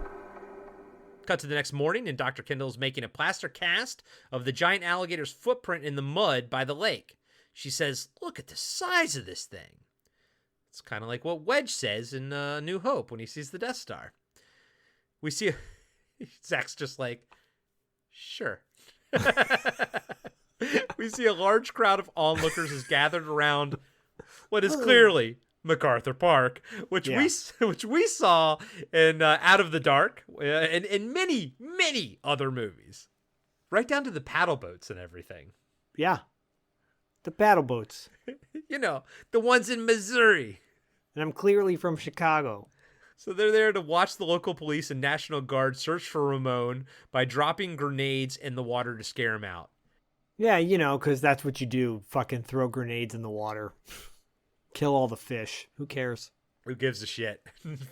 Speaker 4: Cut to the next morning, and Dr. Kendall's making a plaster cast of the giant alligator's footprint in the mud by the lake. She says, "Look at the size of this thing." It's kind of like what Wedge says in New Hope when he sees the Death Star. We see Zach's just like, sure. We see a large crowd of onlookers is gathered around what is clearly MacArthur Park, which we saw in Out of the Dark and in many other movies, right down to the paddle boats and everything.
Speaker 3: Yeah, the paddle boats.
Speaker 4: You know, the ones in Missouri.
Speaker 3: And I'm clearly from Chicago.
Speaker 4: So they're there to watch the local police and National Guard search for Ramon by dropping grenades in the water to scare him out.
Speaker 3: Yeah, you know, because that's what you do. Fucking throw grenades in the water. Kill all the fish. Who cares?
Speaker 4: Who gives a shit?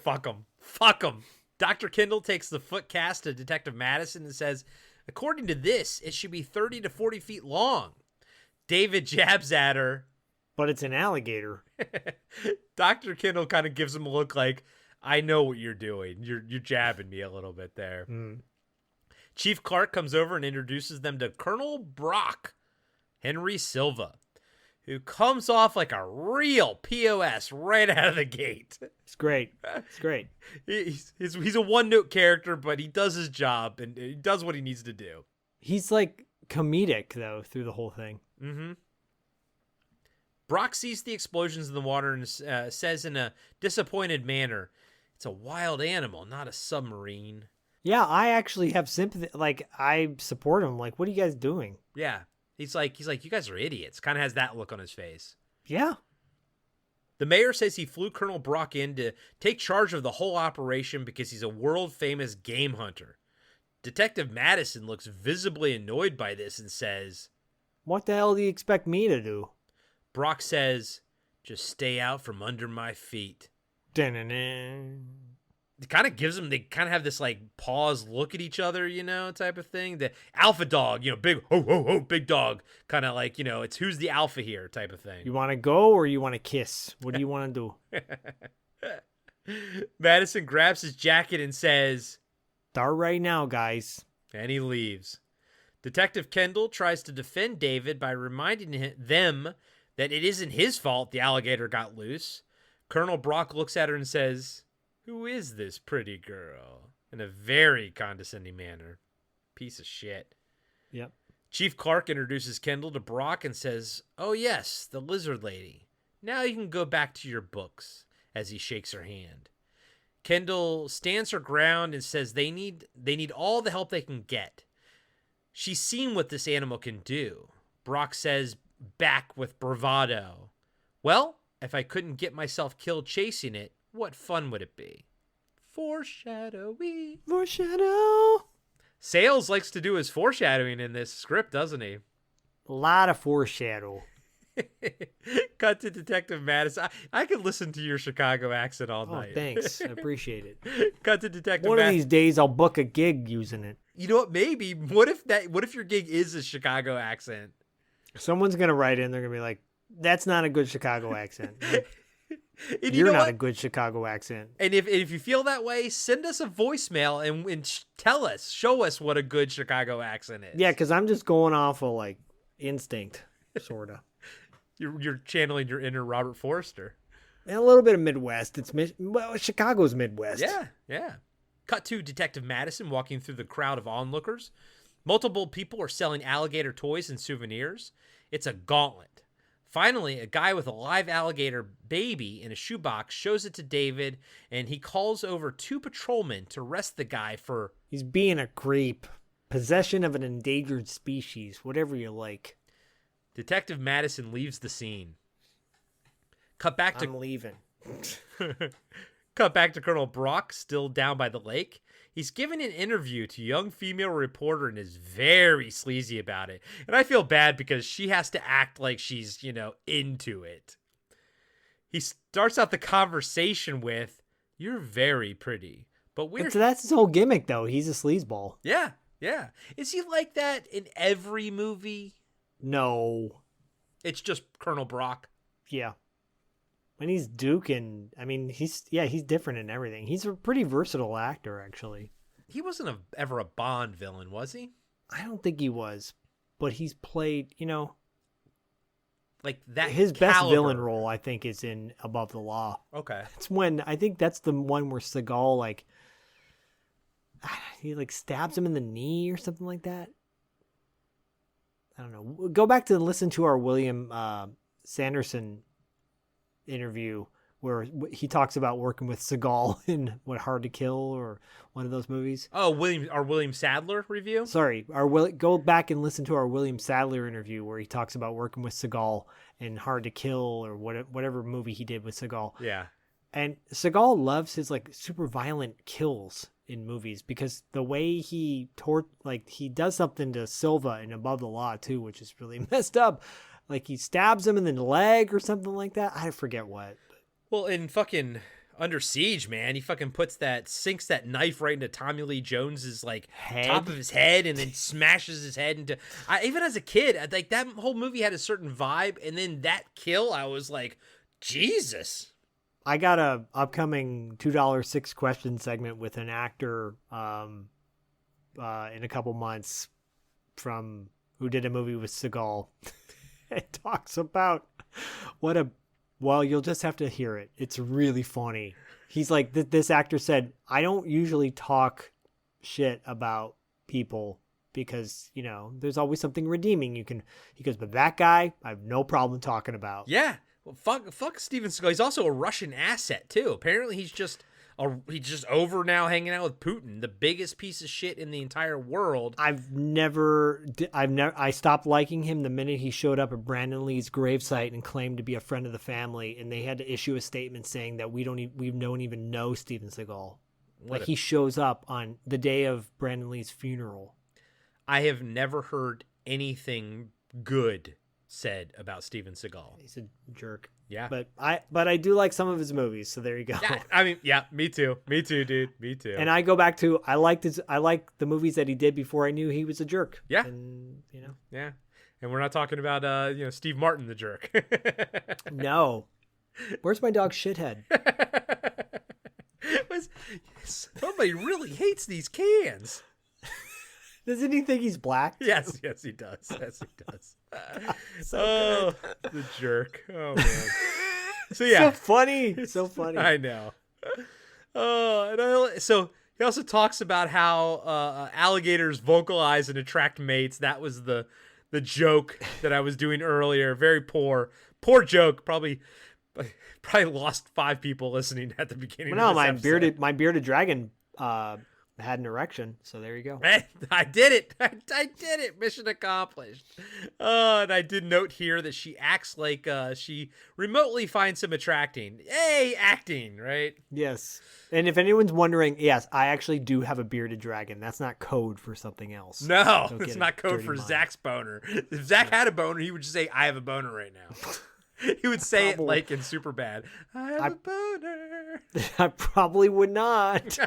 Speaker 4: Fuck them. Fuck them. Dr. Kendall takes the foot cast to Detective Madison and says, according to this, it should be 30 to 40 feet long. David jabs at her.
Speaker 3: But it's an alligator.
Speaker 4: Dr. Kendall kind of gives him a look like, I know what you're doing. You're jabbing me a little bit there.
Speaker 3: Mm.
Speaker 4: Chief Clark comes over and introduces them to Colonel Brock, Henry Silva, who comes off like a real POS right out of the gate.
Speaker 3: It's great. It's great.
Speaker 4: He's a one-note character, but he does his job, and he does what he needs to do.
Speaker 3: He's like comedic, though, through the whole thing.
Speaker 4: Mm-hmm. Brock sees the explosions in the water and says in a disappointed manner, it's a wild animal, not a submarine.
Speaker 3: Yeah, I actually have sympathy. Like, I support him. Like, what are you guys doing?
Speaker 4: Yeah. He's like, you guys are idiots. Kind of has that look on his face.
Speaker 3: Yeah.
Speaker 4: The mayor says he flew Colonel Brock in to take charge of the whole operation because he's a world-famous game hunter. Detective Madison looks visibly annoyed by this and says,
Speaker 3: what the hell do you expect me to do?
Speaker 4: Brock says, just stay out from under my feet.
Speaker 3: Da-na-na.
Speaker 4: It kind of gives them, they kind of have this like pause, look at each other, you know, type of thing. The alpha dog, you know, big, big dog, kind of like, you know, it's who's the alpha here type of thing.
Speaker 3: You want to go or you want to kiss? What do you want to
Speaker 4: do? Madison grabs his jacket and says,
Speaker 3: start right now, guys.
Speaker 4: And he leaves. Detective Kendall tries to defend David by reminding them that it isn't his fault the alligator got loose. Colonel Brock looks at her and says, who is this pretty girl? In a very condescending manner. Piece of shit.
Speaker 3: Yep.
Speaker 4: Chief Clark introduces Kendall to Brock and says, oh yes, the lizard lady. Now you can go back to your books, as he shakes her hand. Kendall stands her ground and says they need all the help they can get. She's seen what this animal can do. Brock says back with bravado, well, if I couldn't get myself killed chasing it, what fun would it be? Foreshadowing.
Speaker 3: Foreshadow.
Speaker 4: Sales likes to do his foreshadowing in this script, doesn't he?
Speaker 3: A lot of foreshadow.
Speaker 4: Cut to Detective Madison. I could listen to your Chicago accent all night.
Speaker 3: Thanks. I appreciate it.
Speaker 4: Cut to Detective
Speaker 3: One of these days I'll book a gig using it.
Speaker 4: You know what? Maybe. What if your gig is a Chicago accent?
Speaker 3: Someone's going to write in. They're going to be like, that's not a good Chicago accent.
Speaker 4: You're
Speaker 3: not a good Chicago accent.
Speaker 4: And if you feel that way, send us a voicemail and tell us, show us what a good Chicago accent is.
Speaker 3: Yeah, because I'm just going off of like instinct, sort of.
Speaker 4: You're channeling your inner Robert Forster.
Speaker 3: And a little bit of Midwest. Chicago's Midwest.
Speaker 4: Yeah. Cut to Detective Madison walking through the crowd of onlookers. Multiple people are selling alligator toys and souvenirs. It's a gauntlet. Finally, a guy with a live alligator baby in a shoebox shows it to David, and he calls over 2 patrolmen to arrest the guy for...
Speaker 3: He's being a creep. Possession of an endangered species, whatever you like.
Speaker 4: Detective Madison leaves the scene. I'm
Speaker 3: leaving.
Speaker 4: Cut back to Colonel Brock, still down by the lake. He's giving an interview to a young female reporter and is very sleazy about it. And I feel bad because she has to act like she's, into it. He starts out the conversation with, you're very pretty. But
Speaker 3: that's his whole gimmick, though. He's a sleazeball.
Speaker 4: Yeah. Is he like that in every movie?
Speaker 3: No.
Speaker 4: It's just Colonel Brock.
Speaker 3: Yeah. And he's Duke, and I mean, he's different in everything. He's a pretty versatile actor, actually.
Speaker 4: He wasn't ever a Bond villain, was he?
Speaker 3: I don't think he was, but he's played,
Speaker 4: like that.
Speaker 3: His
Speaker 4: caliber.
Speaker 3: best villain role, I think, is in Above the Law.
Speaker 4: Okay.
Speaker 3: I think that's the one where Seagal, he stabs him in the knee or something like that. I don't know. Go back to listen to our William Sanderson interview where he talks about working with Seagal in Hard to Kill or one of those movies.
Speaker 4: Oh, our William Sadler review?
Speaker 3: Sorry, go back and listen to our William Sadler interview where he talks about working with Seagal in Hard to Kill or whatever movie he did with Seagal.
Speaker 4: Yeah.
Speaker 3: And Seagal loves his super violent kills in movies because the way he does something to Silva in Above the Law too, which is really messed up. Like he stabs him in the leg or something like that. I forget what.
Speaker 4: Well, in fucking Under Siege, man, he fucking sinks that knife right into Tommy Lee Jones's top of his head and then smashes his head into. Even as a kid, that whole movie had a certain vibe, and then that kill, I was like, Jesus.
Speaker 3: I got a upcoming $2 6 question segment with an actor in a couple months who did a movie with Seagal. It talks about well, you'll just have to hear it. It's really funny. He's like, this actor said, I don't usually talk shit about people because, there's always something redeeming. He goes, but that guy, I have no problem talking about.
Speaker 4: Yeah. Well, fuck Steven Seagal. He's also a Russian asset too. Apparently he's just over now hanging out with Putin, the biggest piece of shit in the entire world.
Speaker 3: I stopped liking him the minute he showed up at Brandon Lee's gravesite and claimed to be a friend of the family, and they had to issue a statement saying that we don't even know Steven Seagal. He shows up on the day of Brandon Lee's funeral.
Speaker 4: I have never heard anything good said about Steven Seagal.
Speaker 3: He's a jerk.
Speaker 4: Yeah.
Speaker 3: But I do like some of his movies, so there you go.
Speaker 4: Yeah, I mean, yeah, me too. Me too, dude. Me too.
Speaker 3: And I go back to I like the movies that he did before I knew he was a jerk.
Speaker 4: Yeah.
Speaker 3: And
Speaker 4: Yeah. And we're not talking about Steve Martin the jerk.
Speaker 3: No. Where's my dog Shithead?
Speaker 4: Somebody really hates these cans.
Speaker 3: Doesn't he think he's black?
Speaker 4: Yes, he does. Yes, he does.
Speaker 3: So
Speaker 4: good. The jerk. Oh man. So yeah,
Speaker 3: so funny.
Speaker 4: I know. So he also talks about how alligators vocalize and attract mates. That was the joke that I was doing earlier. Very poor joke. Probably lost 5 people listening at the beginning.
Speaker 3: Well,
Speaker 4: of this episode.
Speaker 3: my bearded dragon had an erection, so there you go.
Speaker 4: I did it. I did it. Mission accomplished. And I did note here that she acts like she remotely finds him attracting. Hey, acting, right?
Speaker 3: Yes. And if anyone's wondering, yes, I actually do have a bearded dragon. That's not code for something else.
Speaker 4: No, it's not code for Zach's boner. If Zach had a boner, he would just say, I have a boner right now. He would say it like in Superbad. I have a boner.
Speaker 3: I probably would not.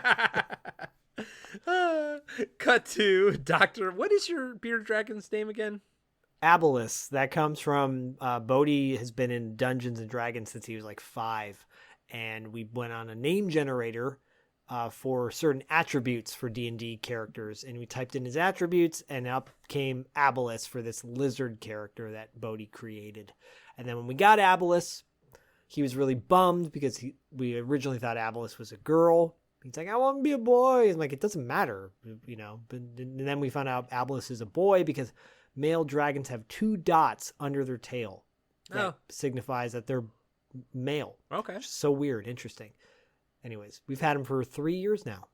Speaker 4: Cut to Doctor. What is your bearded dragon's name again?
Speaker 3: Abolus. That comes from Bodhi has been in Dungeons and Dragons since he was 5, and we went on a name generator for certain attributes for D&D characters, and we typed in his attributes, and up came Abolus for this lizard character that Bodhi created. And then when we got Abolus, he was really bummed because we originally thought Abolus was a girl. He's like, I want to be a boy. And it doesn't matter, But and then we found out Abolus is a boy because male dragons have 2 dots under their tail. That signifies that they're male.
Speaker 4: Okay.
Speaker 3: Which is so weird. Interesting. Anyways, we've had him for 3 years now.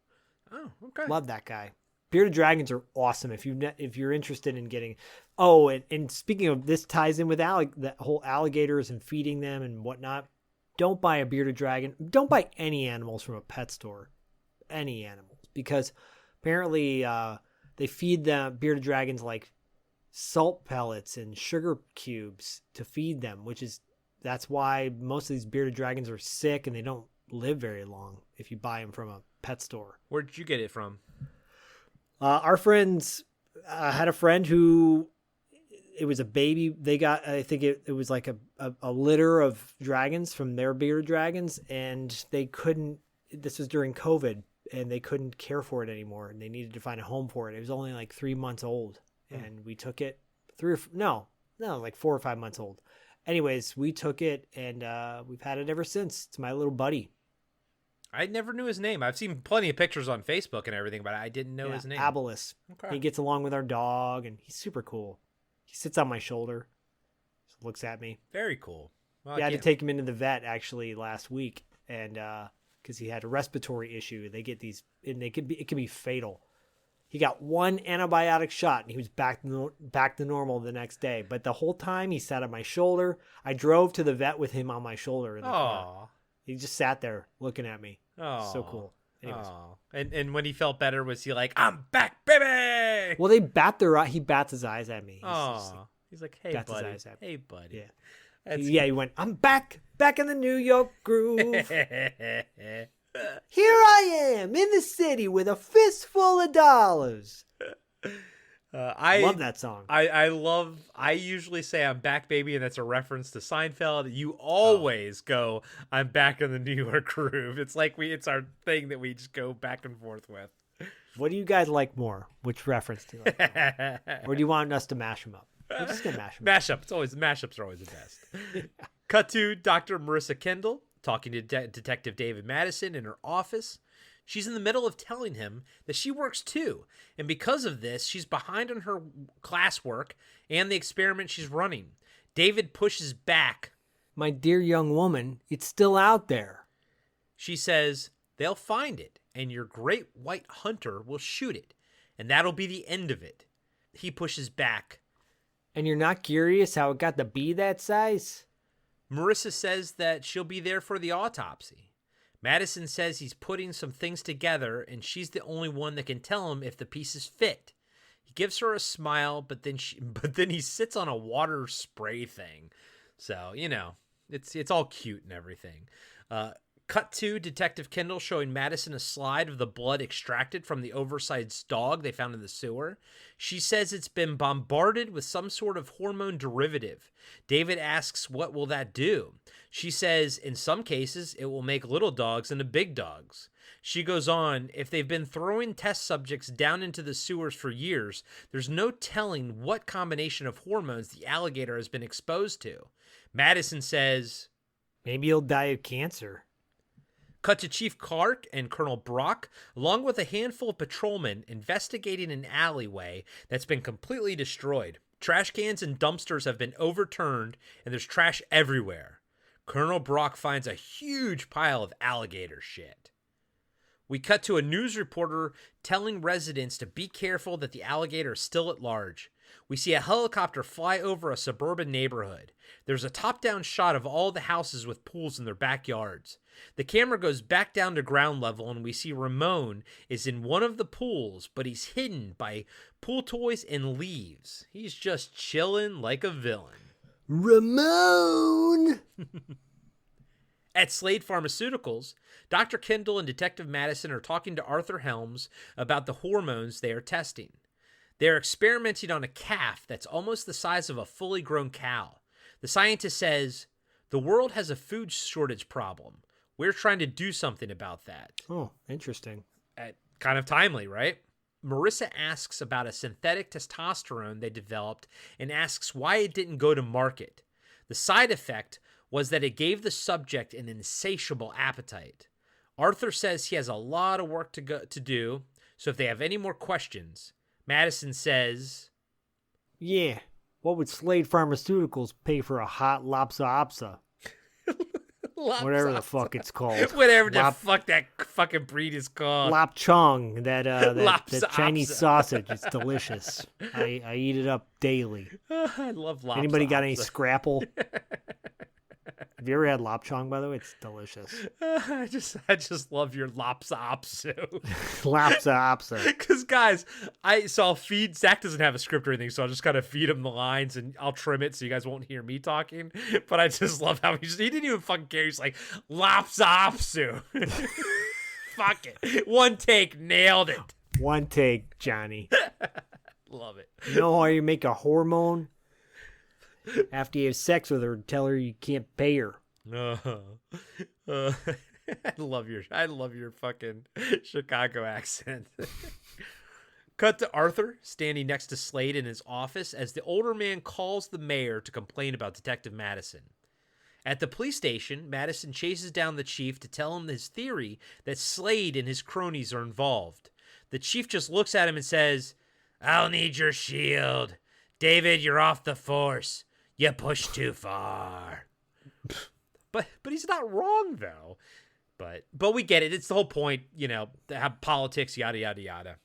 Speaker 4: Oh, okay.
Speaker 3: Love that guy. Bearded dragons are awesome. If you're interested in getting, and speaking of, this ties in with that whole alligators and feeding them and whatnot. Don't buy a bearded dragon. Don't buy any animals from a pet store. Any animals, because apparently they feed the bearded dragons salt pellets and sugar cubes to feed them, that's why most of these bearded dragons are sick and they don't live very long if you buy them from a pet store.
Speaker 4: Where did you get it from?
Speaker 3: Our friends had a friend who it was a baby. They got, I think it was like a litter of dragons from their bearded dragons, and they couldn't, this was during COVID, and they couldn't care for it anymore, and they needed to find a home for it. It was only like 3 months old, and we took it like 4 or 5 months old. Anyways, we took it, and we've had it ever since. It's my little buddy.
Speaker 4: I never knew his name. I've seen plenty of pictures on Facebook and everything, but I didn't know his name.
Speaker 3: Abolus.
Speaker 4: Okay.
Speaker 3: He gets along with our dog, and he's super cool. He sits on my shoulder, just looks at me.
Speaker 4: Very cool. Well,
Speaker 3: I had to take him into the vet actually last week, and because he had a respiratory issue. They get these, and it can be fatal. He got 1 antibiotic shot, and he was back to normal the next day. But the whole time he sat on my shoulder. I drove to the vet with him on my shoulder in the car. He just sat there looking at me. Oh, so cool. Anyways.
Speaker 4: And when he felt better, was he like, "I'm back, baby"?
Speaker 3: Well, he bats his eyes at me.
Speaker 4: He's like, "Hey, buddy. Hey, buddy."
Speaker 3: Yeah. He went, "I'm back in the New York groove. Here I am in the city with a fistful of dollars." I love that song.
Speaker 4: I usually say "I'm back, baby," and that's a reference to Seinfeld. You always go, "I'm back in the New York groove." It's like it's our thing that we just go back and forth with.
Speaker 3: What do you guys like more? Which reference do you like more? Or do you want us to mash them up? We're just gonna mash them up.
Speaker 4: Mashups are always the best. Cut to Dr. Marissa Kendall talking to Detective David Madison in her office. She's in the middle of telling him that she works too, and because of this, she's behind on her classwork and the experiment she's running. David pushes back.
Speaker 3: "My dear young woman, it's still out there."
Speaker 4: She says, "They'll find it, and your great white hunter will shoot it, and that'll be the end of it." He pushes back.
Speaker 3: "And you're not curious how it got to be that size?"
Speaker 4: Marissa says that she'll be there for the autopsy. Madison says he's putting some things together, and she's the only one that can tell him if the pieces fit. He gives her a smile, but then he sits on a water spray thing. So, it's all cute and everything. Cut to Detective Kendall showing Madison a slide of the blood extracted from the oversized dog they found in the sewer. She says it's been bombarded with some sort of hormone derivative. David asks, "What will that do?" She says, "In some cases, it will make little dogs into big dogs." She goes on, "If they've been throwing test subjects down into the sewers for years, there's no telling what combination of hormones the alligator has been exposed to." Madison says,
Speaker 3: "Maybe he'll die of cancer."
Speaker 4: Cut to Chief Clark and Colonel Brock, along with a handful of patrolmen, investigating an alleyway that's been completely destroyed. Trash cans and dumpsters have been overturned, and there's trash everywhere. Colonel Brock finds a huge pile of alligator shit. We cut to a news reporter telling residents to be careful that the alligator is still at large. We see a helicopter fly over a suburban neighborhood. There's a top-down shot of all the houses with pools in their backyards. The camera goes back down to ground level, and we see Ramon is in one of the pools, but he's hidden by pool toys and leaves. He's just chilling like a villain.
Speaker 3: Ramon!
Speaker 4: At Slade Pharmaceuticals, Dr. Kendall and Detective Madison are talking to Arthur Helms about the hormones they are testing. They're experimenting on a calf that's almost the size of a fully grown cow. The scientist says, "The world has a food shortage problem. We're trying to do something about that."
Speaker 3: Oh, interesting.
Speaker 4: Kind of timely, right? Marissa asks about a synthetic testosterone they developed and asks why it didn't go to market. The side effect was that it gave the subject an insatiable appetite. Arthur says he has a lot of work to do, so if they have any more questions, Madison says,
Speaker 3: "Yeah, what would Slade Pharmaceuticals pay for a hot lopsa? Whatever the fuck it's called.
Speaker 4: Whatever the fuck that fucking breed is called.
Speaker 3: Lap Chong, that Chinese sausage. It's delicious. I eat it up daily.
Speaker 4: I love lopsa.
Speaker 3: Anybody got any scrapple? Have you ever had lap chong, by the way? It's delicious.
Speaker 4: I just love your lopsa.
Speaker 3: Lopsa.
Speaker 4: Because, guys, I'll feed. Zach doesn't have a script or anything, so I'll just kind of feed him the lines and I'll trim it so you guys won't hear me talking. But I just love how he didn't even fucking care. He's like, lopsa. Fuck it. One take, nailed it.
Speaker 3: One take, Johnny.
Speaker 4: Love it.
Speaker 3: You know how you make a hormone? After you have sex with her, tell her you can't pay her.
Speaker 4: I love your fucking Chicago accent. Cut to Arthur standing next to Slade in his office as the older man calls the mayor to complain about Detective Madison. At the police station, Madison chases down the chief to tell him his theory that Slade and his cronies are involved. The chief just looks at him and says, "I'll need your shield. David, you're off the force. You pushed too far." But he's not wrong, though. But we get it. It's the whole point, have politics, yada, yada, yada.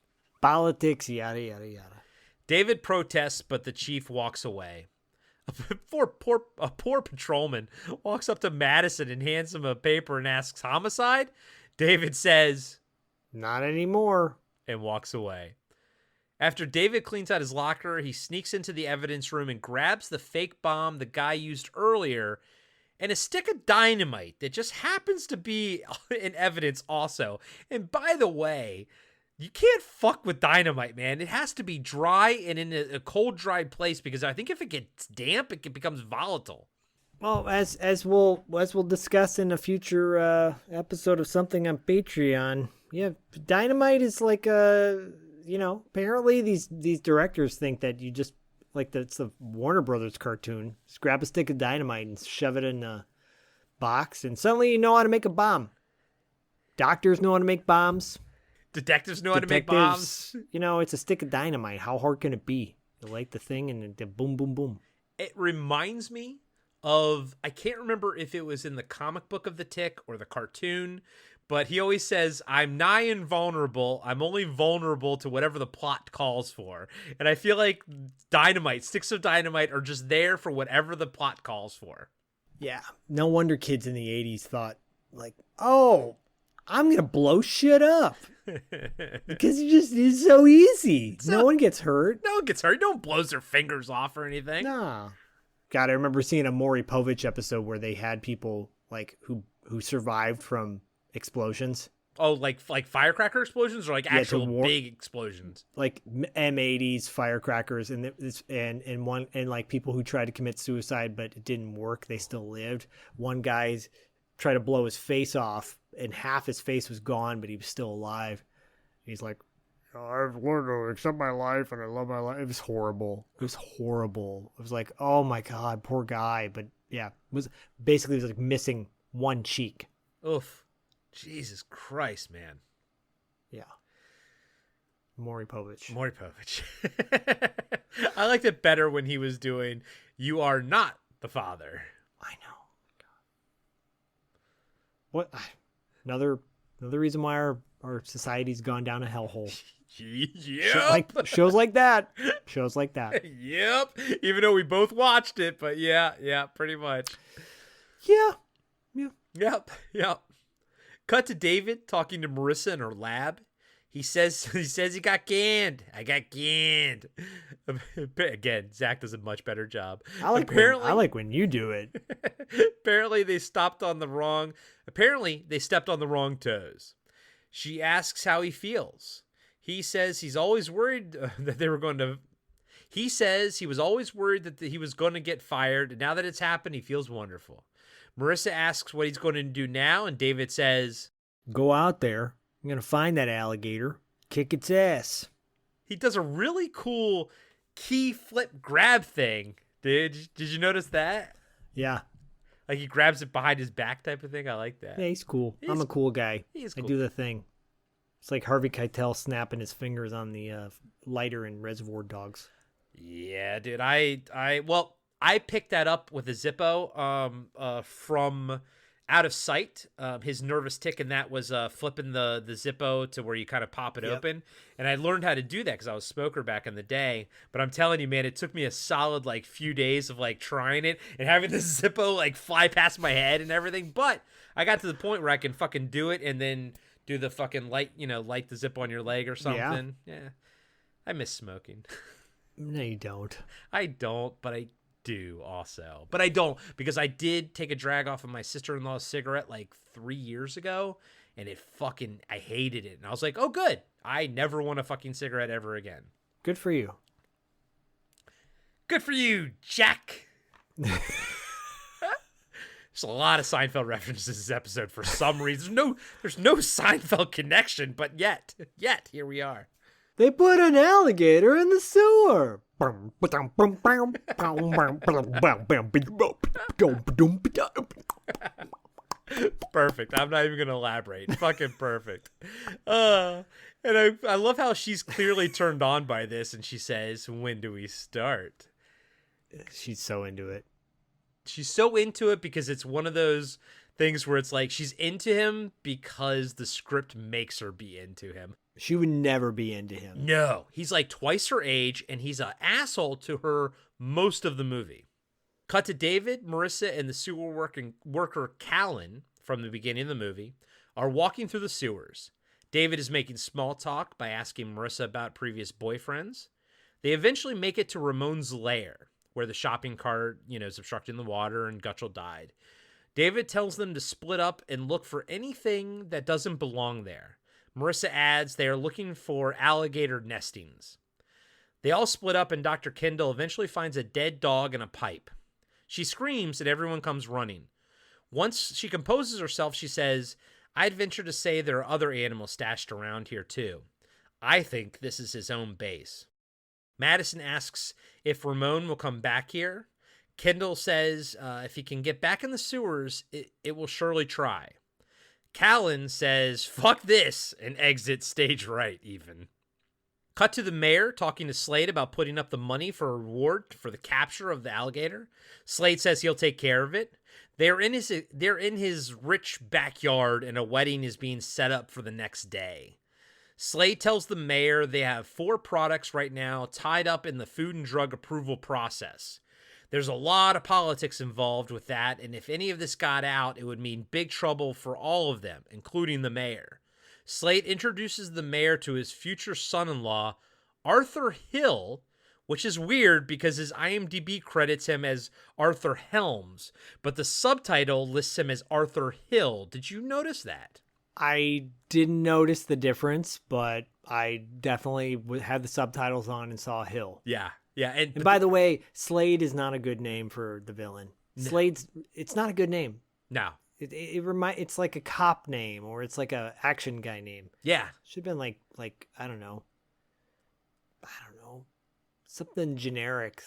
Speaker 3: Politics, yada, yada, yada.
Speaker 4: David protests, but the chief walks away. A poor patrolman walks up to Madison and hands him a paper and asks, "Homicide?" David says,
Speaker 3: "Not anymore,"
Speaker 4: and walks away. After David cleans out his locker, he sneaks into the evidence room and grabs the fake bomb the guy used earlier and a stick of dynamite that just happens to be in evidence also. And by the way, you can't fuck with dynamite, man. It has to be dry and in a cold, dry place because I think if it gets damp, it becomes volatile.
Speaker 3: Well, as we'll discuss in a future episode of something on Patreon, yeah, dynamite is like apparently these directors think that you just it's the Warner Brothers cartoon. Just grab a stick of dynamite and shove it in a box, and suddenly you know how to make a bomb. Doctors know how to make bombs.
Speaker 4: Detectives know how to make bombs.
Speaker 3: It's a stick of dynamite. How hard can it be? You light the thing and then boom, boom, boom.
Speaker 4: It reminds me of, I can't remember if it was in the comic book of the Tick or the cartoon, but he always says, "I'm nigh invulnerable. I'm only vulnerable to whatever the plot calls for." And I feel like sticks of dynamite are just there for whatever the plot calls for.
Speaker 3: Yeah. No wonder kids in the 80s thought, oh, I'm going to blow shit up. Because it's so easy. No one gets hurt.
Speaker 4: No one gets hurt. No one blows their fingers off or anything.
Speaker 3: Nah. God, I remember seeing a Maury Povich episode where they had people who survived from explosions.
Speaker 4: Oh, like firecracker explosions or actual big explosions? Like
Speaker 3: M80s firecrackers and people who tried to commit suicide but it didn't work. They still lived. One guy's tried to blow his face off and half his face was gone, but he was still alive. He's like, "I've learned to accept my life and I love my life." It was horrible. It was like, oh my God, poor guy. But yeah, it was like missing one cheek.
Speaker 4: Oof. Jesus Christ, man.
Speaker 3: Yeah. Maury Povich.
Speaker 4: I liked it better when he was doing "You Are Not the Father."
Speaker 3: I know. What? Another reason why our society's gone down a hellhole.
Speaker 4: Yep.
Speaker 3: Shows like that.
Speaker 4: Yep. Even though we both watched it, but yeah, pretty much.
Speaker 3: Yeah.
Speaker 4: Yep. Cut to David talking to Marissa in her lab. He says he got canned. I got canned. Again, Zach does a much better job.
Speaker 3: I like when you do it.
Speaker 4: Apparently they stepped on the wrong toes. She asks how he feels. He says he's always worried He says he was always worried that he was going to get fired, and now that it's happened, he feels wonderful. Marissa asks what he's going to do now, and David says,
Speaker 3: "Go out there. I'm going to find that alligator, kick its ass."
Speaker 4: He does a really cool key flip grab thing. Did you notice that?
Speaker 3: Yeah.
Speaker 4: Like he grabs it behind his back type of thing. I like that.
Speaker 3: Yeah, he's cool. I'm a cool guy.
Speaker 4: He's cool.
Speaker 3: I do the thing. It's like Harvey Keitel snapping his fingers on the lighter in Reservoir Dogs.
Speaker 4: Yeah, dude. I picked that up with a Zippo from Out of Sight. His nervous tick in that was flipping the Zippo to where you kind of pop it open. And I learned how to do that because I was a smoker back in the day. But I'm telling you, man, it took me a solid few days of trying it and having the Zippo fly past my head and everything. But I got to the point where I can fucking do it and then do the fucking light the Zippo on your leg or something. Yeah. I miss smoking.
Speaker 3: No, you don't.
Speaker 4: I don't, but I do also. But I don't, because I did take a drag off of my sister-in-law's cigarette 3 years ago, and I hated it. And I was like, oh, good. I never want a fucking cigarette ever again.
Speaker 3: Good for you.
Speaker 4: Good for you, Jack. There's a lot of Seinfeld references in this episode for some reason. There's no Seinfeld connection, but yet here we are.
Speaker 3: They put an alligator in the sewer.
Speaker 4: Perfect. I'm not even gonna elaborate. Fucking perfect. And I love how she's clearly turned on by this, and she says, "When do we start?"
Speaker 3: She's so into it.
Speaker 4: She's so into it because it's one of those things where it's like she's into him because the script makes her be into him.
Speaker 3: She would never be into him.
Speaker 4: No, he's like twice her age, and he's an asshole to her most of the movie. Cut to David, Marissa, and the sewer worker Callan from the beginning of the movie are walking through the sewers. David is making small talk by asking Marissa about previous boyfriends. They eventually make it to Ramon's lair, where the shopping cart, is obstructing the water and Gutchell died. David tells them to split up and look for anything that doesn't belong there. Marissa adds they are looking for alligator nestings. They all split up, and Dr. Kendall eventually finds a dead dog and a pipe. She screams and everyone comes running. Once she composes herself, she says, "I'd venture to say there are other animals stashed around here too. I think this is his own base." Madison asks if Ramon will come back here. Kendall says if he can get back in the sewers, it will surely try. Callan says, "Fuck this," and exits stage right even. Cut to the mayor talking to Slade about putting up the money for a reward for the capture of the alligator. Slade says he'll take care of it. They're in his rich backyard, and a wedding is being set up for the next day. Slade tells the mayor they have 4 products right now tied up in the Food and Drug approval process. There's a lot of politics involved with that, and if any of this got out, it would mean big trouble for all of them, including the mayor. Slade introduces the mayor to his future son-in-law, Arthur Hill, which is weird because his IMDb credits him as Arthur Helms, but the subtitle lists him as Arthur Hill. Did you notice that?
Speaker 3: I didn't notice the difference, but I definitely had the subtitles on and saw Hill.
Speaker 4: Yeah. Yeah.
Speaker 3: And by the way, Slade is not a good name for the villain.
Speaker 4: No.
Speaker 3: It's not a good name.
Speaker 4: No.
Speaker 3: It's like a cop name, or it's like a action guy name.
Speaker 4: Yeah.
Speaker 3: Should have been like I don't know. Something generic,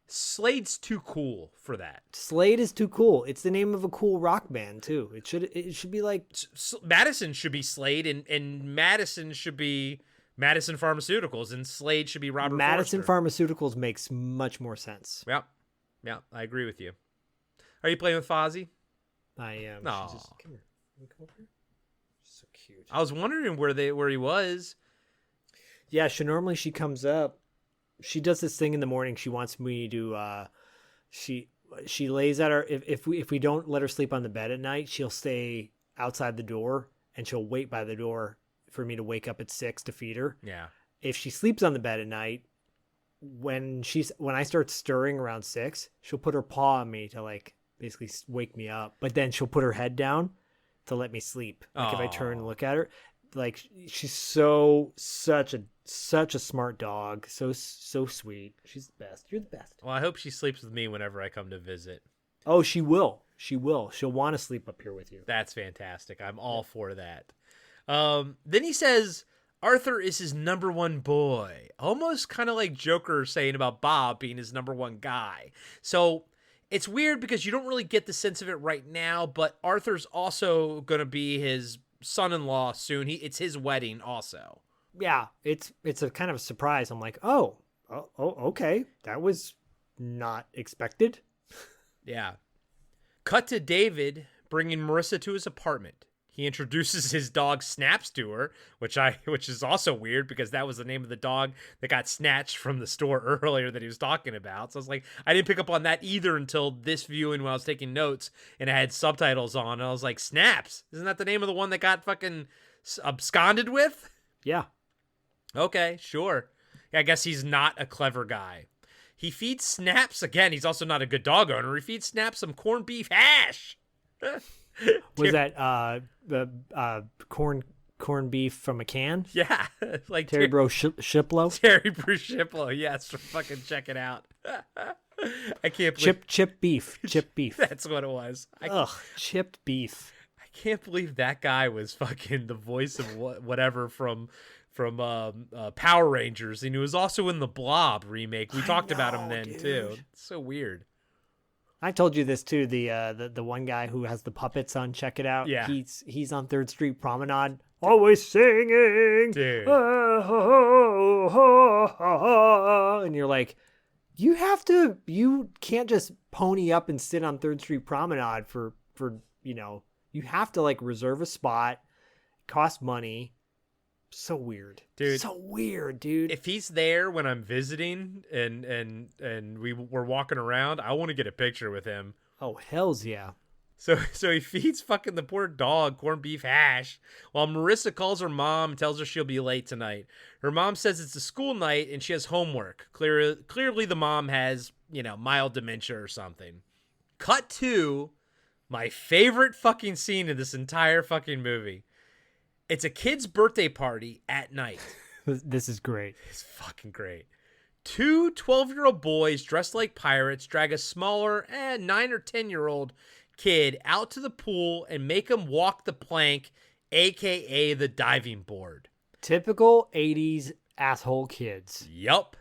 Speaker 4: Slade's too cool for that.
Speaker 3: Slade is too cool. It's the name of a cool rock band too. It should be like
Speaker 4: Madison should be Slade, and Madison should be Madison Pharmaceuticals, and Slade should be Robert
Speaker 3: Madison
Speaker 4: Forster.
Speaker 3: Pharmaceuticals makes much more sense.
Speaker 4: Yep. Yeah, I agree with you. Are you playing with Fozzie?
Speaker 3: I am.
Speaker 4: No.
Speaker 3: Come here. Come over here. So cute.
Speaker 4: I was wondering where he was.
Speaker 3: Yeah, she comes up. She does this thing in the morning. She wants me to. She lays at her. If we don't let her sleep on the bed at night, she'll stay outside the door, and she'll wait by the door for me to wake up at 6 to feed her.
Speaker 4: Yeah.
Speaker 3: If she sleeps on the bed at night, when I start stirring around 6, she'll put her paw on me to basically wake me up. But then she'll put her head down to let me sleep. If I turn and look at her, she's such a smart dog, so sweet. She's the best. You're the best.
Speaker 4: Well, I hope she sleeps with me whenever I come to visit.
Speaker 3: Oh, she will. She'll want to sleep up here with you.
Speaker 4: That's fantastic. I'm all for that. Then he says Arthur is his number one boy, almost kind of like Joker saying about Bob being his number one guy. So it's weird because you don't really get the sense of it right now, but Arthur's also going to be his son-in-law soon. It's his wedding also.
Speaker 3: Yeah, it's a kind of a surprise. I'm like, oh, okay. That was not expected.
Speaker 4: Yeah. Cut to David bringing Marissa to his apartment. He introduces his dog Snaps to her, which is also weird because that was the name of the dog that got snatched from the store earlier that he was talking about. So I was like, I didn't pick up on that either until this viewing when I was taking notes and I had subtitles on. And I was like, Snaps? Isn't that the name of the one that got fucking absconded with?
Speaker 3: Yeah.
Speaker 4: Okay, sure. Yeah, I guess he's not a clever guy. He feeds Snaps, again, he's also not a good dog owner. He feeds Snaps some corned beef hash.
Speaker 3: Was that the corned beef from a can?
Speaker 4: Yeah, like
Speaker 3: Terry Bro Shiplo.
Speaker 4: Terry Bro Shiplo, yes, fucking check it out. I can't believe
Speaker 3: Chip beef.
Speaker 4: That's what it was.
Speaker 3: Chipped beef.
Speaker 4: I can't believe that guy was fucking the voice of whatever from Power Rangers, and he was also in the Blob remake. We talked about him then too. It's so weird.
Speaker 3: I told you this too. The one guy who has the puppets on Check It Out.
Speaker 4: Yeah.
Speaker 3: He's on 3rd Street Promenade, always singing.
Speaker 4: Dude.
Speaker 3: And you're like, you can't just pony up and sit on 3rd Street Promenade for you have to like reserve a spot. It costs money. So weird,
Speaker 4: dude.
Speaker 3: So weird, dude.
Speaker 4: If he's there when I'm visiting and we're walking around, I want to get a picture with him.
Speaker 3: Oh, hells yeah.
Speaker 4: So he feeds fucking the poor dog corned beef hash while Marissa calls her mom and tells her she'll be late tonight. Her mom says it's a school night and she has homework. Clearly the mom has, mild dementia or something. Cut to my favorite fucking scene in this entire fucking movie. It's a kid's birthday party at night.
Speaker 3: This is great.
Speaker 4: It's fucking great. 2 12-year-old boys dressed like pirates drag a smaller 9 or 10-year-old kid out to the pool and make him walk the plank, aka the diving board.
Speaker 3: Typical 80s asshole kids.
Speaker 4: Yup.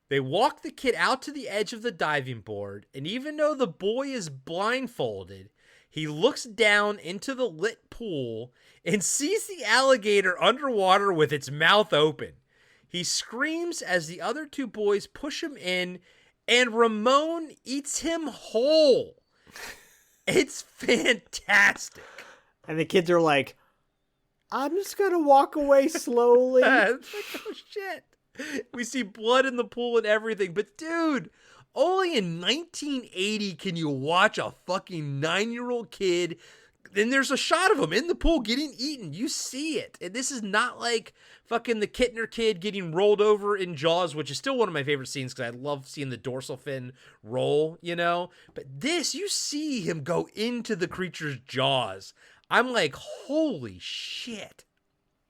Speaker 4: They walk the kid out to the edge of the diving board, and even though the boy is blindfolded, he looks down into the lit pool and sees the alligator underwater with its mouth open. He screams as the other 2 boys push him in, and Ramon eats him whole. It's fantastic.
Speaker 3: And the kids are like, I'm just going to walk away slowly.
Speaker 4: It's like, oh, shit. We see blood in the pool and everything. But, dude, only in 1980 can you watch a fucking 9-year-old kid. Then there's a shot of him in the pool getting eaten. You see it. And this is not like fucking the Kittner kid getting rolled over in Jaws, which is still one of my favorite scenes because I love seeing the dorsal fin roll, But this, you see him go into the creature's jaws. I'm like, holy shit.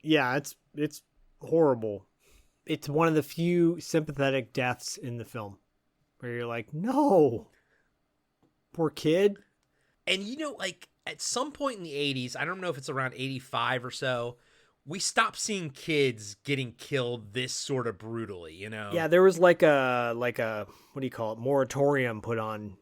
Speaker 3: Yeah, it's horrible. It's one of the few sympathetic deaths in the film where you're like, no, poor kid.
Speaker 4: And at some point in the 80s, I don't know if it's around 85 or so, we stopped seeing kids getting killed this sort of brutally,
Speaker 3: Yeah, there was like a what do you call it, moratorium put on.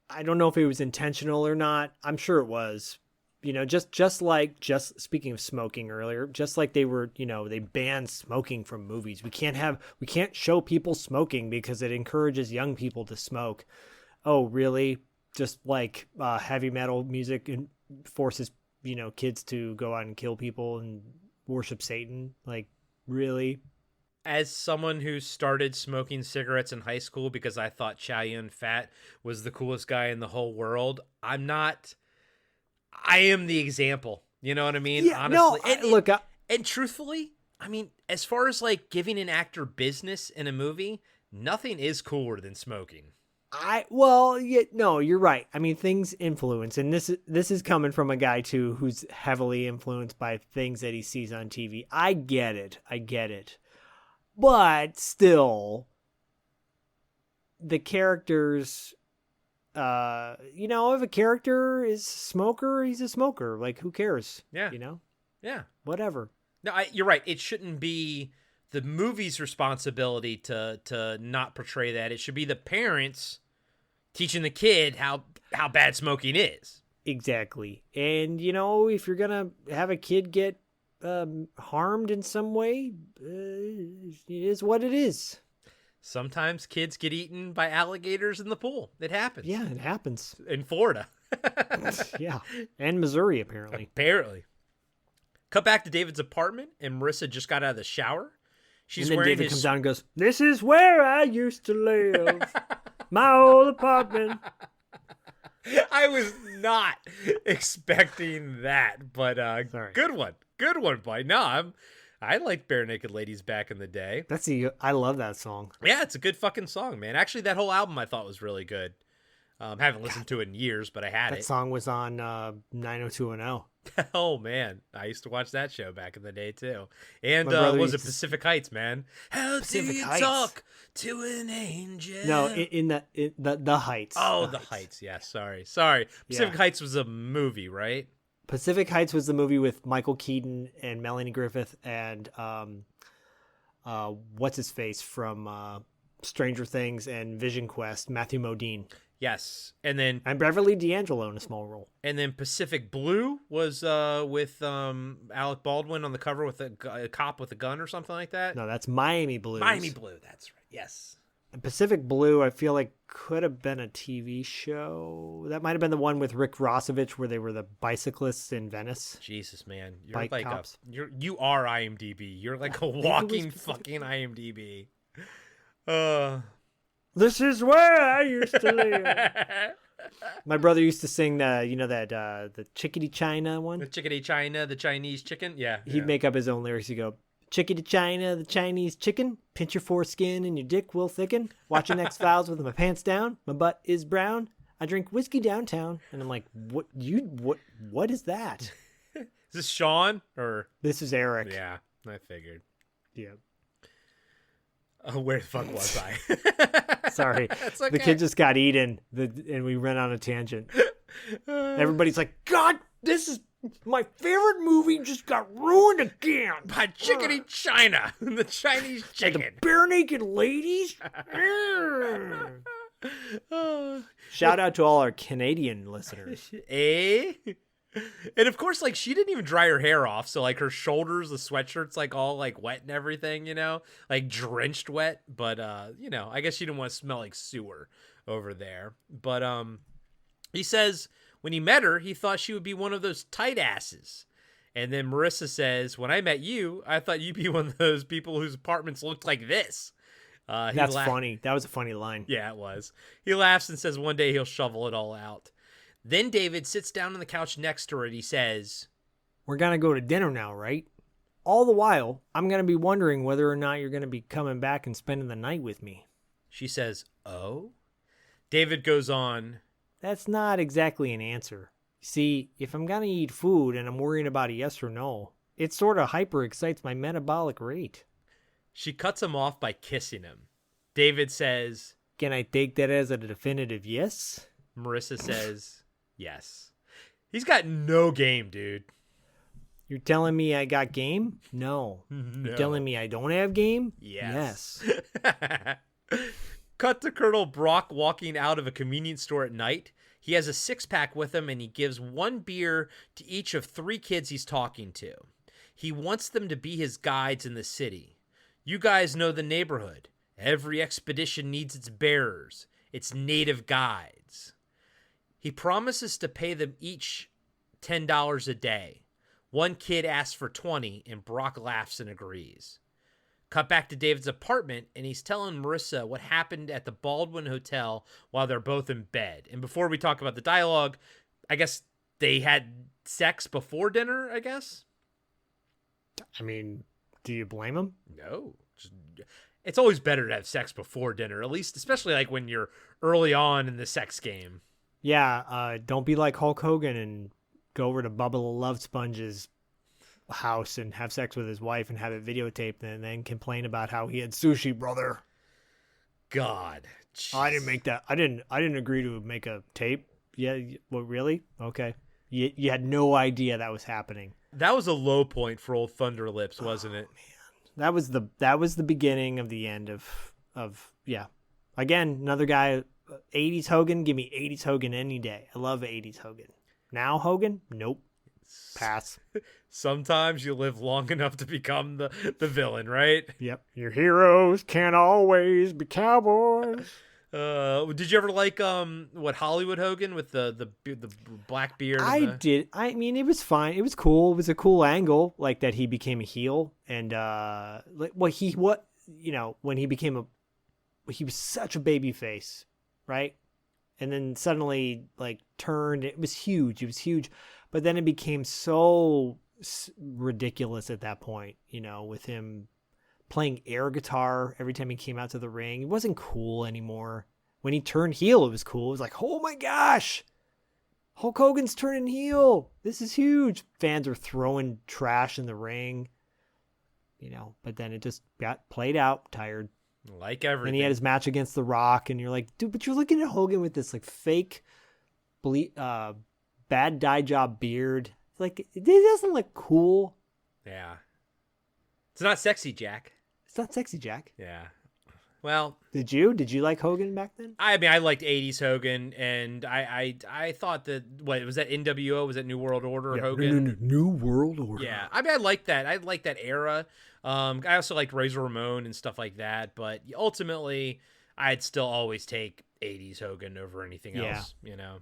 Speaker 3: I don't know if it was intentional or not. I'm sure it was. Just speaking of smoking earlier, just like they were, they banned smoking from movies. We can't show people smoking because it encourages young people to smoke. Oh, really? Just like heavy metal music and forces, kids to go out and kill people and worship Satan. Like, really?
Speaker 4: As someone who started smoking cigarettes in high school because I thought Chow Yun Fat was the coolest guy in the whole world, I am the example. You know what I mean?
Speaker 3: Yeah,
Speaker 4: honestly.
Speaker 3: No,
Speaker 4: and truthfully, as far as like giving an actor business in a movie, nothing is cooler than smoking.
Speaker 3: You're right. Things influence, and this is coming from a guy too who's heavily influenced by things that he sees on TV. I get it. But still, the characters, if a character is a smoker, he's a smoker. Like, who cares?
Speaker 4: Yeah.
Speaker 3: Yeah. Whatever.
Speaker 4: No, you're right. It shouldn't be the movie's responsibility to not portray that. It should be the parents teaching the kid how bad smoking is.
Speaker 3: Exactly. And, if you're going to have a kid get harmed in some way, it is what it is.
Speaker 4: Sometimes kids get eaten by alligators in the pool. It happens.
Speaker 3: Yeah, it happens.
Speaker 4: In Florida.
Speaker 3: Yeah. And Missouri, apparently.
Speaker 4: Cut back to David's apartment, and Marissa just got out of the shower.
Speaker 3: And then David comes down and goes, "This is where I used to live. My old apartment."
Speaker 4: I was not expecting that, but good one. Good one, boy. No, I liked Bare Naked Ladies back in the day.
Speaker 3: I love that song.
Speaker 4: Yeah, it's a good fucking song, man. Actually, that whole album I thought was really good. Haven't listened to it in years, but I had it.
Speaker 3: That song was on 90210.
Speaker 4: Oh man, I used to watch that show back in the day too. And
Speaker 3: My brother
Speaker 4: was it
Speaker 3: used to-
Speaker 4: Pacific Heights, man? How
Speaker 3: Pacific
Speaker 4: do you
Speaker 3: Heights.
Speaker 4: talk to an angel?
Speaker 3: No, in the Heights.
Speaker 4: Oh, the Heights. Yeah, sorry. Pacific
Speaker 3: Yeah.
Speaker 4: Heights was a movie, right?
Speaker 3: Pacific Heights was the movie with Michael Keaton and Melanie Griffith and what's his face from Stranger Things and Vision Quest, Matthew Modine.
Speaker 4: Yes, and then
Speaker 3: Beverly D'Angelo in a small role.
Speaker 4: And then Pacific Blue was with Alec Baldwin on the cover with a cop with a gun or something like that.
Speaker 3: No, that's Miami Blues.
Speaker 4: Miami Blue, that's right. Yes.
Speaker 3: And Pacific Blue, I feel like could have been a TV show. That might have been the one with Rick Rossovich where they were the bicyclists in Venice.
Speaker 4: Jesus, man, you're
Speaker 3: Bike
Speaker 4: like
Speaker 3: cops.
Speaker 4: you are IMDb. You're like a walking fucking IMDb.
Speaker 3: This is where I used to live. My brother used to sing the Chickadee China one.
Speaker 4: The Chickadee China, the Chinese chicken. Yeah.
Speaker 3: He'd make up his own lyrics. He'd go, Chickadee China, the Chinese chicken. Pinch your foreskin and your dick will thicken. Watching X-Files with my pants down. My butt is brown. I drink whiskey downtown. And I'm like, what is that?
Speaker 4: Is this Sean or?
Speaker 3: This is Eric.
Speaker 4: Yeah, I figured.
Speaker 3: Yeah.
Speaker 4: Oh, where the fuck was I?
Speaker 3: Sorry.
Speaker 4: That's okay.
Speaker 3: The kid just got eaten and we went on a tangent. Everybody's like, God, this is my favorite movie just got ruined again.
Speaker 4: By Chickadee China, the Chinese chicken.
Speaker 3: The bare naked ladies. Shout out to all our Canadian listeners.
Speaker 4: Eh? And of course, like, she didn't even dry her hair off, so like her shoulders, the sweatshirt's like all like wet and everything, you know, like drenched wet. But you know, I guess she didn't want to smell like sewer over there. But he says when he met her, he thought she would be one of those tight asses. And then Marissa says, when I met you, I thought you'd be one of those people whose apartments looked like this.
Speaker 3: That's funny. That was a funny line.
Speaker 4: Yeah, it was. He laughs and says one day he'll shovel it all out. Then David sits down on the couch next to her and he says,
Speaker 3: We're going to go to dinner now, right? All the while, I'm going to be wondering whether or not you're going to be coming back and spending the night with me.
Speaker 4: She says, oh? David goes on,
Speaker 3: That's not exactly an answer. See, if I'm going to eat food and I'm worrying about a yes or no, it sort of hyper excites my metabolic rate.
Speaker 4: She cuts him off by kissing him. David says,
Speaker 3: Can I take that as a definitive yes?
Speaker 4: Marissa says, yes. He's got no game, dude.
Speaker 3: You're telling me I got game? No. You're telling me I don't have game?
Speaker 4: Yes. Cut to Colonel Brock walking out of a convenience store at night. He has a six-pack with him, and he gives one beer to each of 3 kids he's talking to. He wants them to be his guides in the city. You guys know the neighborhood. Every expedition needs its bearers, its native guides. He promises to pay them each $10 a day. One kid asks for $20, and Brock laughs and agrees. Cut back to David's apartment, and he's telling Marissa what happened at the Baldwin Hotel while they're both in bed. And before we talk about the dialogue, I guess they had sex before dinner, I guess?
Speaker 3: I mean, do you blame him?
Speaker 4: No. It's always better to have sex before dinner, at least, especially like when you're early on in the sex game.
Speaker 3: Yeah, don't be like Hulk Hogan and go over to Bubba the Love Sponge's house and have sex with his wife and have it videotaped and then complain about how he had sushi, brother.
Speaker 4: God.
Speaker 3: I didn't make that. I didn't agree to make a tape. Yeah, what, really? Okay. You had no idea that was happening.
Speaker 4: That was a low point for old Thunder Lips, wasn't it?
Speaker 3: Man. That was the beginning of the end of yeah. Again, another guy, 80s Hogan, give me 80s Hogan any day. I love 80s Hogan. Now Hogan? Nope. Pass.
Speaker 4: Sometimes you live long enough to become the villain, right?
Speaker 3: Yep. Your heroes can't always be cowboys.
Speaker 4: Did you ever like what Hollywood Hogan with the black beard?
Speaker 3: I did. I mean, it was fine. It was cool. It was a cool angle, like that he became a heel, and when he was such a baby face, right? And then suddenly like turned. It was huge. It was huge, but then it became so ridiculous at that point. You know, with him playing air guitar every time he came out to the ring. It wasn't cool anymore. When he turned heel, it was cool. It was like, oh my gosh. Hulk Hogan's turning heel. This is huge. Fans are throwing trash in the ring. But then it just got played out, tired.
Speaker 4: Like everything.
Speaker 3: And he had his match against The Rock, and you're like, dude, but you're looking at Hogan with this like fake, bad dye job beard. Like, it doesn't look cool.
Speaker 4: Yeah. It's not sexy, Jack.
Speaker 3: It's not sexy, Jack.
Speaker 4: Yeah. Well,
Speaker 3: did you like Hogan back then?
Speaker 4: I mean, I liked 80s Hogan, and I thought that, was that NWO? Was that New World Order Hogan?
Speaker 3: No, New World Order.
Speaker 4: Yeah. I mean, I liked that. I liked that era. I also liked Razor Ramon and stuff like that, but ultimately, I'd still always take 80s Hogan over anything else,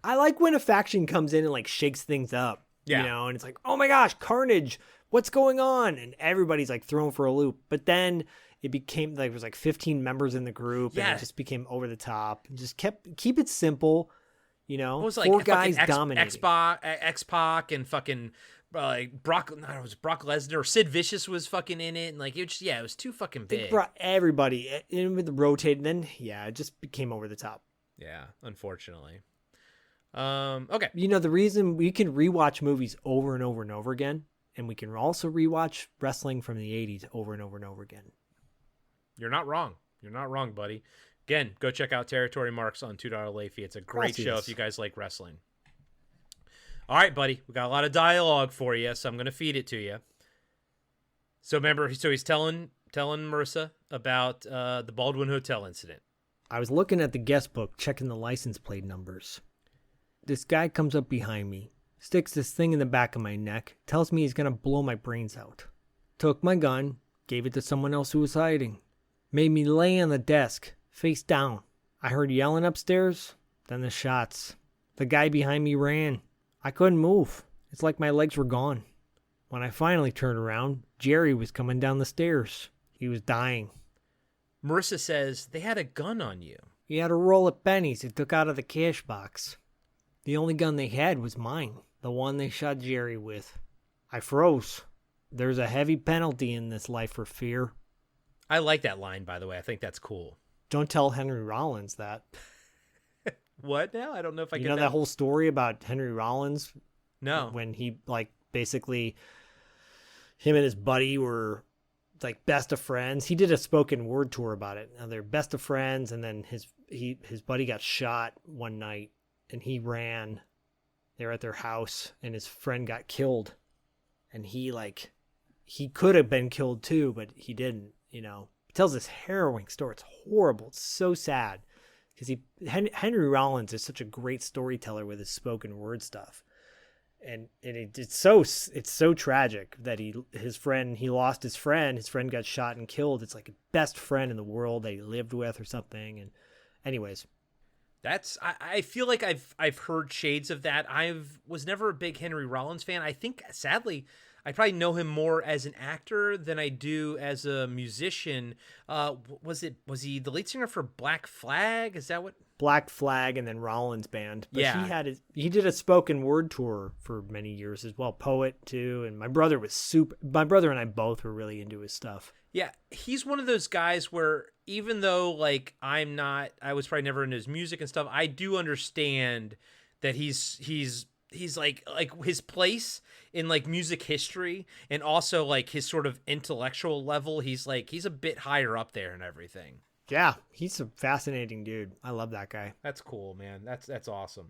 Speaker 3: I like when a faction comes in and like shakes things up, and it's like, oh my gosh, Carnage, what's going on? And everybody's like thrown for a loop. But then it became like, there was like 15 members in the group, and it just became over the top. And just keep it simple,
Speaker 4: It was like
Speaker 3: 4 guys dominating.
Speaker 4: X-Pac and fucking Brock Lesnar or Sid Vicious was fucking in it, and like it was too fucking big.
Speaker 3: They brought everybody in with the rotate, and then it just became over the top.
Speaker 4: Yeah, unfortunately. Okay.
Speaker 3: The reason we can rewatch movies over and over and over again, and we can also rewatch wrestling from the 80s over and over and over again.
Speaker 4: You're not wrong. You're not wrong, buddy. Again, go check out Territory Marks on $2 late fee. It's a great show if you guys like wrestling. All right, buddy. We got a lot of dialogue for you, so I'm going to feed it to you. So remember, he's telling Marissa about the Baldwin Hotel incident.
Speaker 3: I was looking at the guest book, checking the license plate numbers. This guy comes up behind me, sticks this thing in the back of my neck, tells me he's going to blow my brains out. Took my gun, gave it to someone else who was hiding. Made me lay on the desk, face down. I heard yelling upstairs, then the shots. The guy behind me ran. I couldn't move. It's like my legs were gone. When I finally turned around, Jerry was coming down the stairs. He was dying.
Speaker 4: Marissa says they had a gun on you.
Speaker 3: He had a roll of pennies he took out of the cash box. The only gun they had was mine, the one they shot Jerry with. I froze. There's a heavy penalty in this life for fear.
Speaker 4: I like that line, by the way. I think that's cool.
Speaker 3: Don't tell Henry Rollins that.
Speaker 4: What now? I don't know if I get
Speaker 3: that. You know that whole story about Henry Rollins?
Speaker 4: No.
Speaker 3: When he, basically, him and his buddy were, best of friends. He did a spoken word tour about it. Now, they're best of friends, and then his buddy got shot one night, and he ran. They were at their house, and his friend got killed. And he could have been killed too, but he didn't, He tells this harrowing story. It's horrible. It's so sad. Because Henry Rollins is such a great storyteller with his spoken word stuff, and it's so tragic that he lost his friend got shot and killed. It's like a best friend in the world that he lived with or something. And anyways,
Speaker 4: I feel like I've heard shades of that. Was never a big Henry Rollins fan. I think sadly I probably know him more as an actor than I do as a musician. Was he the lead singer for Black Flag? Is that what?
Speaker 3: Black Flag and then Rollins Band. But
Speaker 4: yeah.
Speaker 3: He did a spoken word tour for many years as well. Poet too. And my brother and I both were really into his stuff.
Speaker 4: Yeah. He's one of those guys where even though I was probably never into his music and stuff, I do understand that he's like his place in music history, and also his sort of intellectual level. He's a bit higher up there and everything.
Speaker 3: Yeah, he's a fascinating dude. I love that guy.
Speaker 4: That's cool, man. That's awesome.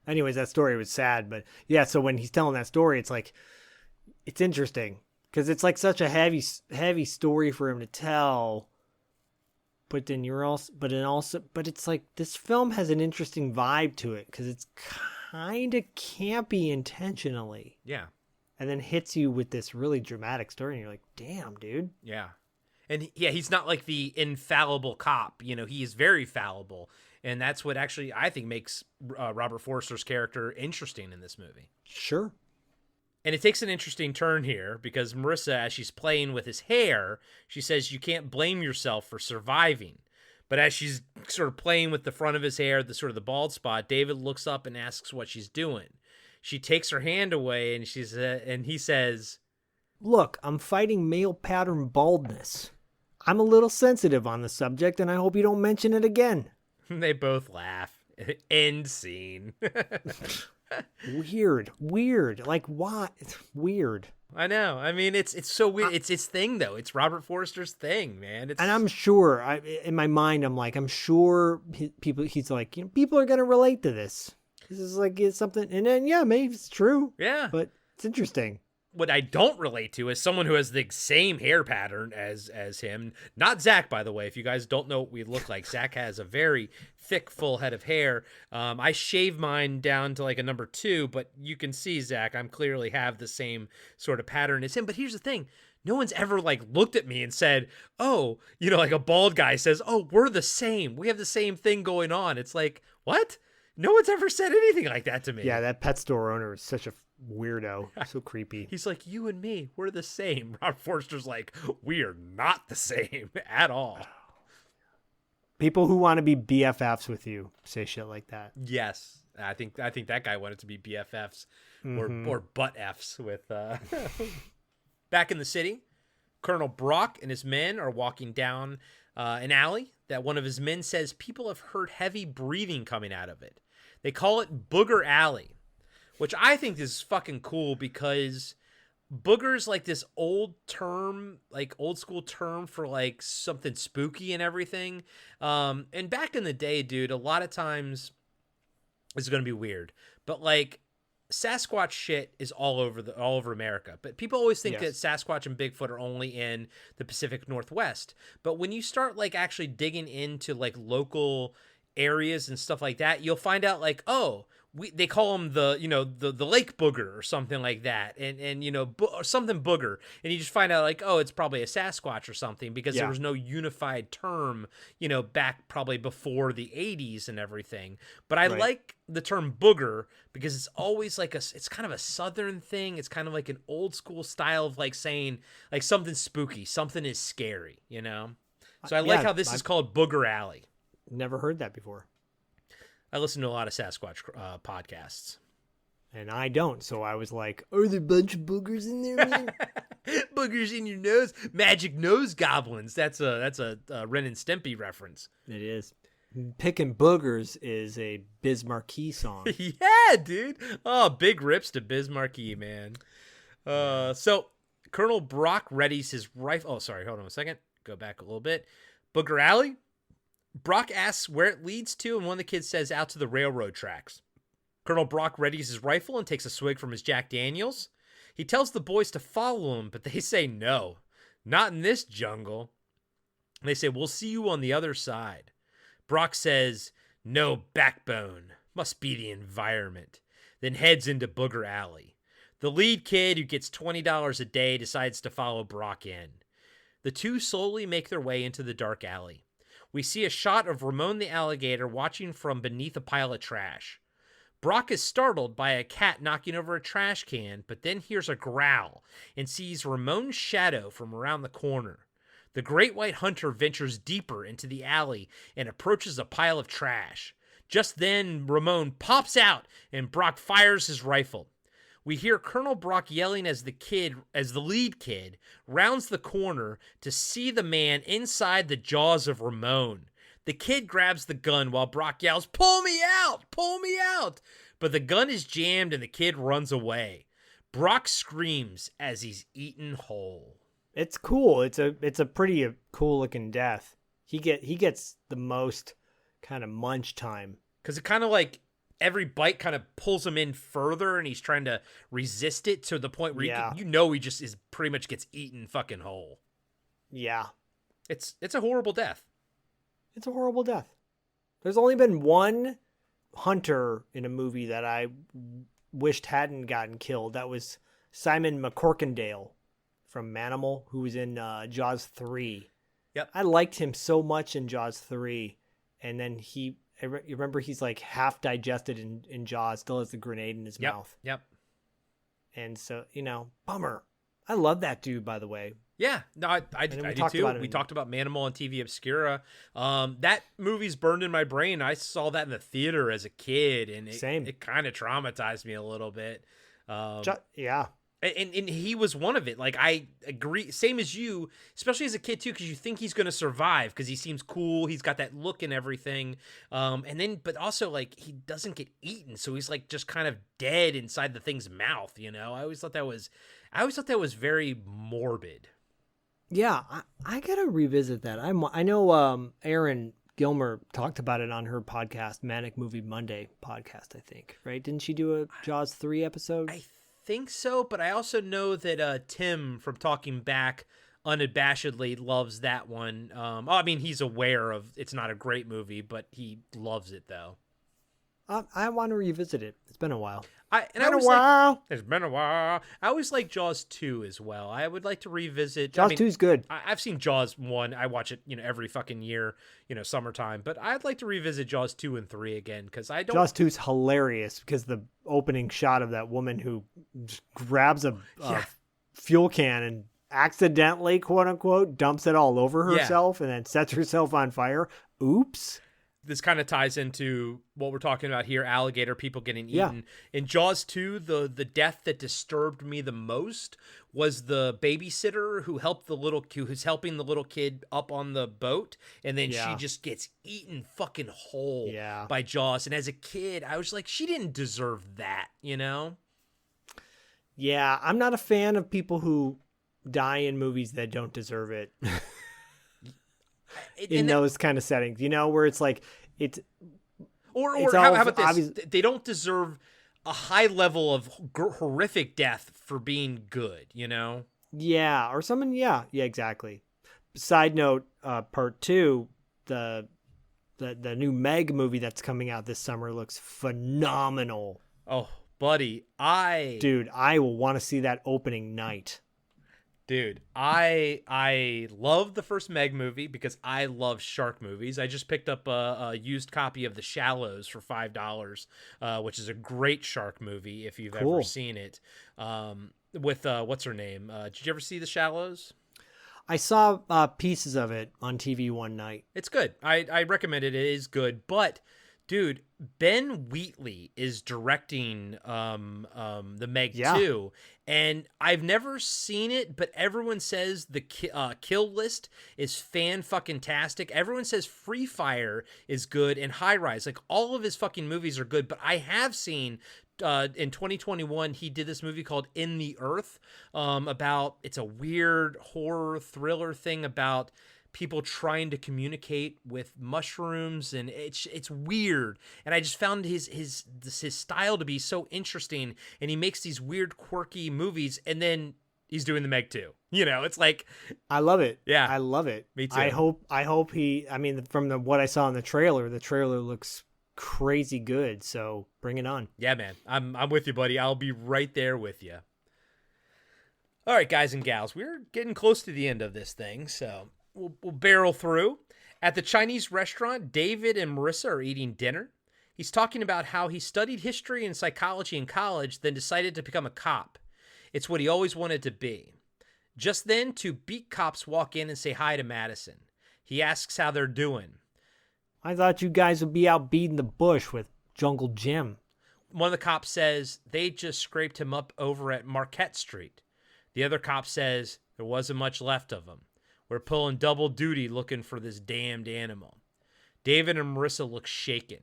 Speaker 3: Anyways, that story was sad, but yeah. So when he's telling that story, it's interesting because it's such a heavy story for him to tell. But then it's this film has an interesting vibe to it because it's kind of campy intentionally.
Speaker 4: Yeah.
Speaker 3: And then hits you with this really dramatic story, and you're like, damn, dude.
Speaker 4: Yeah. And he's not the infallible cop. He is very fallible. And that's what actually I think makes Robert Forster's character interesting in this movie.
Speaker 3: Sure.
Speaker 4: And it takes an interesting turn here because Marissa, as she's playing with his hair, she says you can't blame yourself for surviving. But as she's sort of playing with the front of his hair, the sort of the bald spot, David looks up and asks what she's doing. She takes her hand away and he says,
Speaker 3: "Look, I'm fighting male pattern baldness. I'm a little sensitive on the subject, and I hope you don't mention it again."
Speaker 4: They both laugh. End scene.
Speaker 3: Weird. Like, why? It's weird.
Speaker 4: I know. I mean, it's so weird. It's his thing, though. It's Robert Forster's thing, man.
Speaker 3: And I'm sure, in my mind, I'm sure he's like, people are going to relate to this. This is like, it's something, and then, yeah, maybe it's true.
Speaker 4: Yeah.
Speaker 3: But it's interesting.
Speaker 4: What I don't relate to is someone who has the same hair pattern as him. Not Zach, by the way. If you guys don't know what we look like, Zach has a very thick, full head of hair. I shave mine down to like a number 2, but you can see, Zach, I'm clearly have the same sort of pattern as him. But here's the thing. No one's ever like looked at me and said, oh, like a bald guy says, oh, we're the same. We have the same thing going on. It's like, what? No one's ever said anything like that to me.
Speaker 3: Yeah, that pet store owner is such a weirdo. So creepy.
Speaker 4: He's like, you and me, we're the same. Rob Forster's like, we are not the same at all.
Speaker 3: People who want to be BFFs with you say shit like that.
Speaker 4: Yes. I think that guy wanted to be BFFs or butt Fs with Back in the city, Colonel Brock and his men are walking down an alley that one of his men says people have heard heavy breathing coming out of it. They call it Booger Alley, which I think is fucking cool because booger's like this old term, like old school term for like something spooky and everything. And back in the day, dude, a lot of times this is going to be weird, but like Sasquatch shit is all over America. But people always think that Sasquatch and Bigfoot are only in the Pacific Northwest. But when you start like actually digging into like local areas and stuff like that, you'll find out like, oh, they call them the lake booger or something like that, and or something booger, and you just find out like, oh, it's probably a Sasquatch or something because there was no unified term, back probably before the 80s and everything. But I like the term booger because it's always like it's kind of a southern thing. It's kind of like an old school style of like saying like something spooky, something is scary, So I like how this is called Booger Alley.
Speaker 3: Never heard that before.
Speaker 4: I listen to a lot of Sasquatch podcasts.
Speaker 3: And I don't, so I was like, are there a bunch of boogers in there, man?
Speaker 4: Boogers in your nose. Magic nose goblins. That's a Ren and Stimpy reference.
Speaker 3: It is. Picking Boogers is a Biz Markie song.
Speaker 4: Yeah, dude. Oh, big rips to Biz Markie, man. So Colonel Brock readies his rifle. Oh, sorry. Hold on a second. Go back a little bit. Booger Alley. Brock asks where it leads to, and one of the kids says out to the railroad tracks. Colonel Brock readies his rifle and takes a swig from his Jack Daniels. He tells the boys to follow him, but they say no. Not in this jungle. They say, we'll see you on the other side. Brock says, no backbone. Must be the environment. Then heads into Booger Alley. The lead kid, who gets $20 a day, decides to follow Brock in. The two slowly make their way into the dark alley. We see a shot of Ramon the alligator watching from beneath a pile of trash. Brock is startled by a cat knocking over a trash can, but then hears a growl and sees Ramon's shadow from around the corner. The great white hunter ventures deeper into the alley and approaches a pile of trash. Just then, Ramon pops out and Brock fires his rifle. We hear Colonel Brock yelling as the lead kid rounds the corner to see the man inside the jaws of Ramon. The kid grabs the gun while Brock yells, pull me out! Pull me out! But the gun is jammed and the kid runs away. Brock screams as he's eaten whole.
Speaker 3: It's cool. It's a pretty cool looking death. He gets the most kind of munch time.
Speaker 4: Because it kind of like every bite kind of pulls him in further and he's trying to resist it to the point where he just is pretty much gets eaten fucking whole.
Speaker 3: Yeah.
Speaker 4: It's a horrible death.
Speaker 3: It's a horrible death. There's only been one hunter in a movie that I wished hadn't gotten killed. That was Simon McCorkindale from Manimal, who was in Jaws 3.
Speaker 4: Yep.
Speaker 3: I liked him so much in Jaws 3. And then you remember he's like half digested in Jaws, still has the grenade in his mouth.
Speaker 4: Yep.
Speaker 3: And so, bummer. I love that dude, by the way.
Speaker 4: Yeah, no, I do too. We talked about Manimal on TV Obscura. That movie's burned in my brain. I saw that in the theater as a kid, and it kind of traumatized me a little bit.
Speaker 3: Yeah.
Speaker 4: And he was one of it. Like, I agree. Same as you, especially as a kid too, because you think he's going to survive because he seems cool. He's got that look and everything. But also like he doesn't get eaten, so he's like just kind of dead inside the thing's mouth. I always thought that was very morbid.
Speaker 3: Yeah, I gotta revisit that. I know Erin Gilmer talked about it on her podcast, Manic Movie Monday podcast, I think, right? Didn't she do a Jaws 3 episode?
Speaker 4: I think so, but I also know that Tim from Talking Back unabashedly loves that one. I mean, he's aware of it's not a great movie, but he loves it though.
Speaker 3: I want to revisit it. It's been a while.
Speaker 4: It's been a while. I always like Jaws 2 as well. I would like to revisit.
Speaker 3: Jaws 2 is good.
Speaker 4: I've seen Jaws 1. I watch it, every fucking year, summertime. But I'd like to revisit Jaws 2 and 3 again because I don't.
Speaker 3: Jaws 2 is hilarious because the opening shot of that woman who just grabs a fuel can and accidentally, quote unquote, dumps it all over herself and then sets herself on fire. Oops.
Speaker 4: This kind of ties into what we're talking about here, alligator, people getting eaten. In Jaws 2, the death that disturbed me the most was the babysitter who's helping the little kid up on the boat, and then she just gets eaten fucking whole by Jaws. And as a kid, I was like, she didn't deserve that,
Speaker 3: Yeah, I'm not a fan of people who die in movies that don't deserve it. In those kind of settings, where it's like
Speaker 4: or how about this? They don't deserve a high level of horrific death for being good,
Speaker 3: Yeah, or someone. Yeah, exactly. Side note, part 2, the new Meg movie that's coming out this summer looks phenomenal.
Speaker 4: Oh, buddy, I
Speaker 3: will want to see that opening night.
Speaker 4: Dude, I love the first Meg movie because I love shark movies. I just picked up a used copy of The Shallows for $5, which is a great shark movie if you've ever seen it. With what's her name? Did you ever see The Shallows?
Speaker 3: I saw pieces of it on TV one night.
Speaker 4: It's good. I recommend it. It is good, but. Dude, Ben Wheatley is directing the Meg 2, and I've never seen it, but everyone says the Kill List is fan-fucking-tastic. Everyone says Free Fire is good and High Rise. Like, all of his fucking movies are good, but I have seen... in 2021, he did this movie called In the Earth it's a weird horror thriller thing about... people trying to communicate with mushrooms, and it's weird. And I just found his style to be so interesting, and he makes these weird, quirky movies, and then he's doing the Meg 2. It's like
Speaker 3: I love it.
Speaker 4: Yeah,
Speaker 3: I love it.
Speaker 4: Me too.
Speaker 3: I hope he. I mean, from what I saw in the trailer looks crazy good. So bring it on.
Speaker 4: Yeah, man, I'm with you, buddy. I'll be right there with you. All right, guys and gals, we're getting close to the end of this thing, so. We'll barrel through. At the Chinese restaurant, David and Marissa are eating dinner. He's talking about how he studied history and psychology in college, then decided to become a cop. It's what he always wanted to be. Just then, 2 beat cops walk in and say hi to Madison. He asks how they're doing.
Speaker 3: I thought you guys would be out beating the bush with Jungle Jim.
Speaker 4: One of the cops says they just scraped him up over at Marquette Street. The other cop says there wasn't much left of him. We're pulling double duty looking for this damned animal. David and Marissa look shaken.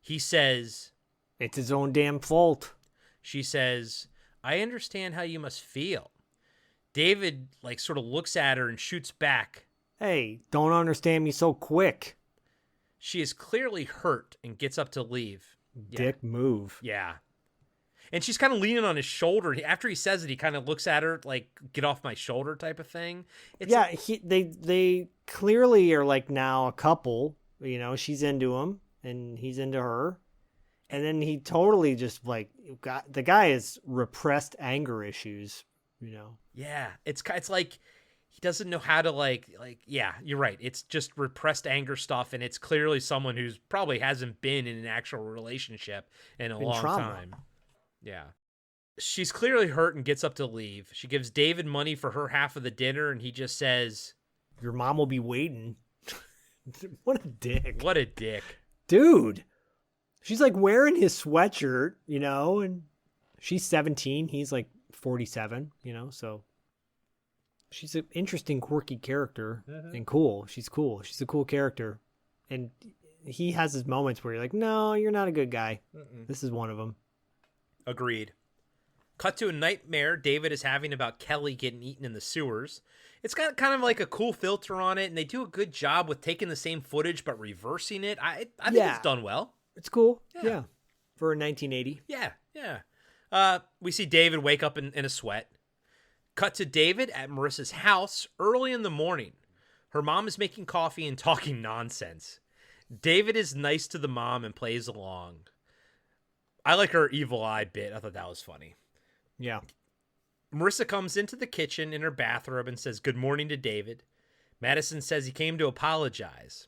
Speaker 4: He says,
Speaker 3: it's his own damn fault.
Speaker 4: She says, I understand how you must feel. David, sort of looks at her and shoots back.
Speaker 3: Hey, don't understand me so quick.
Speaker 4: She is clearly hurt and gets up to leave.
Speaker 3: Dick move.
Speaker 4: Yeah. And she's kind of leaning on his shoulder. After he says it, he kind of looks at her like, get off my shoulder type of thing.
Speaker 3: They clearly are now a couple. She's into him and he's into her. And then he totally just the guy has repressed anger issues,
Speaker 4: Yeah, it's like he doesn't know how to yeah, you're right. It's just repressed anger stuff, and it's clearly someone who's probably hasn't been in an actual relationship in a long time. Yeah. She's clearly hurt and gets up to leave. She gives David money for her half of the dinner, and he just says,
Speaker 3: your mom will be waiting. What a dick.
Speaker 4: What a dick.
Speaker 3: Dude. She's wearing his sweatshirt, and she's 17. He's 47, so she's an interesting, quirky character and cool. She's cool. She's a cool character. And he has his moments where you're like, no, you're not a good guy. This is one of them.
Speaker 4: Agreed. Cut to a nightmare David is having about Kelly getting eaten in the sewers. It's got kind of like a cool filter on it, and they do a good job with taking the same footage but reversing it. I think it's done well.
Speaker 3: It's cool. Yeah. For a 1980.
Speaker 4: Yeah. We see David wake up in a sweat. Cut to David at Marissa's house early in the morning. Her mom is making coffee and talking nonsense. David is nice to the mom and plays along. I like her evil eye bit. I thought that was funny.
Speaker 3: Yeah.
Speaker 4: Marissa comes into the kitchen in her bathrobe and says good morning to David. Madison says he came to apologize.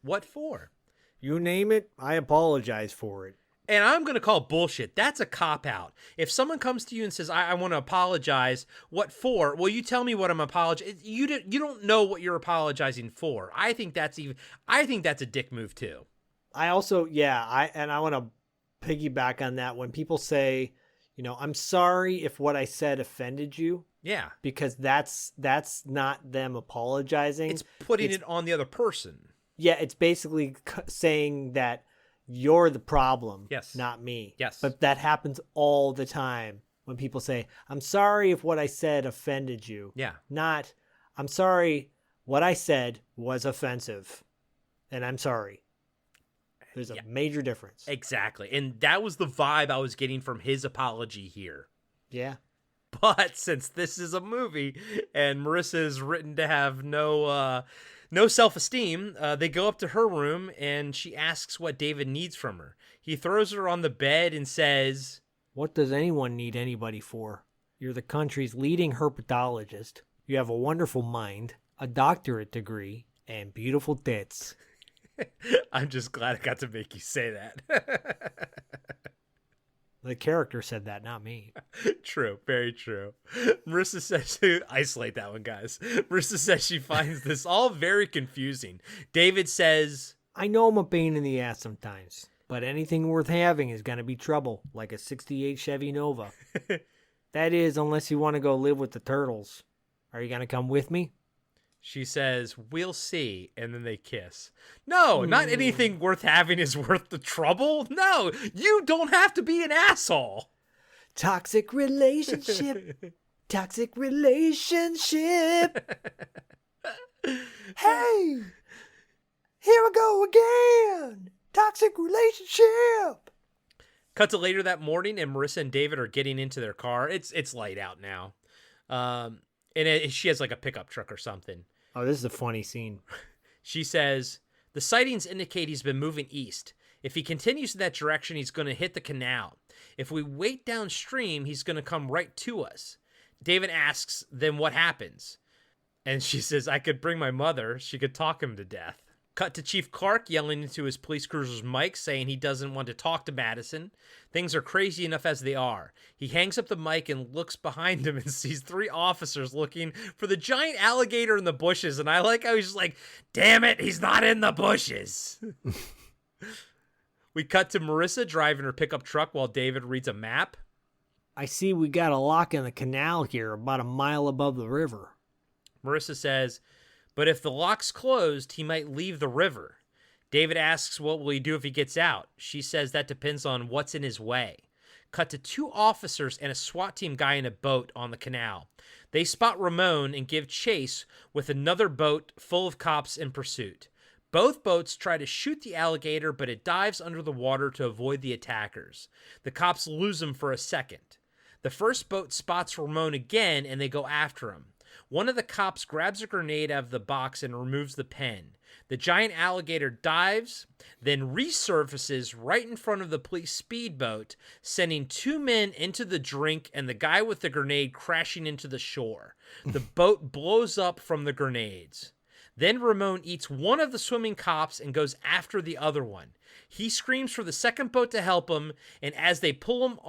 Speaker 4: What for?
Speaker 3: You name it, I apologize for it.
Speaker 4: And I'm going to call bullshit. That's a cop-out. If someone comes to you and says, I want to apologize, what for? Well, you tell me what I'm apologizing. You don't know what you're apologizing for. I think that's a dick move too.
Speaker 3: I also, I want to piggyback on that. When people say, I'm sorry if what I said offended you.
Speaker 4: Yeah.
Speaker 3: Because that's not them apologizing.
Speaker 4: It's putting it on the other person.
Speaker 3: Yeah, it's basically saying that you're the problem,
Speaker 4: yes,
Speaker 3: not me.
Speaker 4: Yes.
Speaker 3: But that happens all the time when people say, I'm sorry if what I said offended you.
Speaker 4: Yeah.
Speaker 3: Not, I'm sorry what I said was offensive, and I'm sorry. There's a major difference.
Speaker 4: Exactly. And that was the vibe I was getting from his apology here.
Speaker 3: Yeah.
Speaker 4: But since this is a movie and Marissa is written to have no self-esteem, they go up to her room and she asks what David needs from her. He throws her on the bed and says,
Speaker 3: what does anyone need anybody for? You're the country's leading herpetologist. You have a wonderful mind, a doctorate degree, and beautiful tits.
Speaker 4: I'm just glad I got to make you say that.
Speaker 3: The character said that, not me.
Speaker 4: True. Very true. Marissa says to isolate that one, guys. Marissa says she finds this all very confusing. David says,
Speaker 3: I know I'm a pain in the ass sometimes, but anything worth having is going to be trouble, like a 68 Chevy Nova. That is, unless you want to go live with the turtles. Are you going to come with me?
Speaker 4: She says, we'll see, and then they kiss. No, not anything worth having is worth the trouble. No, you don't have to be an asshole.
Speaker 3: Toxic relationship. Toxic relationship. Hey, here we go again. Toxic relationship.
Speaker 4: Cut to later that morning, and Marissa and David are getting into their car. It's light out now. And she has like a pickup truck or something.
Speaker 3: Oh, this is a funny scene.
Speaker 4: She says, the sightings indicate he's been moving east. If he continues in that direction, he's going to hit the canal. If we wait downstream, he's going to come right to us. David asks, then what happens? And she says, I could bring my mother. She could talk him to death. Cut to Chief Clark yelling into his police cruiser's mic saying he doesn't want to talk to Madison. Things are crazy enough as they are. He hangs up the mic and looks behind him and sees 3 officers looking for the giant alligator in the bushes. And I like how he's just like, damn it, he's not in the bushes. We cut to Marissa driving her pickup truck while David reads a map.
Speaker 3: I see we got a lock in the canal here about a mile above the river.
Speaker 4: Marissa says, but if the lock's closed, he might leave the river. David asks what will he do if he gets out. She says that depends on what's in his way. Cut to 2 officers and a SWAT team guy in a boat on the canal. They spot Ramon and give chase with another boat full of cops in pursuit. Both boats try to shoot the alligator, but it dives under the water to avoid the attackers. The cops lose him for a second. The first boat spots Ramon again, and they go after him. One of the cops grabs a grenade out of the box and removes the pen. The giant alligator dives, then resurfaces right in front of the police speedboat, sending 2 men into the drink and the guy with the grenade crashing into the shore. The boat blows up from the grenades. Then Ramon eats one of the swimming cops and goes after the other one. He screams for the second boat to help him, and as they pull him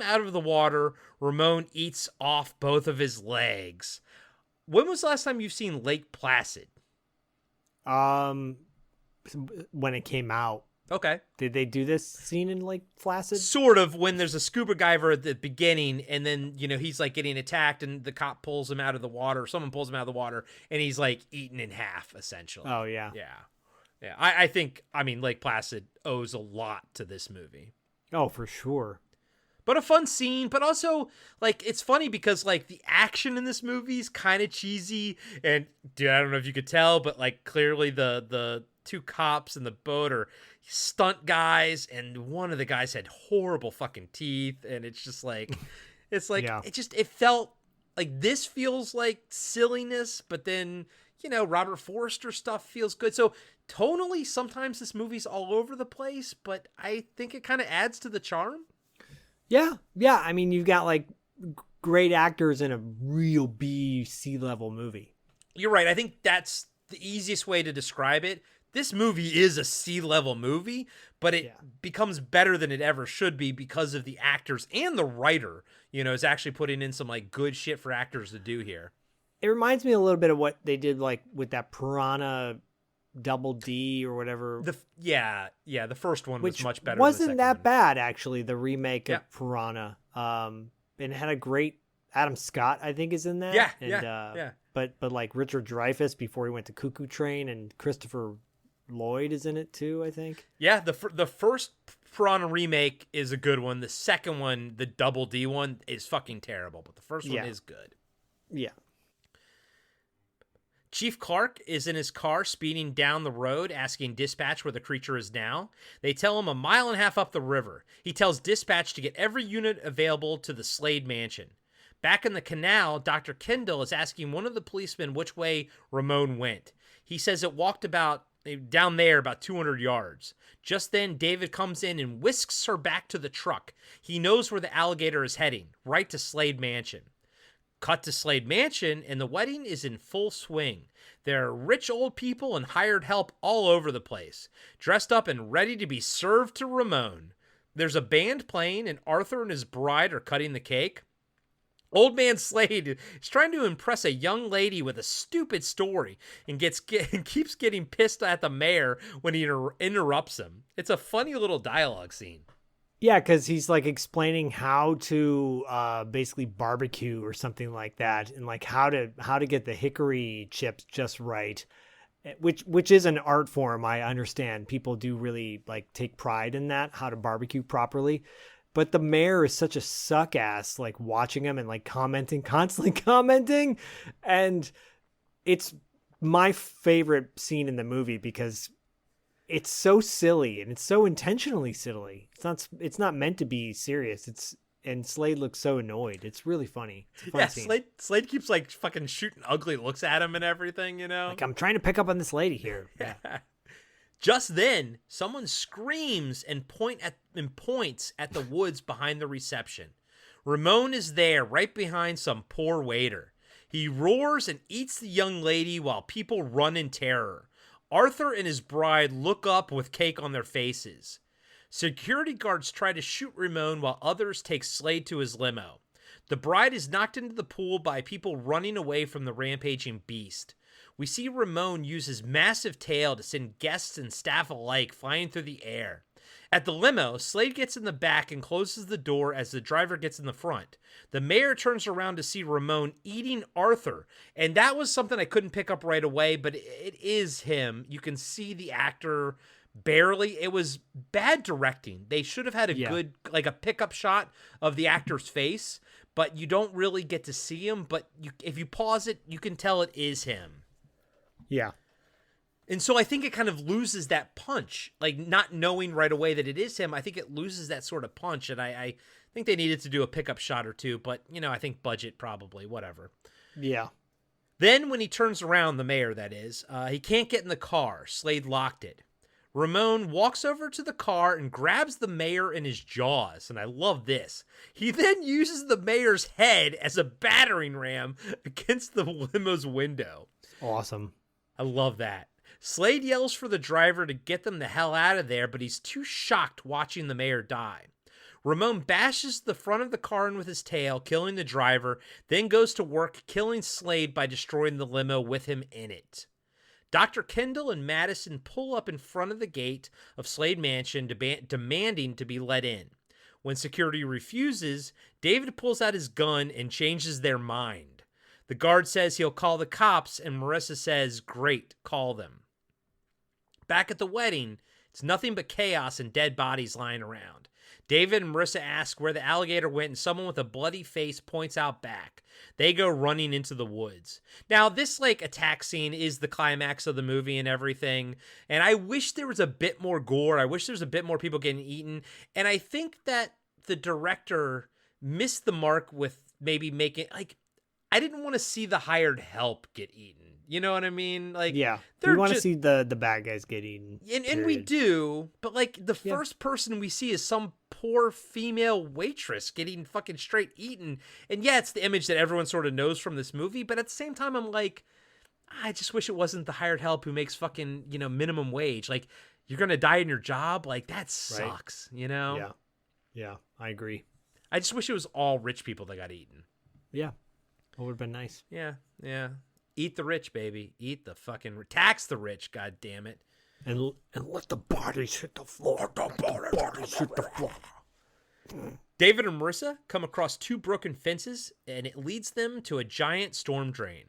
Speaker 4: out of the water, Ramon eats off both of his legs. When was the last time you've seen Lake Placid?
Speaker 3: When it came out.
Speaker 4: Okay.
Speaker 3: Did they do this scene in Lake Placid?
Speaker 4: Sort of, when there's a scuba diver at the beginning, and then, you know, he's like getting attacked, and the cop pulls him out of the water. Someone pulls him out of the water, and he's like eaten in half, essentially.
Speaker 3: Oh, yeah.
Speaker 4: Yeah. I think, I mean, Lake Placid owes a lot to this movie.
Speaker 3: Oh, for sure.
Speaker 4: But a fun scene, but also, like, it's funny because, like, the action in this movie is kind of cheesy, and, dude, I don't know if you could tell, but, like, clearly the two cops in the boat are stunt guys, and one of the guys had horrible fucking teeth, and it's just like, it felt like this feels like silliness, but then, you know, Robert Forster stuff feels good. So tonally, sometimes this movie's all over the place, but I think it kind of adds to the charm.
Speaker 3: Yeah. I mean, you've got like great actors in a real C level movie.
Speaker 4: You're right. I think that's the easiest way to describe it. This movie is a C level movie, but it becomes better than it ever should be because of the actors, and the writer, you know, is actually putting in some like good shit for actors to do here.
Speaker 3: It reminds me a little bit of what they did like with that Piranha Double D or whatever.
Speaker 4: The first one was much better.
Speaker 3: Wasn't that bad, actually, the remake of Piranha. And it had a great Adam Scott, I think, is in that.
Speaker 4: Yeah.
Speaker 3: But like Richard Dreyfuss before he went to Cuckoo Train, and Christopher Lloyd is in it too, I think.
Speaker 4: Yeah, the first Piranha remake is a good one. The second one, the Double D one, is fucking terrible, but the first one is good.
Speaker 3: Yeah.
Speaker 4: Chief Clark is in his car speeding down the road, asking dispatch where the creature is now. They tell him 1.5 miles up the river. He tells dispatch to get every unit available to the Slade mansion. Back in the canal, Dr. Kendall is asking one of the policemen which way Ramon went. He says it walked down there about 200 yards. Just then, David comes in and whisks her back to the truck. He knows where the Alligator is heading, right to Slade Mansion. Cut to Slade Mansion, and the wedding is in full swing. There are rich old people and hired help all over the place, dressed up and ready to be served to Ramon. There's a band playing, and Arthur and his bride are cutting the cake. Old man Slade is trying to impress a young lady with a stupid story and keeps getting pissed at the mayor when he interrupts him. It's a funny little dialogue scene.
Speaker 3: Yeah, because he's like explaining how to basically barbecue or something like that, and like how to get the hickory chips just right, which is an art form. I understand people do really like take pride in that, how to barbecue properly. But the mayor is such a suck ass, like watching him and like constantly commenting, and it's my favorite scene in the movie because it's so silly, and it's so intentionally silly. It's not meant to be serious. And Slade looks so annoyed. It's really funny. It's a fun scene.
Speaker 4: Slade keeps like fucking shooting ugly looks at him and everything, you know?
Speaker 3: Like, I'm trying to pick up on this lady here. Yeah.
Speaker 4: Just then, someone screams and points at the woods behind the reception. Ramon is there, right behind some poor waiter. He roars and eats the young lady while people run in terror. Arthur and his bride look up with cake on their faces. Security guards try to shoot Ramon while others take Slade to his limo. The bride is knocked into the pool by people running away from the rampaging beast. We see Ramon use his massive tail to send guests and staff alike flying through the air. At the limo, Slade gets in the back and closes the door as the driver gets in the front. The mayor turns around to see Ramon eating Arthur, and that was something I couldn't pick up right away, but it is him. You can see the actor barely. It was bad directing. They should have had a good, like a pickup shot of the actor's face, but you don't really get to see him, but if you pause it, you can tell it is him.
Speaker 3: Yeah.
Speaker 4: And so I think it kind of loses that punch, like not knowing right away that it is him. I think it loses that sort of punch. And I think they needed to do a pickup shot or two, but you know, I think budget probably, whatever.
Speaker 3: Yeah.
Speaker 4: Then when he turns around, the mayor, that is, he can't get in the car. Slade locked it. Ramon walks over to the car and grabs the mayor in his jaws. And I love this. He then uses the mayor's head as a battering ram against the limo's window.
Speaker 3: Awesome.
Speaker 4: I love that. Slade yells for the driver to get them the hell out of there, but he's too shocked watching the mayor die. Ramon bashes the front of the car in with his tail, killing the driver, then goes to work killing Slade by destroying the limo with him in it. Dr. Kendall and Madison pull up in front of the gate of Slade Mansion, demanding to be let in. When security refuses, David pulls out his gun and changes their mind. The guard says he'll call the cops, and Marissa says, great, call them. Back at the wedding, it's nothing but chaos and dead bodies lying around. David and Marissa ask where the alligator went, and someone with a bloody face points out back. They go running into the woods. Now, this attack scene is the climax of the movie and everything, and I wish there was a bit more gore. I wish there was a bit more people getting eaten, and I think that the director missed the mark with maybe making, I didn't want to see the hired help get eaten. You know what I mean?
Speaker 3: Yeah, we want to see the bad guys get eaten.
Speaker 4: And we do, but the first person we see is some poor female waitress getting fucking straight eaten. And yeah, it's the image that everyone sort of knows from this movie, but at the same time, I'm like, I just wish it wasn't the hired help who makes fucking, minimum wage. You're going to die in your job? That sucks,
Speaker 3: Yeah. Yeah, I agree.
Speaker 4: I just wish it was all rich people that got eaten.
Speaker 3: Yeah, that would have been nice.
Speaker 4: Yeah. Eat the rich, baby. Eat the fucking... Tax the rich, god damn it.
Speaker 3: And let the bodies hit the floor.
Speaker 4: David and Marissa come across 2 broken fences, and it leads them to a giant storm drain.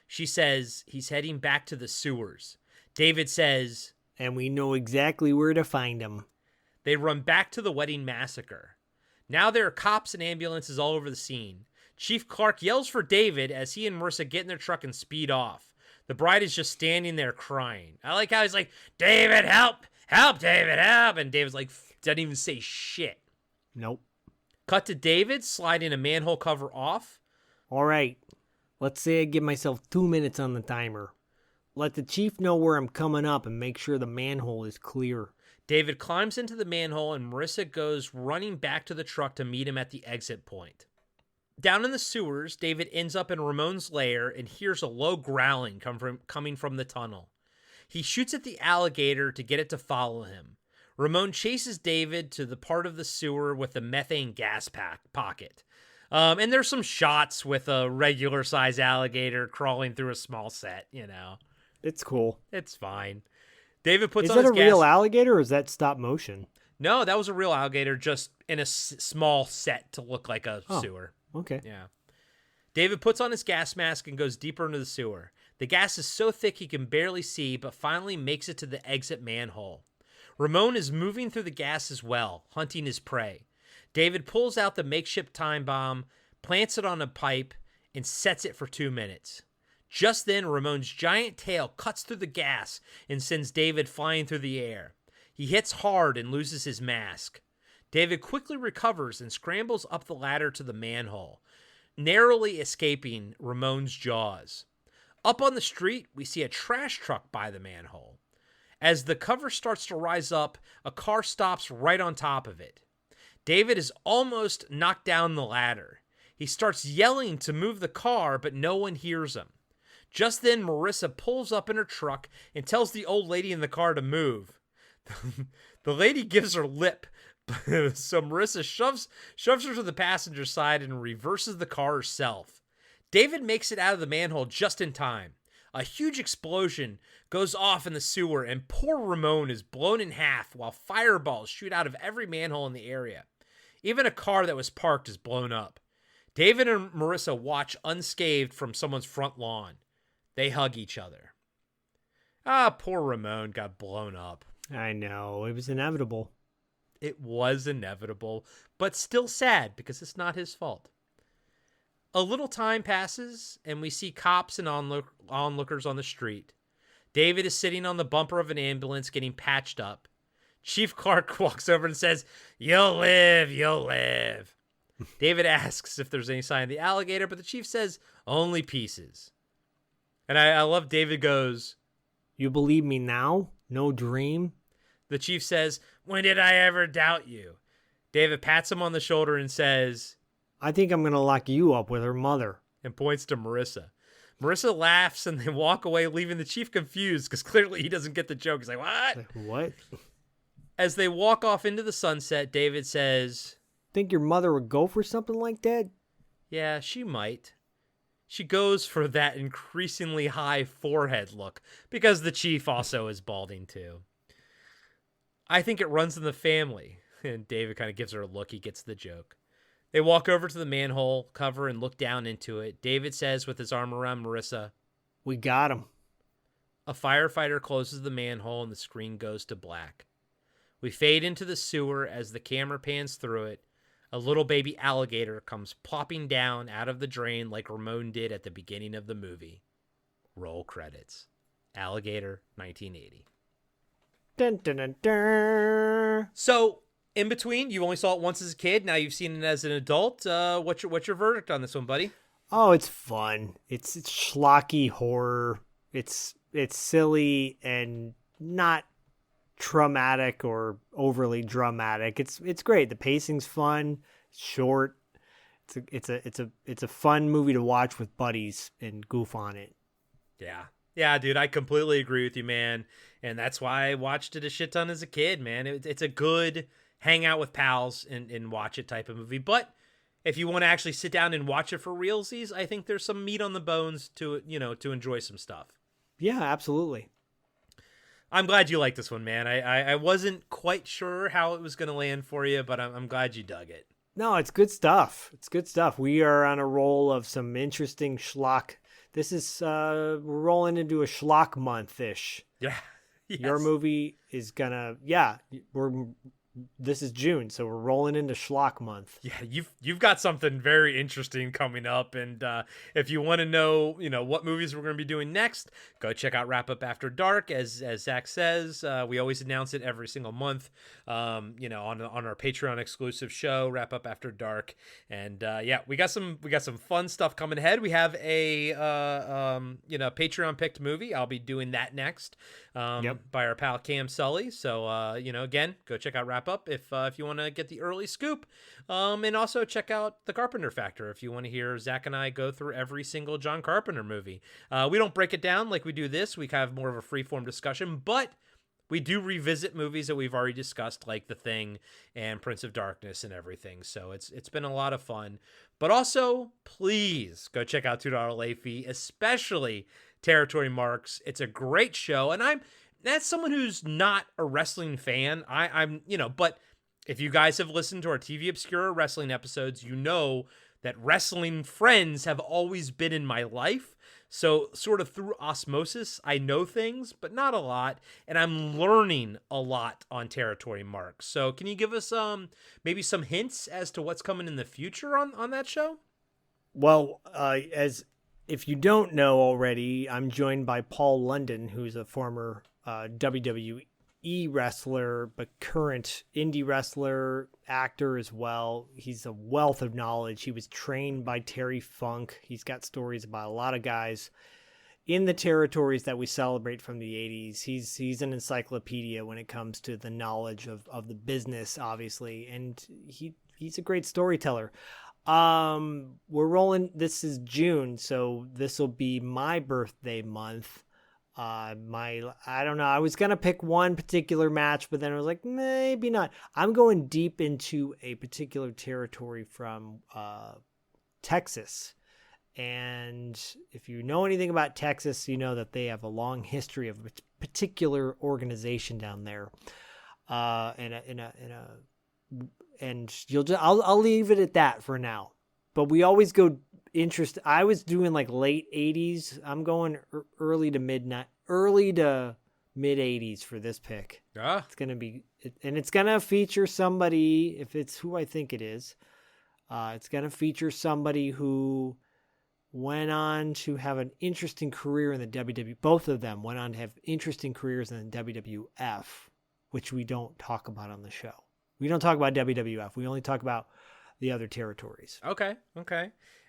Speaker 4: She says he's heading back to the sewers. David says...
Speaker 3: And we know exactly where to find him.
Speaker 4: They run back to the wedding massacre. Now there are cops and ambulances all over the scene. Chief Clark yells for David as he and Marissa get in their truck and speed off. The bride is just standing there crying. I like how he's like, David, help! Help, David, help! And David's doesn't even say shit.
Speaker 3: Nope.
Speaker 4: Cut to David sliding a manhole cover off.
Speaker 3: All right. Let's say I give myself 2 minutes on the timer. Let the chief know where I'm coming up and make sure the manhole is clear.
Speaker 4: David climbs into the manhole and Marissa goes running back to the truck to meet him at the exit point. Down in the sewers, David ends up in Ramon's lair and hears a low growling coming from the tunnel. He shoots at the alligator to get it to follow him. Ramon chases David to the part of the sewer with the methane gas pocket. And there's some shots with a regular-sized alligator crawling through a small set,
Speaker 3: It's cool.
Speaker 4: It's fine. David puts on
Speaker 3: his gas...
Speaker 4: Is
Speaker 3: that a real alligator or is that stop motion?
Speaker 4: No, that was a real alligator just in a small set to look like a sewer.
Speaker 3: Okay.
Speaker 4: Yeah. David puts on his gas mask and goes deeper into the sewer. The gas is so thick he can barely see, but finally makes it to the exit manhole. Ramon is moving through the gas as well, hunting his prey. David pulls out the makeshift time bomb, plants it on a pipe, and sets it for 2 minutes. Just then, Ramon's giant tail cuts through the gas and sends David flying through the air. He hits hard and loses his mask. David quickly recovers and scrambles up the ladder to the manhole, narrowly escaping Ramon's jaws. Up on the street, we see a trash truck by the manhole. As the cover starts to rise up, a car stops right on top of it. David is almost knocked down the ladder. He starts yelling to move the car, but no one hears him. Just then, Marissa pulls up in her truck and tells the old lady in the car to move. The lady gives her lip, so Marissa shoves her to the passenger side and reverses the car herself. David makes it out of the manhole just in time. A huge explosion goes off in the sewer, and poor Ramon is blown in half while fireballs shoot out of every manhole in the area. Even a car that was parked is blown up. David and Marissa watch unscathed from someone's front lawn. They hug each other. Poor Ramon got blown up.
Speaker 3: I know. It was inevitable.
Speaker 4: It was inevitable, but still sad because it's not his fault. A little time passes, and we see cops and onlookers on the street. David is sitting on the bumper of an ambulance getting patched up. Chief Clark walks over and says, "You'll live, you'll live." David asks if there's any sign of the alligator, but the chief says, "Only pieces." And I love David goes,
Speaker 3: "You believe me now? No dream?"
Speaker 4: The chief says, "When did I ever doubt you?" David pats him on the shoulder and says,
Speaker 3: "I think I'm going to lock you up with her mother,"
Speaker 4: and points to Marissa. Marissa laughs and they walk away, leaving the chief confused because clearly he doesn't get the joke. He's like, "What?"
Speaker 3: What?
Speaker 4: As they walk off into the sunset, David says,
Speaker 3: "Think your mother would go for something like that?"
Speaker 4: "Yeah, she might. she goes for that increasingly high forehead look because the chief also is balding too. I think it runs in the family. And David kind of gives her a look. He gets the joke. They walk over to the manhole cover and look down into it. David says with his arm around Marissa,
Speaker 3: "We got him."
Speaker 4: A firefighter closes the manhole and the screen goes to black. We fade into the sewer as the camera pans through it. A little baby alligator comes plopping down out of the drain like Ramon did at the beginning of the movie. Roll credits. Alligator, 1980.
Speaker 3: Dun, dun, dun, dun.
Speaker 4: So, in between, you only saw it once as a kid. Now you've seen it as an adult. What's your verdict on this one, buddy?
Speaker 3: Oh, it's fun. It's schlocky horror. It's silly and not traumatic or overly dramatic. It's great. The pacing's fun, short. It's a fun movie to watch with buddies and goof on it.
Speaker 4: Yeah, dude, I completely agree with you, man. And that's why I watched it a shit ton as a kid, man. It's a good hang out with pals and watch it type of movie. But if you want to actually sit down and watch it for realsies, I think there's some meat on the bones to enjoy some stuff.
Speaker 3: Yeah, absolutely.
Speaker 4: I'm glad you like this one, man. I wasn't quite sure how it was going to land for you, but I'm glad you dug it.
Speaker 3: No, it's good stuff. It's good stuff. We are on a roll of some interesting schlock. This is, we're rolling into a schlock month-ish.
Speaker 4: Yeah. Yes.
Speaker 3: Your movie is gonna, this is June, so we're rolling into schlock month.
Speaker 4: Yeah, you've got something very interesting coming up, and if you want to know, what movies we're going to be doing next, go check out Wrap Up After Dark. As Zach says, we always announce it every single month, on our Patreon exclusive show, Wrap Up After Dark, and we got some fun stuff coming ahead. We have a Patreon picked movie. I'll be doing that next, by our pal Cam Sully. So again, go check out Wrap Up if you want to get the early scoop, and also check out The Carpenter Factor if you want to hear Zach and I go through every single John Carpenter movie. We don't break it down like we do this. We have more of a free-form discussion, but we do revisit movies that we've already discussed, like The Thing and Prince of Darkness and everything. So it's been a lot of fun. But also, please go check out $2 Late Fee, especially Territory Marks. It's a great show, and that's someone who's not a wrestling fan. But if you guys have listened to our TV Obscura wrestling episodes, you know that wrestling friends have always been in my life. So sort of through osmosis, I know things, but not a lot. And I'm learning a lot on Territory Marks. So can you give us maybe some hints as to what's coming in the future on that show?
Speaker 3: Well, if you don't know already, I'm joined by Paul London, who's a former WWE wrestler, but current indie wrestler, actor as well. He's a wealth of knowledge. He was trained by Terry Funk. He's got stories about a lot of guys in the territories that we celebrate from the 80s. He's an encyclopedia when it comes to the knowledge of the business, obviously, and he's a great storyteller. We're rolling. This is June, so this will be my birthday month. I don't know. I was going to pick one particular match, but then I was like, maybe not. I'm going deep into a particular territory from Texas. And if you know anything about Texas, you know that they have a long history of a particular organization down there. I'll leave it at that for now. But we always go I was doing like late 80s. I'm going early to mid 80s for this pick. It's going to be, and it's going to feature somebody, if it's who I think it is, it's going to feature somebody who went on to have an interesting career in the WWE. Both of them went on to have interesting careers in the WWF, which we don't talk about on the show. We don't talk about WWF. We only talk about the other territories.
Speaker 4: Okay.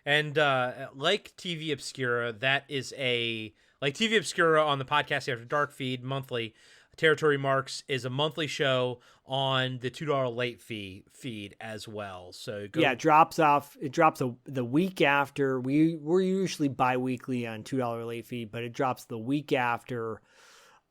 Speaker 4: And like TV Obscura, like TV Obscura on the Podcast After Dark feed monthly, Territory Marks is a monthly show on the $2 Late Fee feed as well. So
Speaker 3: it drops off. It drops the week after. We're usually bi-weekly on $2 Late Fee, but it drops the week after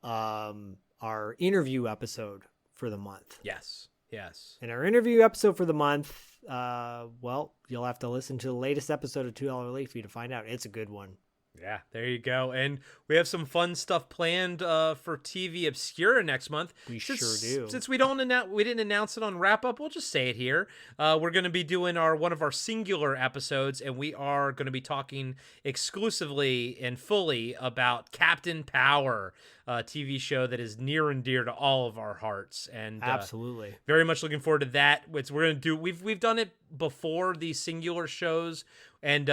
Speaker 3: our interview episode for the month.
Speaker 4: Yes. Yes.
Speaker 3: And our interview episode for the month, well, you'll have to listen to the latest episode of $2 Late Fee to find out. It's a good one.
Speaker 4: Yeah, there you go. And we have some fun stuff planned for TV Obscura next month.
Speaker 3: We sure do.
Speaker 4: Since we didn't announce it on Wrap Up, we'll just say it here. We're going to be doing one of our singular episodes, and we are going to be talking exclusively and fully about Captain Power, a TV show that is near and dear to all of our hearts. And
Speaker 3: absolutely,
Speaker 4: very much looking forward to that. We're going to do. We've done it before, these singular shows. And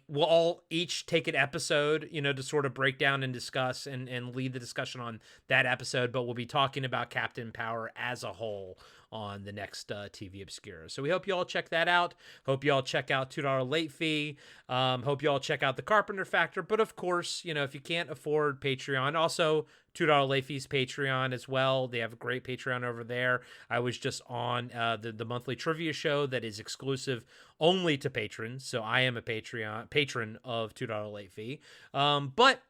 Speaker 4: we'll all each take an episode, to sort of break down and discuss and lead the discussion on that episode. But we'll be talking about Captain Power as a whole on the next TV Obscura. So we hope you all check that out. Hope you all check out $2 Late Fee. Hope you all check out The Carpenter Factor. But of course, if you can't afford Patreon, also $2 Late Fee's Patreon as well. They have a great Patreon over there. I was just on the monthly trivia show that is exclusive only to patrons. So I am a patron of $2 Late Fee. But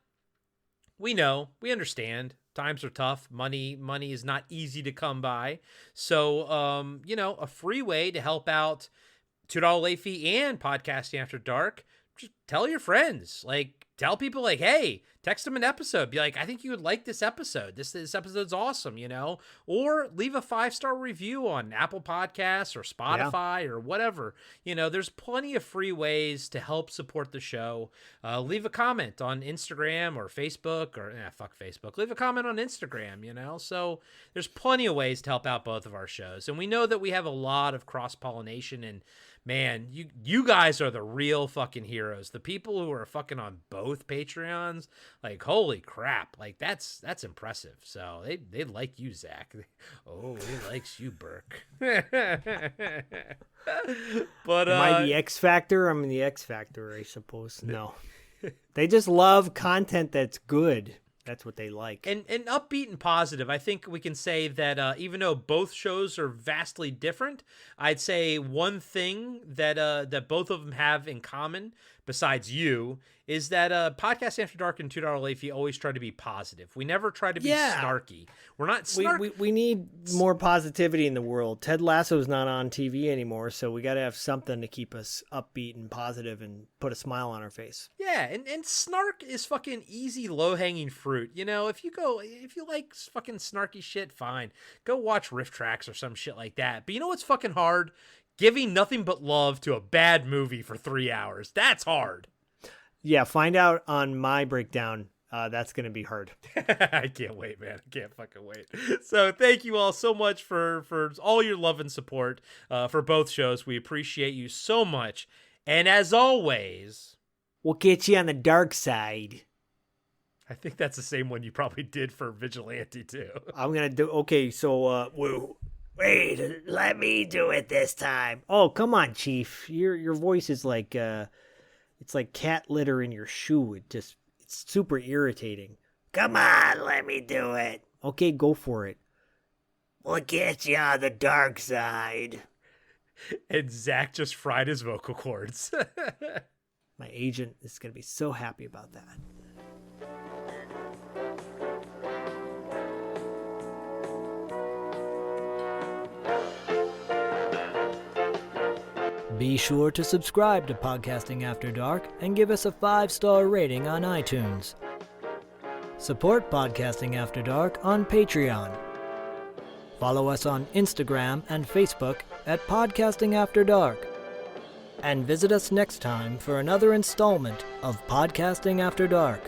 Speaker 4: we understand. Times are tough. Money is not easy to come by. So, a free way to help out $2 Late Fee and Podcasting After Dark, just tell your friends. Tell people, hey, text them an episode. Be like, I think you would like this episode. This episode's awesome, Or leave a 5-star review on Apple Podcasts or Spotify or whatever. There's plenty of free ways to help support the show. Leave a comment on Instagram or Facebook or, fuck Facebook. Leave a comment on Instagram, So there's plenty of ways to help out both of our shows. And we know that we have a lot of cross-pollination, and man, you guys are the real fucking heroes. The people who are fucking on both Patreons, holy crap, that's impressive. So they like you, Zach. Oh, he likes you, Burke. But
Speaker 3: am I the X Factor? I'm the X Factor, I suppose. No, they just love content that's good. That's what they like.
Speaker 4: And upbeat and positive. I think we can say that even though both shows are vastly different, I'd say one thing that both of them have in common, besides you, is that Podcast After Dark and $2 Late Fee always try to be positive. We never try to be snarky. We're not snarky.
Speaker 3: We need more positivity in the world. Ted Lasso's not on TV anymore, so we got to have something to keep us upbeat and positive and put a smile on our face.
Speaker 4: Yeah, and snark is fucking easy, low-hanging fruit. If you like fucking snarky shit, fine. Go watch Riff Tracks or some shit like that. But you know what's fucking hard? Giving nothing but love to a bad movie for 3 hours. That's hard.
Speaker 3: Yeah, find out on my breakdown. That's going to be hard.
Speaker 4: I can't wait, man. I can't fucking wait. So thank you all so much for all your love and support for both shows. We appreciate you so much. And as always,
Speaker 3: we'll get you on the dark side.
Speaker 4: I think that's the same one you probably did for Vigilante too.
Speaker 3: I'm going to do... Okay, so... wait, let me do it this time. Oh, come on, Chief. Your voice is like... it's like cat litter in your shoe. It's super irritating. Come on, let me do it. Okay, go for it. We'll get you on the dark side.
Speaker 4: And Zach just fried his vocal cords.
Speaker 3: My agent is going to be so happy about that. Be sure to subscribe to Podcasting After Dark and give us a 5-star rating on iTunes. Support Podcasting After Dark on Patreon. Follow us on Instagram and Facebook at Podcasting After Dark. And visit us next time for another installment of Podcasting After Dark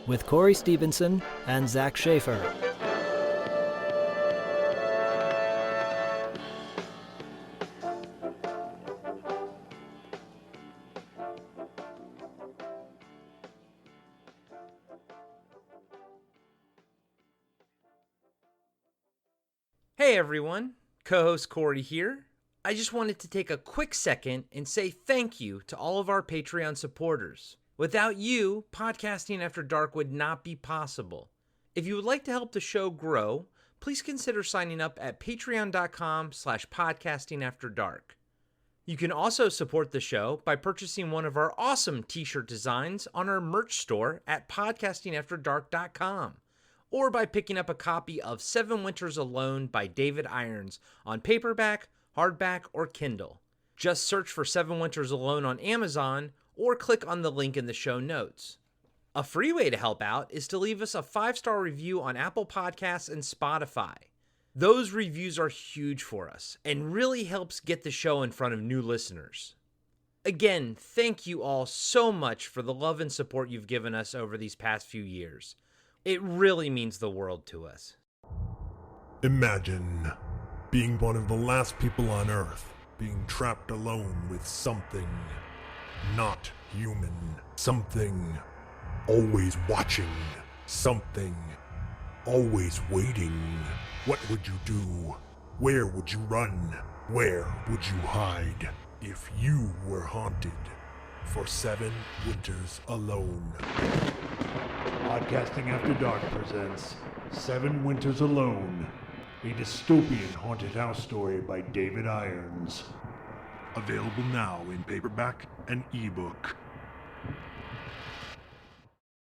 Speaker 3: with Corey Stevenson and Zach Schaefer.
Speaker 4: Hey everyone, co-host Corey here. I just wanted to take a quick second and say thank you to all of our Patreon supporters. Without you, Podcasting After Dark would not be possible. If you would like to help the show grow, please consider signing up at patreon.com/podcastingafterdark. You can also support the show by purchasing one of our awesome t-shirt designs on our merch store at podcastingafterdark.com. or by picking up a copy of 7 Winters Alone by David Irons on paperback, hardback, or Kindle. Just search for 7 Winters Alone on Amazon or click on the link in the show notes. A free way to help out is to leave us a 5-star review on Apple Podcasts and Spotify. Those reviews are huge for us and really helps get the show in front of new listeners. Again, thank you all so much for the love and support you've given us over these past few years. It really means the world to us.
Speaker 15: Imagine being one of the last people on Earth, being trapped alone with something not human, something always watching, something always waiting. What would you do? Where would you run? Where would you hide if you were haunted for 7 Winters Alone?
Speaker 16: Podcasting After Dark presents 7 Winters Alone, a dystopian haunted house story by David Irons.
Speaker 15: Available now in paperback and ebook.